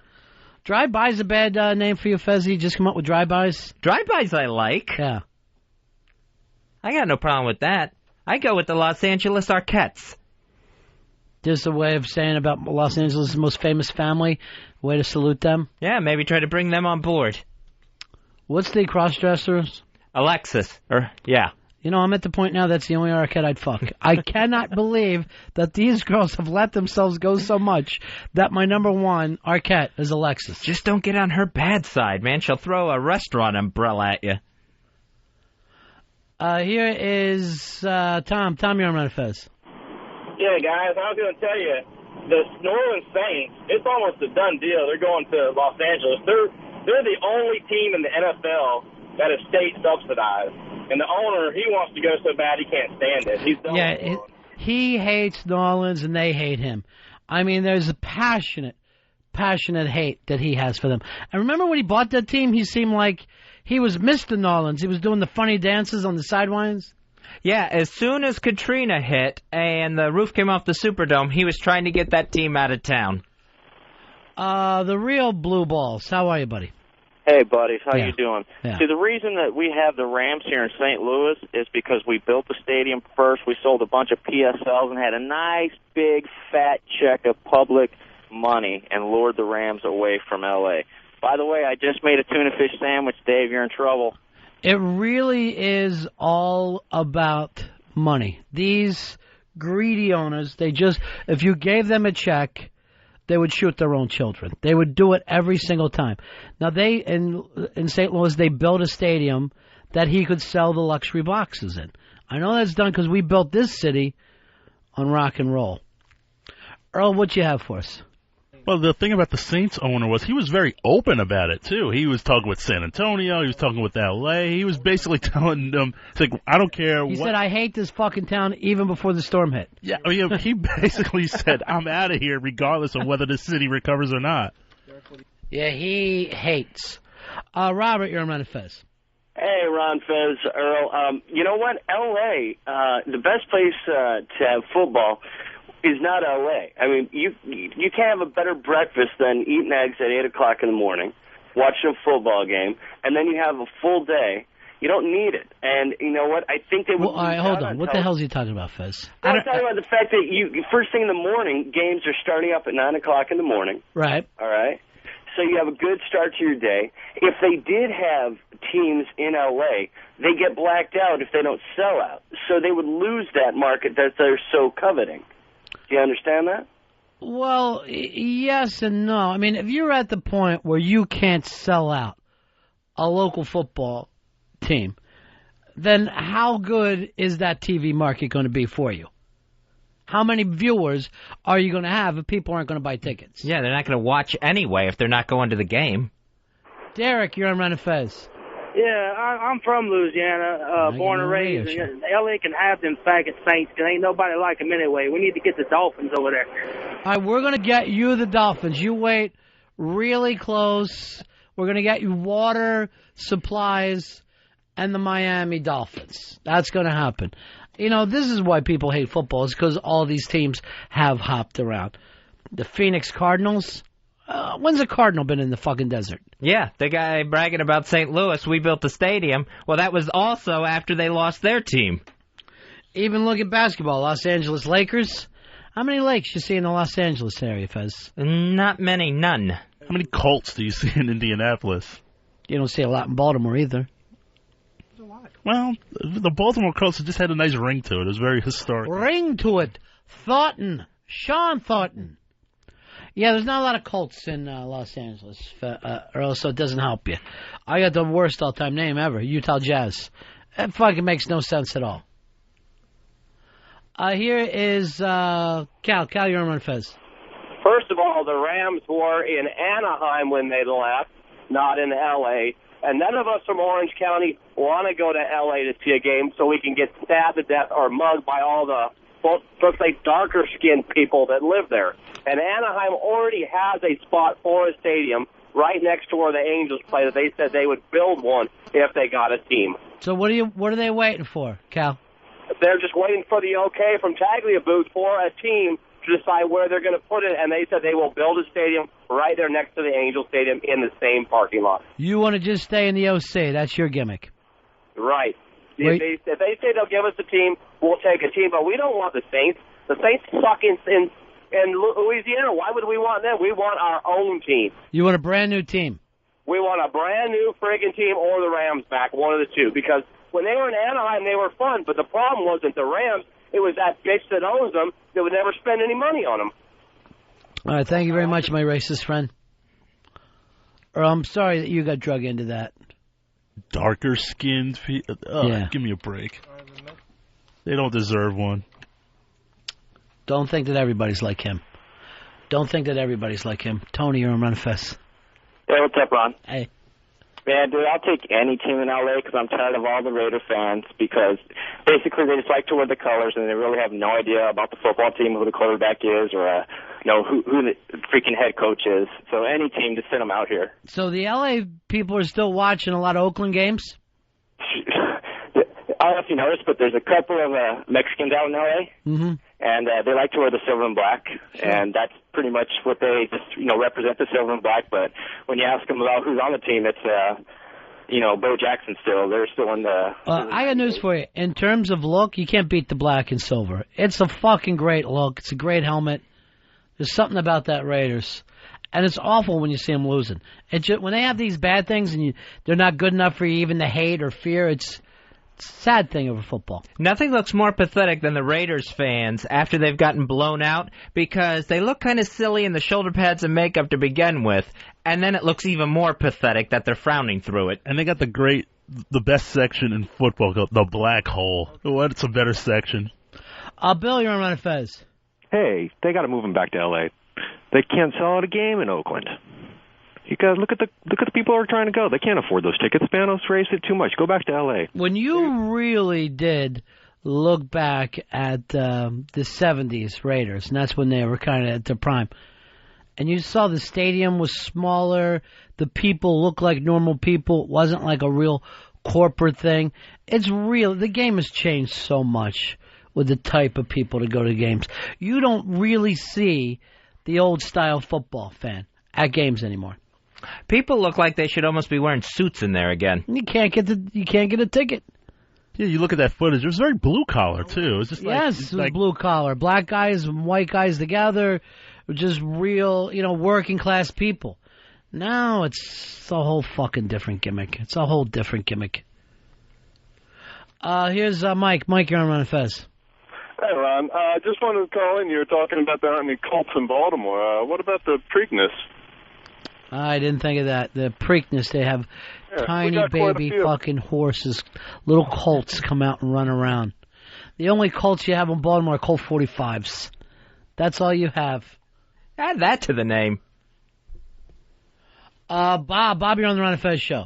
Drive-by's a bad name for you, Fezzy. Just come up with drive-bys. Drive-bys I like. Yeah. I got no problem with that. I go with the Los Angeles Arquettes. Just a way of saying about Los Angeles' most famous family. Way to salute them. Yeah, maybe try to bring them on board. What's the cross-dressers? Alexis. Yeah. I'm at the point now that's the only Arquette I'd fuck. I cannot believe that these girls have let themselves go so much that my number one Arquette is Alexis. Just don't get on her bad side, man. She'll throw a restaurant umbrella at you. Here is Tom. Tom, you're on Ron and Fez. Yeah, guys, I was going to tell you, the New Orleans Saints, it's almost a done deal. They're going to Los Angeles. They're the only team in the NFL that is state subsidized. And the owner, he wants to go so bad he can't stand it. He's done he hates New Orleans and they hate him. I mean, there's a passionate hate that he has for them. And remember when he bought that team, he seemed like he was Mr. New Orleans. He was doing the funny dances on the sidelines. Yeah, as soon as Katrina hit and the roof came off the Superdome, he was trying to get that team out of town. The real Blue Balls. How are you, buddy? Hey, buddies. How you doing? Yeah. See, the reason that we have the Rams here in St. Louis is because we built the stadium first. We sold a bunch of PSLs and had a nice, big, fat check of public money and lured the Rams away from L.A. By the way, I just made a tuna fish sandwich, Dave. You're in trouble. It really is all about money. These greedy owners, if you gave them a check, they would shoot their own children. They would do it every single time. Now, in St. Louis, they built a stadium that he could sell the luxury boxes in. I know that's done because we built this city on rock and roll. Earl, what you have for us? Well, the thing about the Saints owner was he was very open about it, too. He was talking with San Antonio. He was talking with L.A. He was basically telling them, I don't care He said, I hate this fucking town even before the storm hit. Yeah, he basically said, I'm out of here regardless of whether the city recovers or not. Yeah, he hates. Robert, you're on Ron and Fez. Hey, Ron, Fez, Earl. You know what? L.A., the best place to have football is not L.A. I mean, you can't have a better breakfast than eating eggs at 8 o'clock in the morning, watching a football game, and then you have a full day. You don't need it. And you know what? I think they would... Well, all right, hold on. What the hell is he talking about, Fez? I'm talking about the fact that first thing in the morning, games are starting up at 9 o'clock in the morning. Right. All right? So you have a good start to your day. If they did have teams in L.A., they get blacked out if they don't sell out. So they would lose that market that they're so coveting. Do you understand that? Well, yes and no. I mean, if you're at the point where you can't sell out a local football team, then how good is that TV market going to be for you? How many viewers are you going to have if people aren't going to buy tickets? Yeah, they're not going to watch anyway if they're not going to the game. Derek, you're on Ron and Fez. Yeah, I'm from Louisiana, born and raised. L.A. can have them faggot Saints because ain't nobody like them anyway. We need to get the Dolphins over there. All right, we're going to get you the Dolphins. You wait really close. We're going to get you water, supplies, and the Miami Dolphins. That's going to happen. You know, this is why people hate football, is because all these teams have hopped around. The Phoenix Cardinals. When's a Cardinal been in the fucking desert? Yeah, the guy bragging about St. Louis, we built the stadium. Well, that was also after they lost their team. Even look at basketball. Los Angeles Lakers. How many lakes you see in the Los Angeles area, Fez? Not many, none. How many Colts do you see in Indianapolis? You don't see a lot in Baltimore either. Well, the Baltimore Colts just had a nice ring to it. It was very historic. Ring to it. Thornton. Sean Thornton. Yeah, there's not a lot of Colts in Los Angeles, Earl, so it doesn't help you. I got the worst all-time name ever, Utah Jazz. That fucking makes no sense at all. Here is Cal. Cal, you're on Fez. First of all, the Rams were in Anaheim when they left, not in L.A., and none of us from Orange County want to go to L.A. to see a game so we can get stabbed to death or mugged by all the, let's say, darker-skinned people that live there. And Anaheim already has a spot for a stadium right next to where the Angels play that they said they would build one if they got a team. So what are they waiting for, Cal? They're just waiting for the okay from Tagliabue for a team to decide where they're going to put it, and they said they will build a stadium right there next to the Angel Stadium in the same parking lot. You want to just stay in the OC. That's your gimmick. Right. If they say they'll give us a team, we'll take a team, but we don't want the Saints. The Saints suck in Louisiana. Why would we want them? We want our own team. You want a brand-new team? We want a brand-new friggin' team or the Rams back, one of the two, because when they were in Anaheim, they were fun, but the problem wasn't the Rams. It was that bitch that owns them that would never spend any money on them. All right, thank you very much, my racist friend. I'm sorry that you got drug into that. Darker-skinned people? Yeah. Give me a break. They don't deserve one. Don't think that everybody's like him. Don't think that everybody's like him. Tony, you're on Ron and Fez. Hey, what's up, Ron? Hey. Man, dude, I'll take any team in L.A. because I'm tired of all the Raider fans because basically they just like to wear the colors and they really have no idea about the football team, who the quarterback is, or who the freaking head coach is. So any team, just send them out here. So the L.A. people are still watching a lot of Oakland games? I don't know if you noticed, but there's a couple of Mexicans out in L.A., mm-hmm. and they like to wear the silver and black, and that's pretty much what they just, represent, the silver and black. But when you ask them about who's on the team, it's, Bo Jackson still. They're still in the... I got news for you. In terms of look, you can't beat the black and silver. It's a fucking great look. It's a great helmet. There's something about that Raiders. And it's awful when you see them losing. When they have these bad things and they're not good enough for you even to hate or fear, it's a sad thing over football. Nothing looks more pathetic than the Raiders fans after they've gotten blown out because they look kind of silly in the shoulder pads and makeup to begin with, and then it looks even more pathetic that they're frowning through it. And they got the best section in football, the black hole. What's a better section? Bill, you're on Ron and Fez. Hey, they got to move him back to L.A. They can't sell out a game in Oakland. You guys look at the people who are trying to go. They can't afford those tickets. Spanos raised it too much. Go back to L.A. When you really did look back at the 70s Raiders, and that's when they were kind of at their prime, and you saw the stadium was smaller, the people looked like normal people, it wasn't like a real corporate thing. It's real. The game has changed so much with the type of people to go to games. You don't really see the old-style football fan at games anymore. People look like they should almost be wearing suits in there again. You can't get a ticket. Yeah, you look at that footage. It was very blue-collar, too. It was just it was blue-collar. Black guys and white guys together, just real, working-class people. Now it's a whole fucking different gimmick. It's a whole different gimmick. Here's Mike. Mike, you're on Ron and Fez. Hey, Ron. I just wanted to call in. You were talking about there aren't any Colts in Baltimore. What about the Preakness? I didn't think of that. The Preakness, they have tiny baby fucking horses. Little colts come out and run around. The only Colts you have in Baltimore are Colt 45s. That's all you have. Add that to the name. Bob, you're on the Ron and Fez show.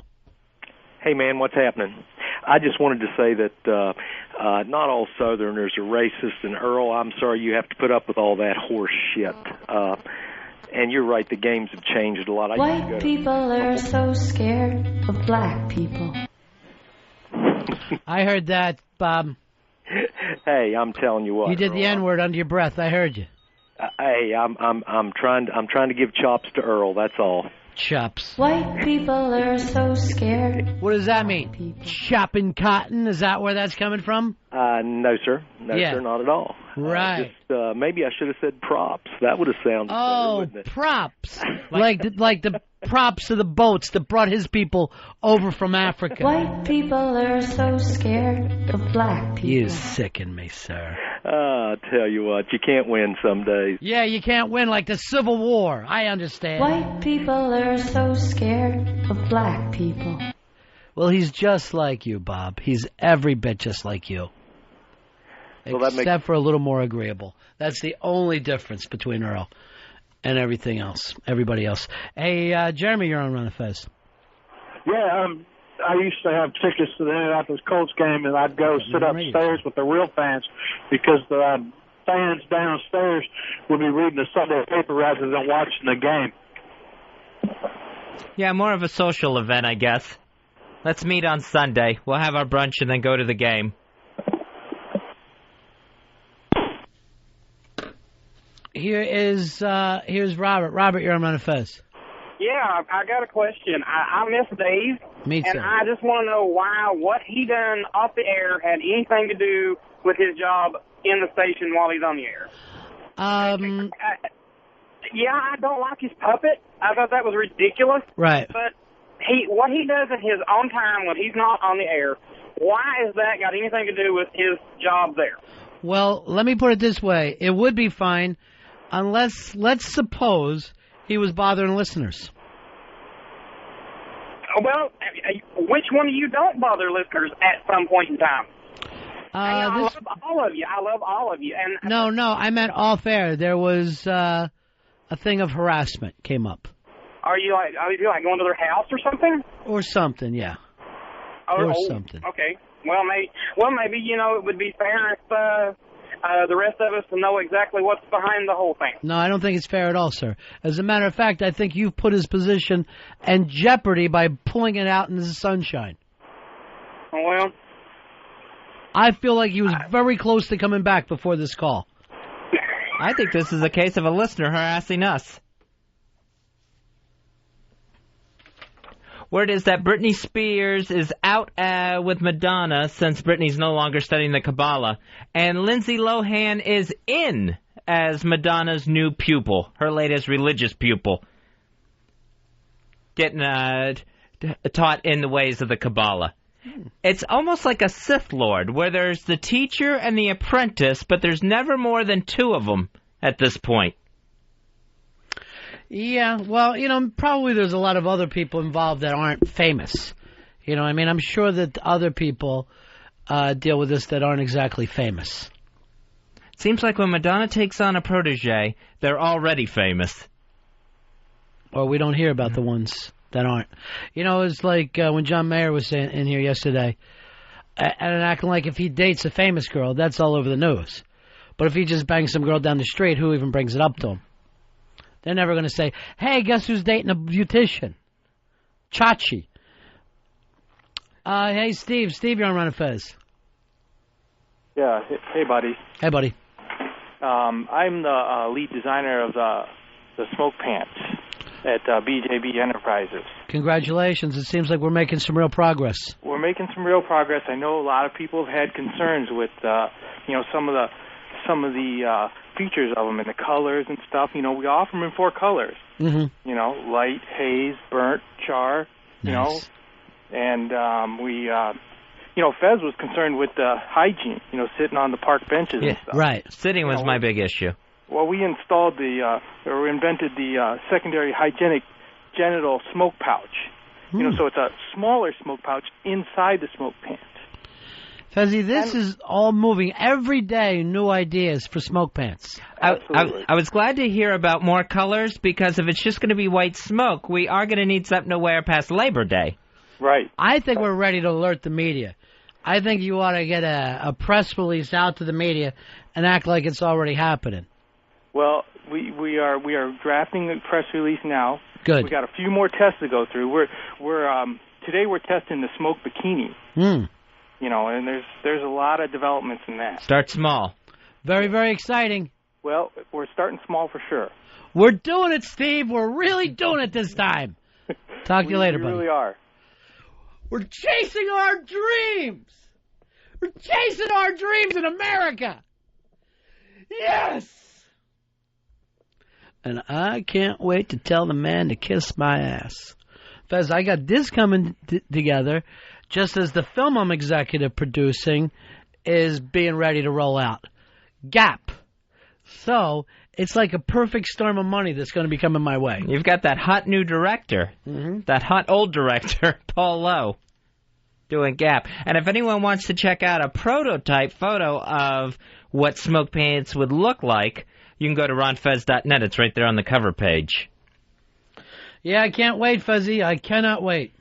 Hey, man, what's happening? I just wanted to say that not all Southerners are racist, and Earl, I'm sorry you have to put up with all that horse shit. And you're right, the games have changed a lot. White people are so scared of black people. I heard that, Bob. Hey, I'm telling you what. You did the N-word under your breath. I heard you. Hey, I'm trying to give chops to Earl. That's all. Chops. White people are so scared. What does that mean? Chopping cotton? Is that where that's coming from? No, sir. No, sir, not at all. Right. Maybe I should have said props. That would have sounded better, wouldn't it? Props. like the props of the boats that brought his people over from Africa. White people are so scared of black people. You sicken me, sir. I tell you what, you can't win some days. Yeah, you can't win like the Civil War. I understand. White people are so scared of black people. Well, he's just like you, Bob. He's every bit just like you. Well, except for a little more agreeable. That's the only difference between Earl and everything else, everybody else. Hey, Jeremy, you're on Ron and Fez. Yeah, I used to have tickets to the Indianapolis Colts game, and I'd go sit upstairs with the real fans because the fans downstairs would be reading the Sunday paper rather than watching the game. Yeah, more of a social event, I guess. Let's meet on Sunday. We'll have our brunch and then go to the game. Here's Robert. Robert, you're on Ron and Fez. Yeah, I got a question. I miss Dave. Me too. And I just want to know why what he done off the air had anything to do with his job in the station while he's on the air. Yeah, I don't like his puppet. I thought that was ridiculous. Right. But what he does in his own time when he's not on the air, why has that got anything to do with his job there? Well, let me put it this way. It would be fine unless, let's suppose, he was bothering listeners. Well, which one of you don't bother listeners at some point in time? I love all of you. I love all of you. And No, I meant off air. There was a thing of harassment came up. Are you like going to their house or something? Or something, yeah. Or something. Okay. Well, maybe it would be fair if the rest of us to know exactly what's behind the whole thing. No, I don't think it's fair at all, sir. As a matter of fact, I think you've put his position in jeopardy by pulling it out in the sunshine. Well, I feel like he was very close to coming back before this call. I think this is a case of a listener harassing us. Word is that Britney Spears is out with Madonna since Britney's no longer studying the Kabbalah. And Lindsay Lohan is in as Madonna's new pupil, her latest religious pupil, getting taught in the ways of the Kabbalah. It's almost like a Sith Lord, where there's the teacher and the apprentice, but there's never more than two of them at this point. Yeah, well, probably there's a lot of other people involved that aren't famous. I'm sure that other people deal with this that aren't exactly famous. Seems like when Madonna takes on a protege, they're already famous. Or we don't hear about the ones that aren't. It's like when John Mayer was in here yesterday, and acting like if he dates a famous girl, that's all over the news. But if he just bangs some girl down the street, who even brings it up to him? They're never going to say, hey, guess who's dating a beautician? Chachi. Hey, Steve. Steve, you're on Ron and Fez. Yeah. Hey, buddy. Hey, buddy. I'm the lead designer of the smoke pants at BJB Enterprises. Congratulations. It seems like we're making some real progress. We're making some real progress. I know a lot of people have had concerns with, some of the features of them and the colors and stuff. We offer them in 4 colors. Mm-hmm. Light, haze, burnt, char. Nice. And Fez was concerned with hygiene. Sitting on the park benches and stuff. Right. Sitting was my big issue. Well, we invented the secondary hygienic genital smoke pouch. So it's a smaller smoke pouch inside the smoke pants. Fezzy, this is all moving every day. New ideas for smoke pants. I was glad to hear about more colors, because if it's just going to be white smoke, we are going to need something to wear past Labor Day. Right. I think we're ready to alert the media. I think you ought to get a press release out to the media and act like it's already happening. Well, we are drafting a press release now. Good. We got a few more tests to go through. Today we're testing the smoke bikini. And there's a lot of developments in that. Start small. Very, very exciting. Well, we're starting small for sure. We're doing it, Steve. We're really doing it this time. Talk to you later, buddy. We really are. We're chasing our dreams. We're chasing our dreams in America. Yes. And I can't wait to tell the man to kiss my ass. Fez, I got this coming together just as the film I'm executive producing is being ready to roll out. Gap. So it's like a perfect storm of money that's going to be coming my way. You've got that hot new director, that hot old director, Paul Lowe, doing Gap. And if anyone wants to check out a prototype photo of what smoke pants would look like, you can go to ronfez.net. It's right there on the cover page. Yeah, I can't wait, Fuzzy. I cannot wait.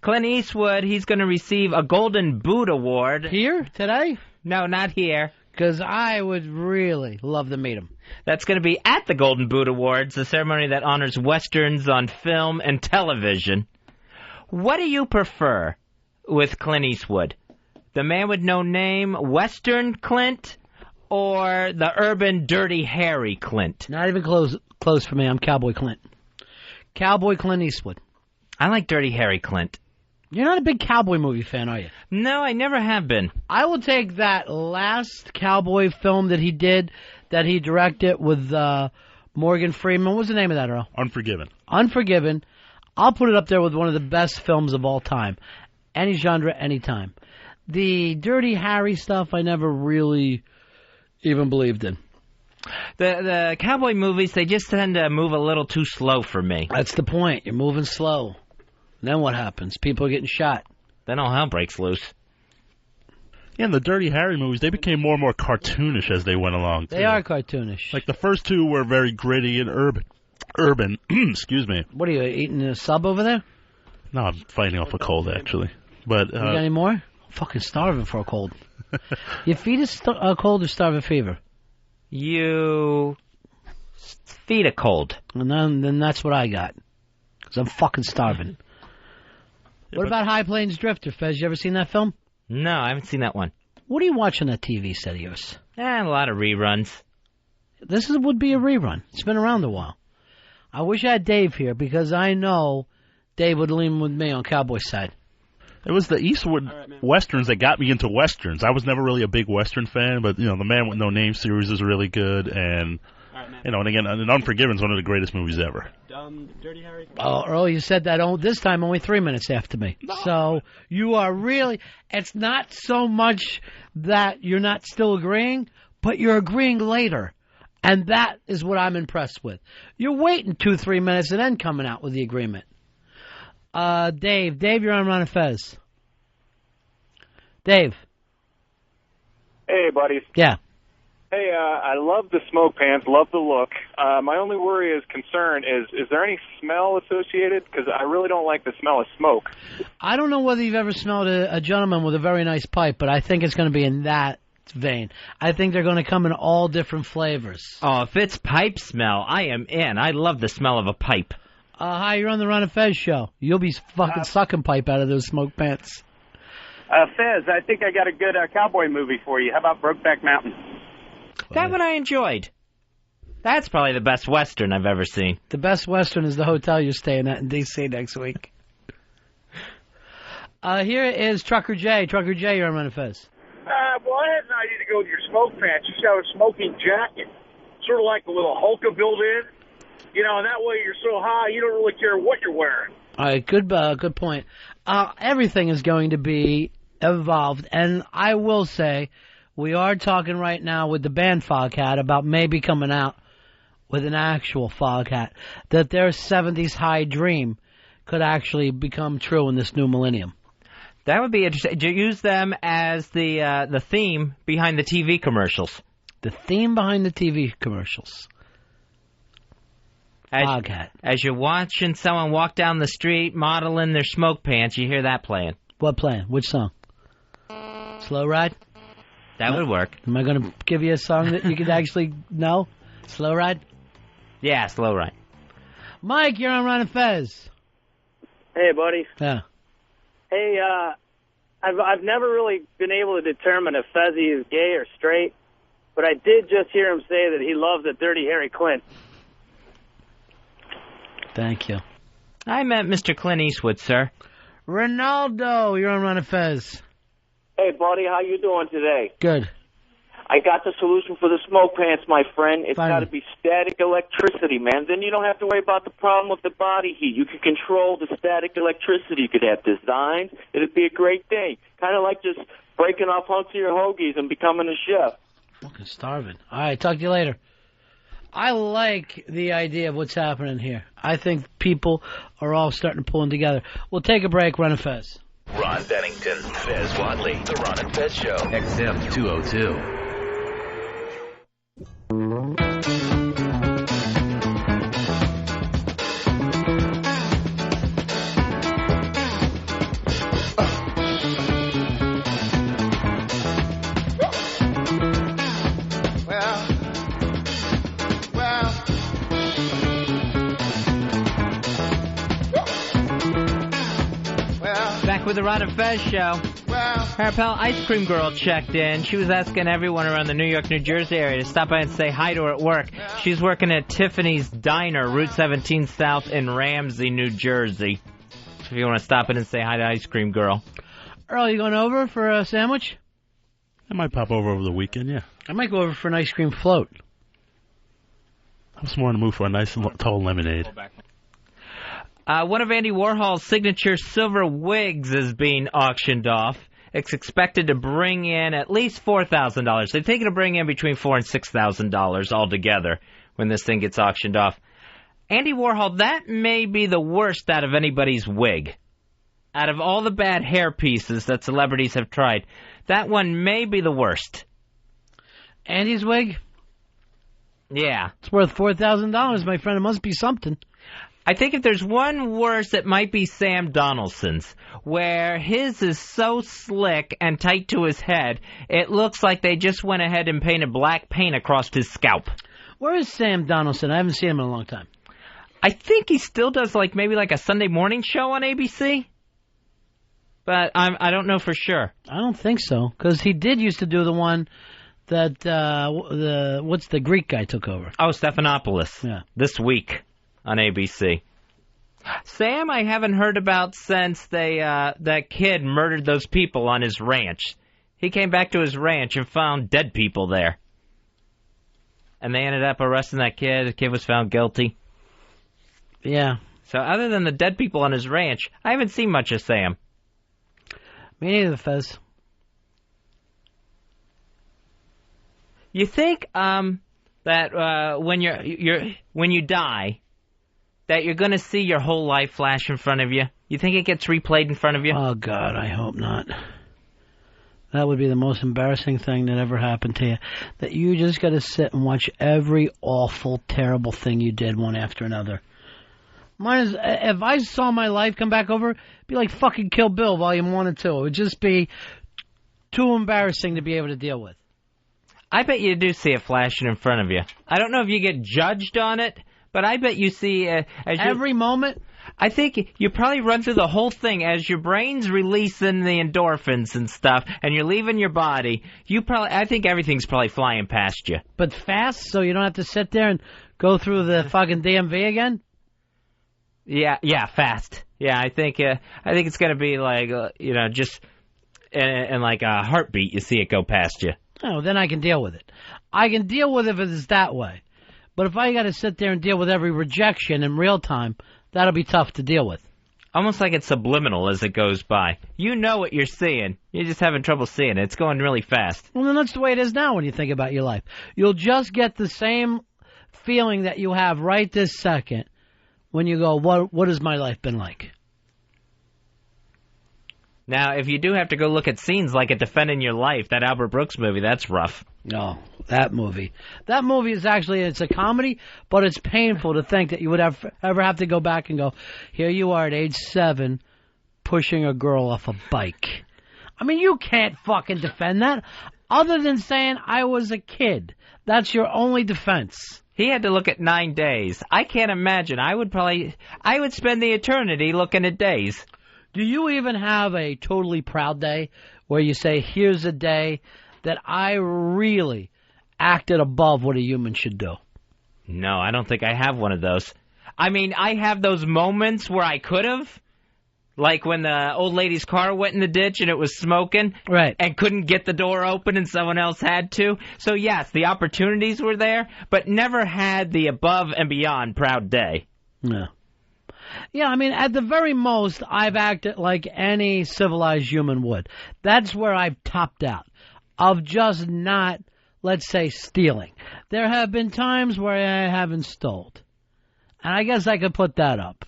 Clint Eastwood, he's going to receive a Golden Boot Award. Here, today? No, not here. Because I would really love to meet him. That's going to be at the Golden Boot Awards, the ceremony that honors Westerns on film and television. What do you prefer with Clint Eastwood? The man with no name, Western Clint, or the urban, dirty, hairy Clint? Not even close for me. I'm Cowboy Clint. Cowboy Clint Eastwood. I like Dirty Harry Clint. You're not a big cowboy movie fan, are you? No, I never have been. I will take that last cowboy film that he did, that he directed with Morgan Freeman. What was the name of that, Earl? Unforgiven. Unforgiven. I'll put it up there with one of the best films of all time. Any genre, any time. The Dirty Harry stuff, I never really even believed in. The cowboy movies, they just tend to move a little too slow for me. That's the point. You're moving slow. Then what happens? People are getting shot. Then all hell breaks loose. Yeah, and the Dirty Harry movies, they became more and more cartoonish as they went along, too. They are cartoonish. Like, the first two were very gritty and urban. Excuse me. What are you, eating a sub over there? No, I'm fighting off a cold, actually. But you got any more? I'm fucking starving for a cold. You feed a cold or starve a fever? You feed a cold. And then that's what I got. Because I'm fucking starving. What about High Plains Drifter, Fez? You ever seen that film? No, I haven't seen that one. What are you watching on that TV set of yours? A lot of reruns. This would be a rerun. It's been around a while. I wish I had Dave here because I know Dave would lean with me on Cowboy side. It was the Eastwood Westerns that got me into Westerns. I was never really a big Western fan, but, The Man with No Name series is really good, and, and again, Unforgiven is one of the greatest movies ever. Dirty Harry? Oh, Earl, you said that this time only 3 minutes after me. No. So you are really, it's not so much that you're not still agreeing, but you're agreeing later. And that is what I'm impressed with. You're waiting 2-3 minutes and then coming out with the agreement. Dave, you're on Ron and Fez. Dave. Hey, buddies. Yeah. Hey, I love the smoke pants, love the look. My only concern is there any smell associated? Because I really don't like the smell of smoke. I don't know whether you've ever smelled a gentleman with a very nice pipe, but I think it's going to be in that vein. I think they're going to come in all different flavors. Oh, if it's pipe smell, I am in. I love the smell of a pipe. Hi, you're on the Ron and Fez show. You'll be fucking sucking pipe out of those smoke pants. Fez, I think I got a good cowboy movie for you. How about Brokeback Mountain? That one I enjoyed. That's probably the best Western I've ever seen. The best Western is the hotel you're staying at in D.C. next week. Here is Trucker J. Trucker J, you're on Ron and Fez. Well, I had an idea to go with your smoke pants. You should have a smoking jacket, sort of like a little Hulka built in. And that way you're so high you don't really care what you're wearing. All right, good point. Everything is going to be evolved, and I will say we are talking right now with the band Foghat about maybe coming out with an actual Foghat, that their 70s high dream could actually become true in this new millennium. That would be interesting. To use them as the theme behind the TV commercials. The theme behind the TV commercials. Foghat. As you're watching someone walk down the street modeling their smoke pants, you hear that playing. What playing? Which song? Slow Ride? That would work. Am I going to give you a song that you could actually know? Slow Ride? Yeah, Slow Ride. Mike, you're on Ron and Fez. Hey, buddy. Yeah. Hey, I've never really been able to determine if Fezzy is gay or straight, but I did just hear him say that he loves a Dirty Harry Clint. Thank you. I met Mr. Clint Eastwood, sir. Ronaldo, you're on Ron and Fez. Hey, buddy, how you doing today? Good. I got the solution for the smoke pants, my friend. It's got to be static electricity, man. Then you don't have to worry about the problem with the body heat. You can control the static electricity. You could have designs. It'd be a great thing. Kind of like just breaking off hunks of your hoagies and becoming a chef. Fucking starving. All right, talk to you later. I like the idea of what's happening here. I think people are all starting to pull in together. We'll take a break, Ron and Fez. Ron Bennington, Fez Wadley, The Ron and Fez Show. XM 202. Back with the Ron and Fez Show. Our pal Ice Cream Girl checked in. She was asking everyone around the New York, New Jersey area to stop by and say hi to her at work. She's working at Tiffany's Diner, Route 17 South in Ramsey, New Jersey. If you want to stop in and say hi to Ice Cream Girl. Earl, you going over for a sandwich? I might pop over the weekend, yeah. I might go over for an ice cream float. I'm just more in the mood for a nice tall lemonade. One of Andy Warhol's signature silver wigs is being auctioned off. It's expected to bring in at least $4,000. They think it'll bring in between $4,000 and $6,000 altogether when this thing gets auctioned off. Andy Warhol, that may be the worst out of anybody's wig. Out of all the bad hair pieces that celebrities have tried, that one may be the worst. Andy's wig? Yeah. It's worth $4,000, my friend. It must be something. I think if there's one worse, it might be Sam Donaldson's, where his is so slick and tight to his head, it looks like they just went ahead and painted black paint across his scalp. Where is Sam Donaldson? I haven't seen him in a long time. I think he still does maybe a Sunday morning show on ABC, but I don't know for sure. I don't think so, because he did used to do the one that what's the Greek guy took over? Oh, Stephanopoulos. Yeah. This week on ABC. Sam, I haven't heard about since that kid murdered those people on his ranch. He came back to his ranch and found dead people there. And they ended up arresting that kid. The kid was found guilty. Yeah. So other than the dead people on his ranch, I haven't seen much of Sam. Me neither, Fez. You think that when you die, that you're going to see your whole life flash in front of you? You think it gets replayed in front of you? Oh, God, I hope not. That would be the most embarrassing thing that ever happened to you. That you just got to sit and watch every awful, terrible thing you did one after another. If I saw my life come back over, it'd be like fucking Kill Bill Volume 1 and 2. It would just be too embarrassing to be able to deal with. I bet you do see it flashing in front of you. I don't know if you get judged on it, but I bet you see... every moment? I think you probably run through the whole thing as your brain's releasing the endorphins and stuff, and you're leaving your body. I think everything's probably flying past you. But fast, so you don't have to sit there and go through the fucking DMV again? Yeah, fast. Yeah, I think it's going to be like, just in like a heartbeat, you see it go past you. Oh, then I can deal with it. I can deal with it if it's that way. But if I got to sit there and deal with every rejection in real time, that'll be tough to deal with. Almost like it's subliminal as it goes by. You know what you're seeing. You're just having trouble seeing it. It's going really fast. Well, then that's the way it is now when you think about your life. You'll just get the same feeling that you have right this second when you go, what has my life been like? Now, if you do have to go look at scenes like at Defending Your Life, that Albert Brooks movie, that's rough. No, that movie. That movie is actually, it's a comedy, but it's painful to think that you would ever have to go back and go, here you are at age 7, pushing a girl off a bike. I mean, you can't fucking defend that, other than saying I was a kid. That's your only defense. He had to look at 9 days. I can't imagine. I would spend the eternity looking at days. Do you even have a totally proud day where you say, here's a day that I really acted above what a human should do? No, I don't think I have one of those. I mean, I have those moments where I could have. Like when the old lady's car went in the ditch and it was smoking. Right. And couldn't get the door open and someone else had to. So, yes, the opportunities were there, but never had the above and beyond proud day. No. Yeah, I mean, at the very most, I've acted like any civilized human would. That's where I've topped out. Of just not, let's say, stealing. There have been times where I haven't stole. And I guess I could put that up.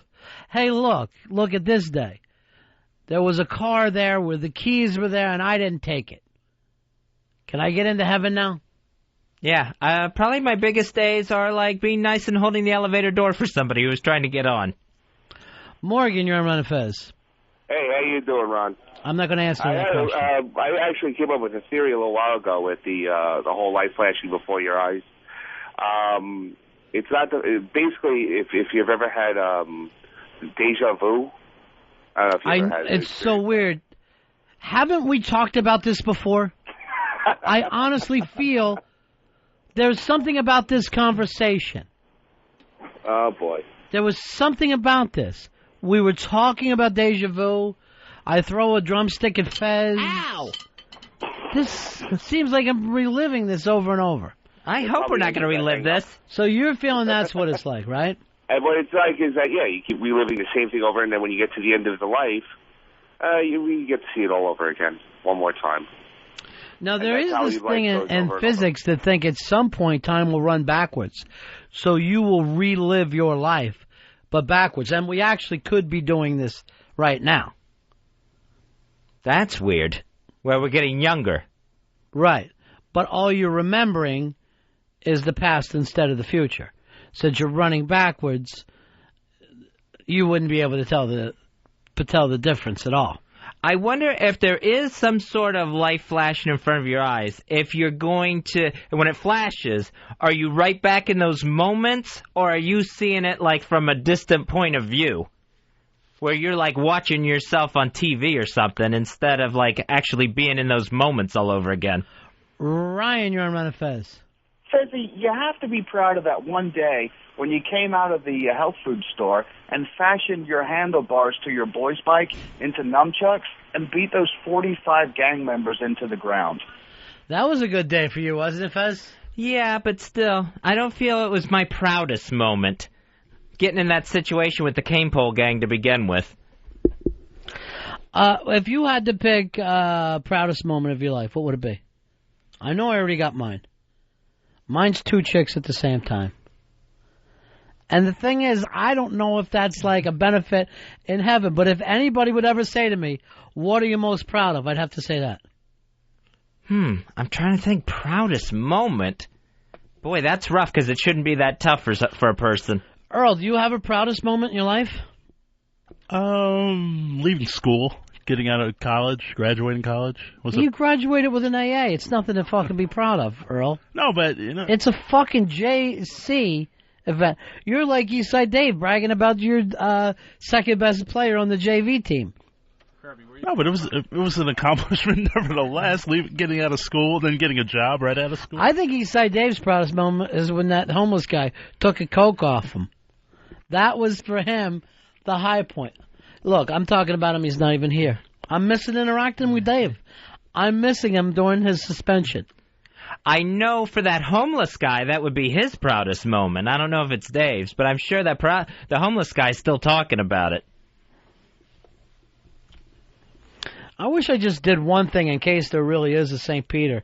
Hey, look at this day. There was a car there where the keys were there and I didn't take it. Can I get into heaven now? Yeah, probably my biggest days are like being nice and holding the elevator door for somebody who was trying to get on. Morgan, you're on Ron and Fez. Hey, how you doing, Ron? I'm not going to answer that question. I actually came up with a theory a little while ago with the whole light flashing before your eyes. It's not basically if you've ever had deja vu. I don't know if you've ever had it. It's so weird. Haven't we talked about this before? I honestly feel there's something about this conversation. Oh boy. There was something about this. We were talking about deja vu. I throw a drumstick at Fez. Ow! This seems like I'm reliving this over and over. I hope we're not going to relive this. So you're feeling that's what it's like, right? And what it's like is that, yeah, you keep reliving the same thing over, and then when you get to the end of the life, you get to see it all over again, one more time. Now, there is this thing in physics that think at some point time will run backwards. So you will relive your life, but backwards. And we actually could be doing this right now. That's weird. Where we're getting younger. Right. But all you're remembering is the past instead of the future. Since you're running backwards, you wouldn't be able to tell the difference at all. I wonder if there is some sort of light flashing in front of your eyes. If you're going to, when it flashes, are you right back in those moments, or are you seeing it like from a distant point of view? Where you're like watching yourself on TV or something instead of like actually being in those moments all over again. Ryan, you're on Ron and Fez. Fezzy, you have to be proud of that one day when you came out of the health food store and fashioned your handlebars to your boy's bike into nunchucks and beat those 45 gang members into the ground. That was a good day for you, wasn't it, Fez? Yeah, but still, I don't feel it was my proudest moment, getting in that situation with the cane pole gang to begin with. If you had to pick proudest moment of your life, what would it be? I know I already got mine. Mine's 2 chicks at the same time. And the thing is, I don't know if that's like a benefit in heaven, but if anybody would ever say to me, what are you most proud of, I'd have to say that. I'm trying to think proudest moment. Boy, that's rough because it shouldn't be that tough for a person. Earl, do you have a proudest moment in your life? Leaving school, getting out of college, graduating college. You graduated with an AA. It's nothing to fucking be proud of, Earl. No, but, you know. It's a fucking JC event. You're like Eastside Dave bragging about your second best player on the JV team. No, but it was an accomplishment nevertheless, getting out of school, then getting a job right out of school. I think Eastside Dave's proudest moment is when that homeless guy took a Coke off him. That was, for him, the high point. Look, I'm talking about him. He's not even here. I'm missing interacting with Dave. I'm missing him during his suspension. I know for that homeless guy, that would be his proudest moment. I don't know if it's Dave's, but I'm sure that the homeless guy's still talking about it. I wish I just did one thing in case there really is a St. Peter,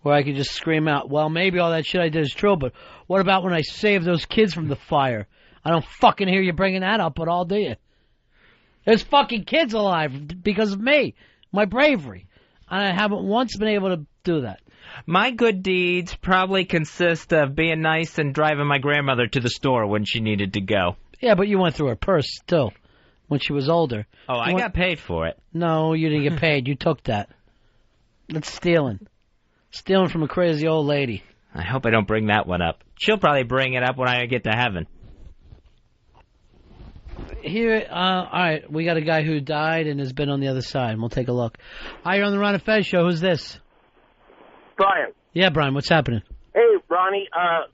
where I could just scream out, well, maybe all that shit I did is true, but what about when I saved those kids from the fire? I don't fucking hear you bringing that up at all, do you? There's fucking kids alive because of me, my bravery. And I haven't once been able to do that. My good deeds probably consist of being nice and driving my grandmother to the store when she needed to go. Yeah, but you went through her purse still when she was older. Oh, I got paid for it. No, you didn't get paid. You took that. That's stealing. Stealing from a crazy old lady. I hope I don't bring that one up. She'll probably bring it up when I get to heaven. Here, all right, we got a guy who died and has been on the other side. We'll take a look. Hi, you're on the Ron and Fez show. Who's this? Brian. Yeah, Brian, what's happening? Hey, Ronnie,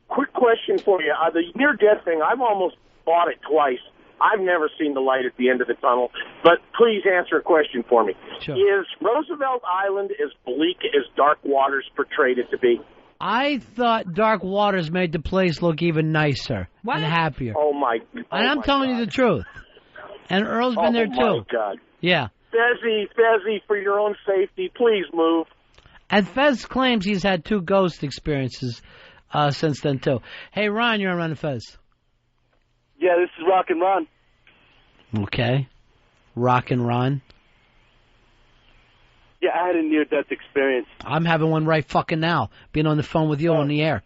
quick question for you. The near-death thing, I've almost bought it twice. I've never seen the light at the end of the tunnel, but please answer a question for me. Sure. Is Roosevelt Island as bleak as Dark Waters portrayed it to be? I thought Dark Waters made the place look even nicer and happier. Oh, my God. And I'm telling you the truth. And Earl's been there, too. Oh, my God. Yeah. Fezzy, for your own safety, please move. And Fez claims he's had 2 ghost experiences since then, too. Hey, Ron, you're on Ron and Fez. Yeah, this is Rock and Ron. Okay. Rock and Ron. Yeah, I had a near-death experience. I'm having one right fucking now, being on the phone with you on the air.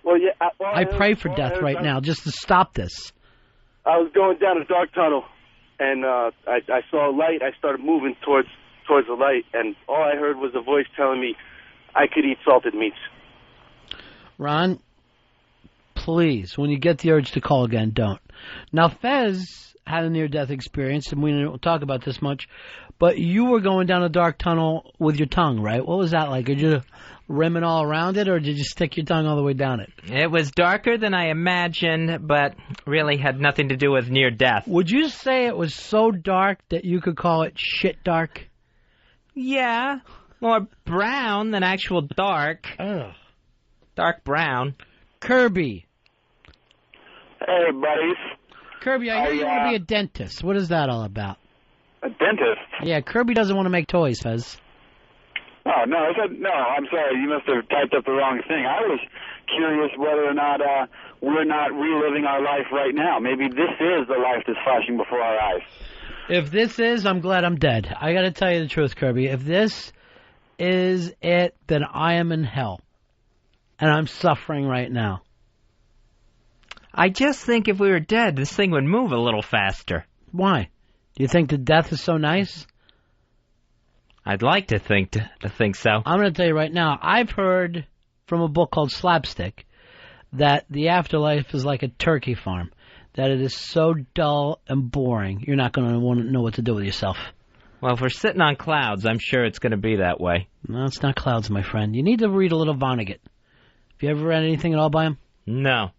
Well, yeah. I pray for death right now just to stop this. I was going down a dark tunnel, and I saw a light. I started moving towards the light, and all I heard was a voice telling me I could eat salted meats. Ron, please, when you get the urge to call again, don't. Now, Fez had a near-death experience, and we don't talk about this much, but you were going down a dark tunnel with your tongue, right? What was that like? Did you rimming all around it, or did you stick your tongue all the way down it? It was darker than I imagined, but really had nothing to do with near-death. Would you say it was so dark that you could call it shit dark? Yeah, more brown than actual dark. Ugh. Dark brown. Kirby. Hey, buddies. Kirby, I hear you want to be a dentist. What is that all about? A dentist? Yeah, Kirby doesn't want to make toys, Fez. Oh, no, I'm sorry. You must have typed up the wrong thing. I was curious whether or not we're not reliving our life right now. Maybe this is the life that's flashing before our eyes. If this is, I'm glad I'm dead. I got to tell you the truth, Kirby. If this is it, then I am in hell. And I'm suffering right now. I just think if we were dead, this thing would move a little faster. Why? Do you think the death is so nice? I'd like to think so. I'm going to tell you right now, I've heard from a book called Slapstick that the afterlife is like a turkey farm, that it is so dull and boring, you're not going to want to know what to do with yourself. Well, if we're sitting on clouds, I'm sure it's going to be that way. No, it's not clouds, my friend. You need to read a little Vonnegut. Have you ever read anything at all by him? No.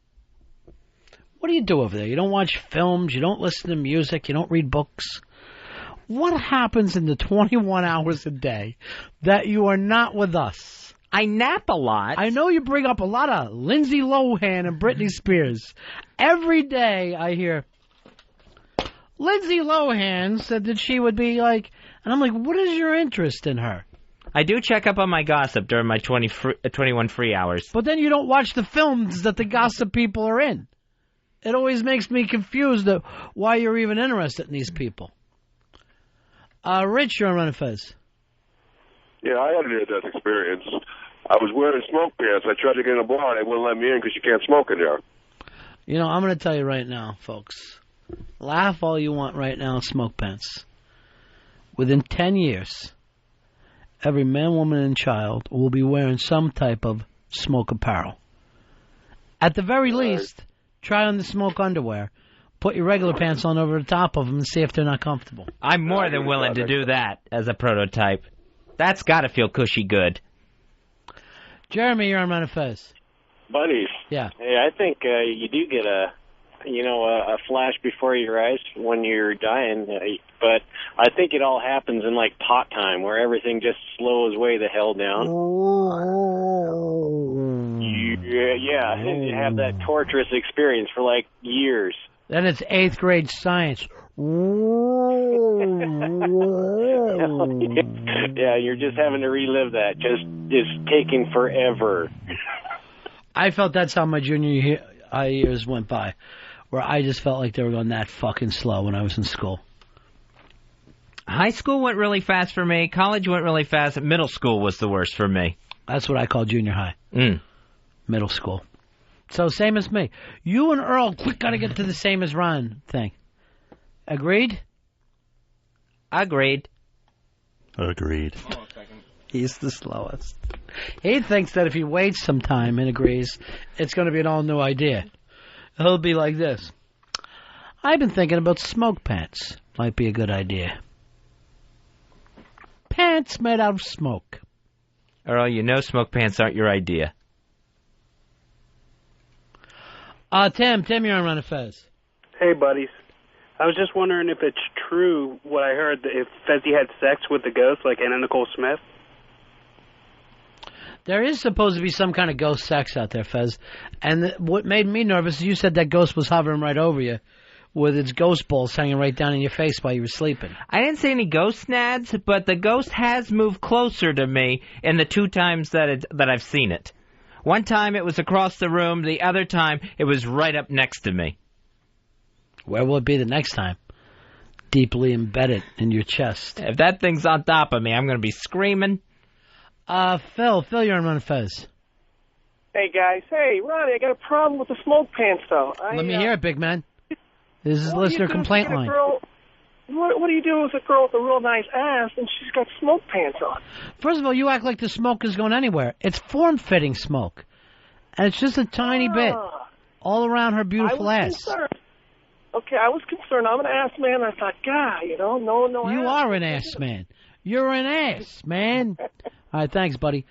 What do you do over there? You don't watch films, you don't listen to music, you don't read books. What happens in the 21 hours a day that you are not with us? I nap a lot. I know you bring up a lot of Lindsay Lohan and Britney Spears. Every day I hear, Lindsay Lohan said that she would be like, and I'm like, what is your interest in her? I do check up on my gossip during my 21 free hours. But then you don't watch the films that the gossip people are in. It always makes me confused of why you're even interested in these people. Rich, you're on Ron and Fez. Yeah, I had a near-death experience. I was wearing smoke pants. I tried to get in a bar, and they wouldn't let me in because you can't smoke in there. You know, I'm going to tell you right now, folks. Laugh all you want right now in smoke pants. Within 10 years, every man, woman, and child will be wearing some type of smoke apparel. At the very least, try on the smoke underwear. Put your regular pants on over the top of them and see if they're not comfortable. I'm more than willing to do that as a prototype. That's got to feel cushy good. Jeremy, you're on Ron and Fez. Buddies. Yeah. Hey, I think you do get a flash before your eyes when you're dying, but I think it all happens in like pot time where everything just slows way the hell down. Yeah, you have that torturous experience for like years. Then it's 8th grade science. Yeah, you're just having to relive that. Just taking forever. I felt that's how my junior years went by, where I just felt like they were going that fucking slow when I was in school. High school went really fast for me. College went really fast. Middle school was the worst for me. That's what I call junior high. Mm. Middle school. So same as me. You and Earl quick got to get to the same as Ron thing. Agreed? Agreed. Agreed. Hold on a second. He's the slowest. He thinks that if he waits some time and agrees, it's going to be an all-new idea. He'll be like this. I've been thinking about smoke pants. Might be a good idea. Pants made out of smoke. Earl, you know smoke pants aren't your idea. Tim, you're on Ron and Fez. Hey, buddies. I was just wondering if it's true what I heard, that if Fezzy had sex with the ghost like Anna Nicole Smith. There is supposed to be some kind of ghost sex out there, Fez. And what made me nervous is you said that ghost was hovering right over you with its ghost balls hanging right down in your face while you were sleeping. I didn't see any ghost nads, but the ghost has moved closer to me in the 2 times that I've seen it. One time it was across the room, the other time it was right up next to me. Where will it be the next time? Deeply embedded in your chest. If that thing's on top of me, I'm going to be screaming. Phil, you're on Ron and Fez. Hey, guys. Hey, Ronnie, I got a problem with the smoke pants, though. Let me hear it, big man. This is listener complaint line. What do you do with a girl with a real nice ass and she's got smoke pants on? First of all, you act like the smoke is going anywhere. It's form-fitting smoke. And it's just a tiny bit all around her beautiful ass. Concerned. Okay, I was concerned. I'm an ass man. I thought, God, no You are an ass man. You're an ass, man. All right, thanks, buddy.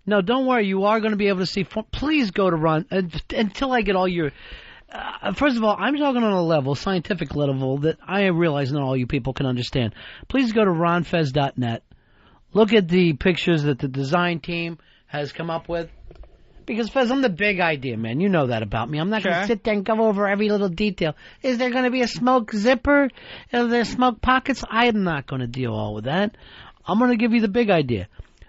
No, don't worry. You are going to be able to see. Please go to Ron until I get all your. First of all, I'm talking on a level, scientific level, that I realize not all you people can understand. Please go to ronfez.net. Look at the pictures that the design team has come up with. Because, Fez, I'm the big idea, man. You know that about me. I'm not going to sit there and go over every little detail. Is there going to be a smoke zipper? Are there smoke pockets? I am not going to deal all with that. I'm going to give you the big idea.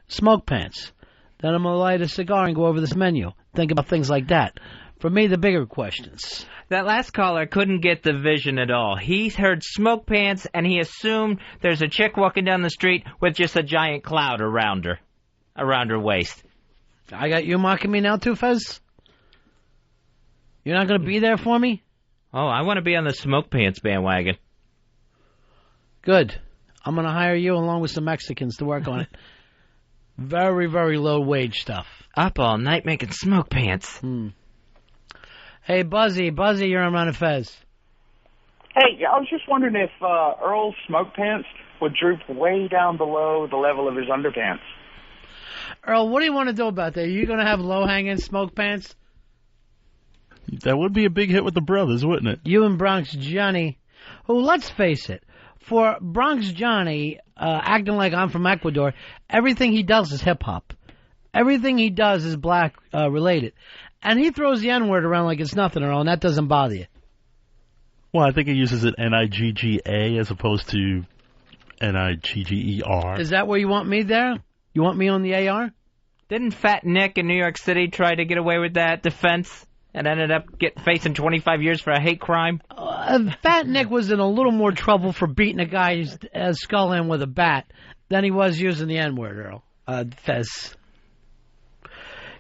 Smoke pants. Then I'm going to light a cigar and go over this menu. Think about things like that. For me, the bigger questions. That last caller couldn't get the vision at all. He heard smoke pants, and he assumed there's a chick walking down the street with just a giant cloud around her waist. I got you mocking me now too, Fez? You're not going to be there for me? Oh, I want to be on the smoke pants bandwagon. Good. I'm going to hire you along with some Mexicans to work on it. Very, very low wage stuff. Up all night making smoke pants. Hey, Buzzy, you're on Ron and Fez. Hey, I was just wondering if Earl's smoke pants would droop way down below the level of his underpants. Earl, what do you want to do about that? Are you going to have low-hanging smoke pants? That would be a big hit with the brothers, wouldn't it? You and Bronx Johnny, who, let's face it, for Bronx Johnny, acting like I'm from Ecuador, everything he does is hip-hop. Everything he does is black-related. And he throws the N-word around like it's nothing, Earl, and that doesn't bother you. Well, I think he uses it Nigga as opposed to Nigger. Is that where you want me there? You want me on the AR? Didn't Fat Nick in New York City try to get away with that defense and ended up facing 25 years for a hate crime? Fat Nick was in a little more trouble for beating a guy's skull in with a bat than he was using the N-word, Earl. Fez.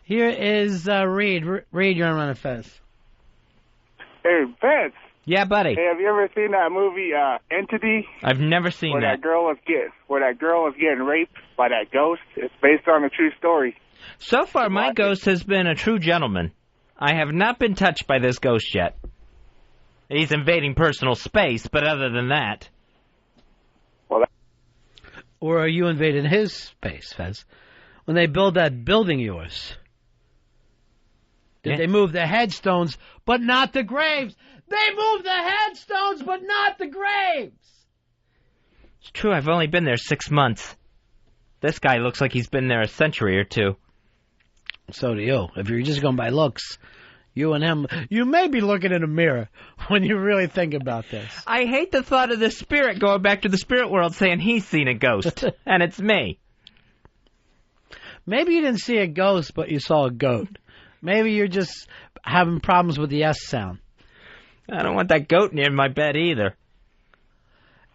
Here is Reed. Reed, you're on Ron and Fez. Hey, Fez. Yeah, buddy. Hey, have you ever seen that movie Entity? I've never seen where that girl was getting raped by that ghost. It's based on a true story. So far, my ghost has been a true gentleman. I have not been touched by this ghost yet. He's invading personal space, but other than that... Or are you invading his space, Fez? When they build that building of yours, did they move the headstones, but not the graves? They moved the headstones, but not the graves! It's true, I've only been there 6 months. This guy looks like he's been there a century or two. So do you. If you're just going by looks, you and him, you may be looking in a mirror when you really think about this. I hate the thought of the spirit going back to the spirit world saying he's seen a ghost, and it's me. Maybe you didn't see a ghost, but you saw a goat. Maybe you're just having problems with the S sound. I don't want that goat near my bed either.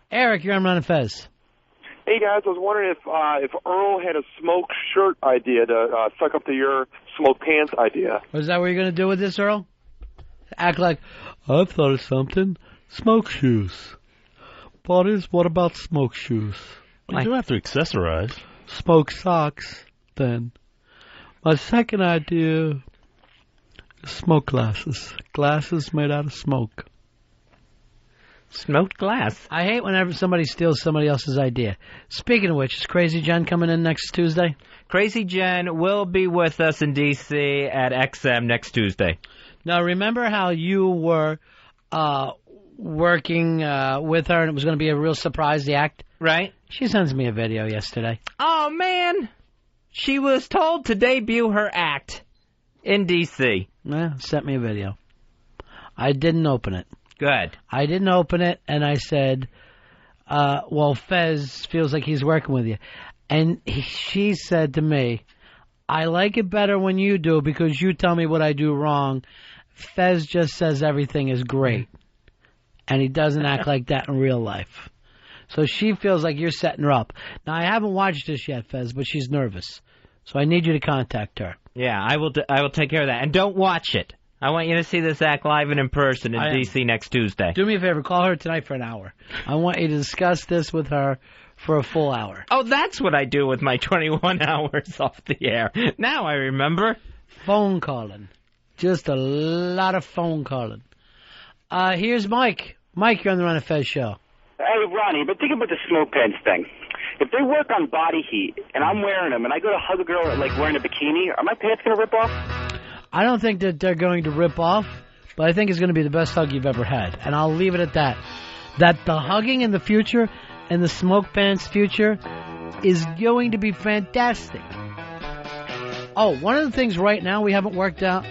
Eric, you're on Ron and Fez. Hey, guys, I was wondering if Earl had a smoke shirt idea to suck up to your smoke pants idea. Is that what you're going to do with this, Earl? Act like, I've thought of something. Smoke shoes. Buddies, what about smoke shoes? You do have to accessorize. Smoke socks, then. My second idea is smoke glasses. Glasses made out of smoke. Smoked glass. I hate whenever somebody steals somebody else's idea. Speaking of which, is Crazy Jen coming in next Tuesday? Crazy Jen will be with us in D.C. at XM next Tuesday. Now, remember how you were working with her and it was going to be a real surprise, the act? Right. She sends me a video yesterday. Oh, man. She was told to debut her act in D.C. Yeah, sent me a video. I didn't open it. Good. I didn't open it, and I said, well, Fez feels like he's working with you. And she said to me, I like it better when you do because you tell me what I do wrong. Fez just says everything is great. And he doesn't act like that in real life. So she feels like you're setting her up. Now, I haven't watched this yet, Fez, but she's nervous. So I need you to contact her. Yeah, I will take care of that. And don't watch it. I want you to see this act live and in person in D.C. next Tuesday. Do me a favor. Call her tonight for an hour. I want you to discuss this with her for a full hour. Oh, that's what I do with my 21 hours off the air. Now I remember. Phone calling. Just a lot of phone calling. Here's Mike. Mike, you're on the Ron and Fez show. Hey, Ronnie, but think about the smoke pants thing. If they work on body heat, and I'm wearing them, and I go to hug a girl like wearing a bikini, are my pants going to rip off? I don't think that they're going to rip off, but I think it's going to be the best hug you've ever had. And I'll leave it at that. That the hugging in the future and the smoke pants future is going to be fantastic. Oh, one of the things right now we haven't worked out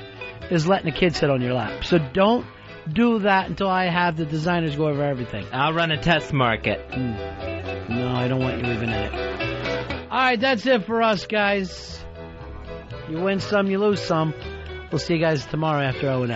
is letting a kid sit on your lap. So don't do that until I have the designers go over everything. I'll run a test market. No, I don't want you even in it. All right, that's it for us, guys. You win some, you lose some. We'll see you guys tomorrow after O&A.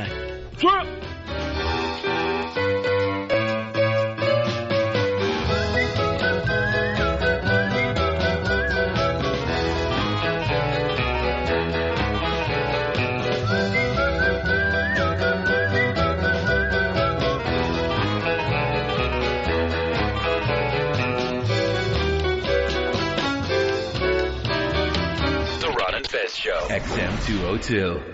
The Ron and Fez Show. XM 202.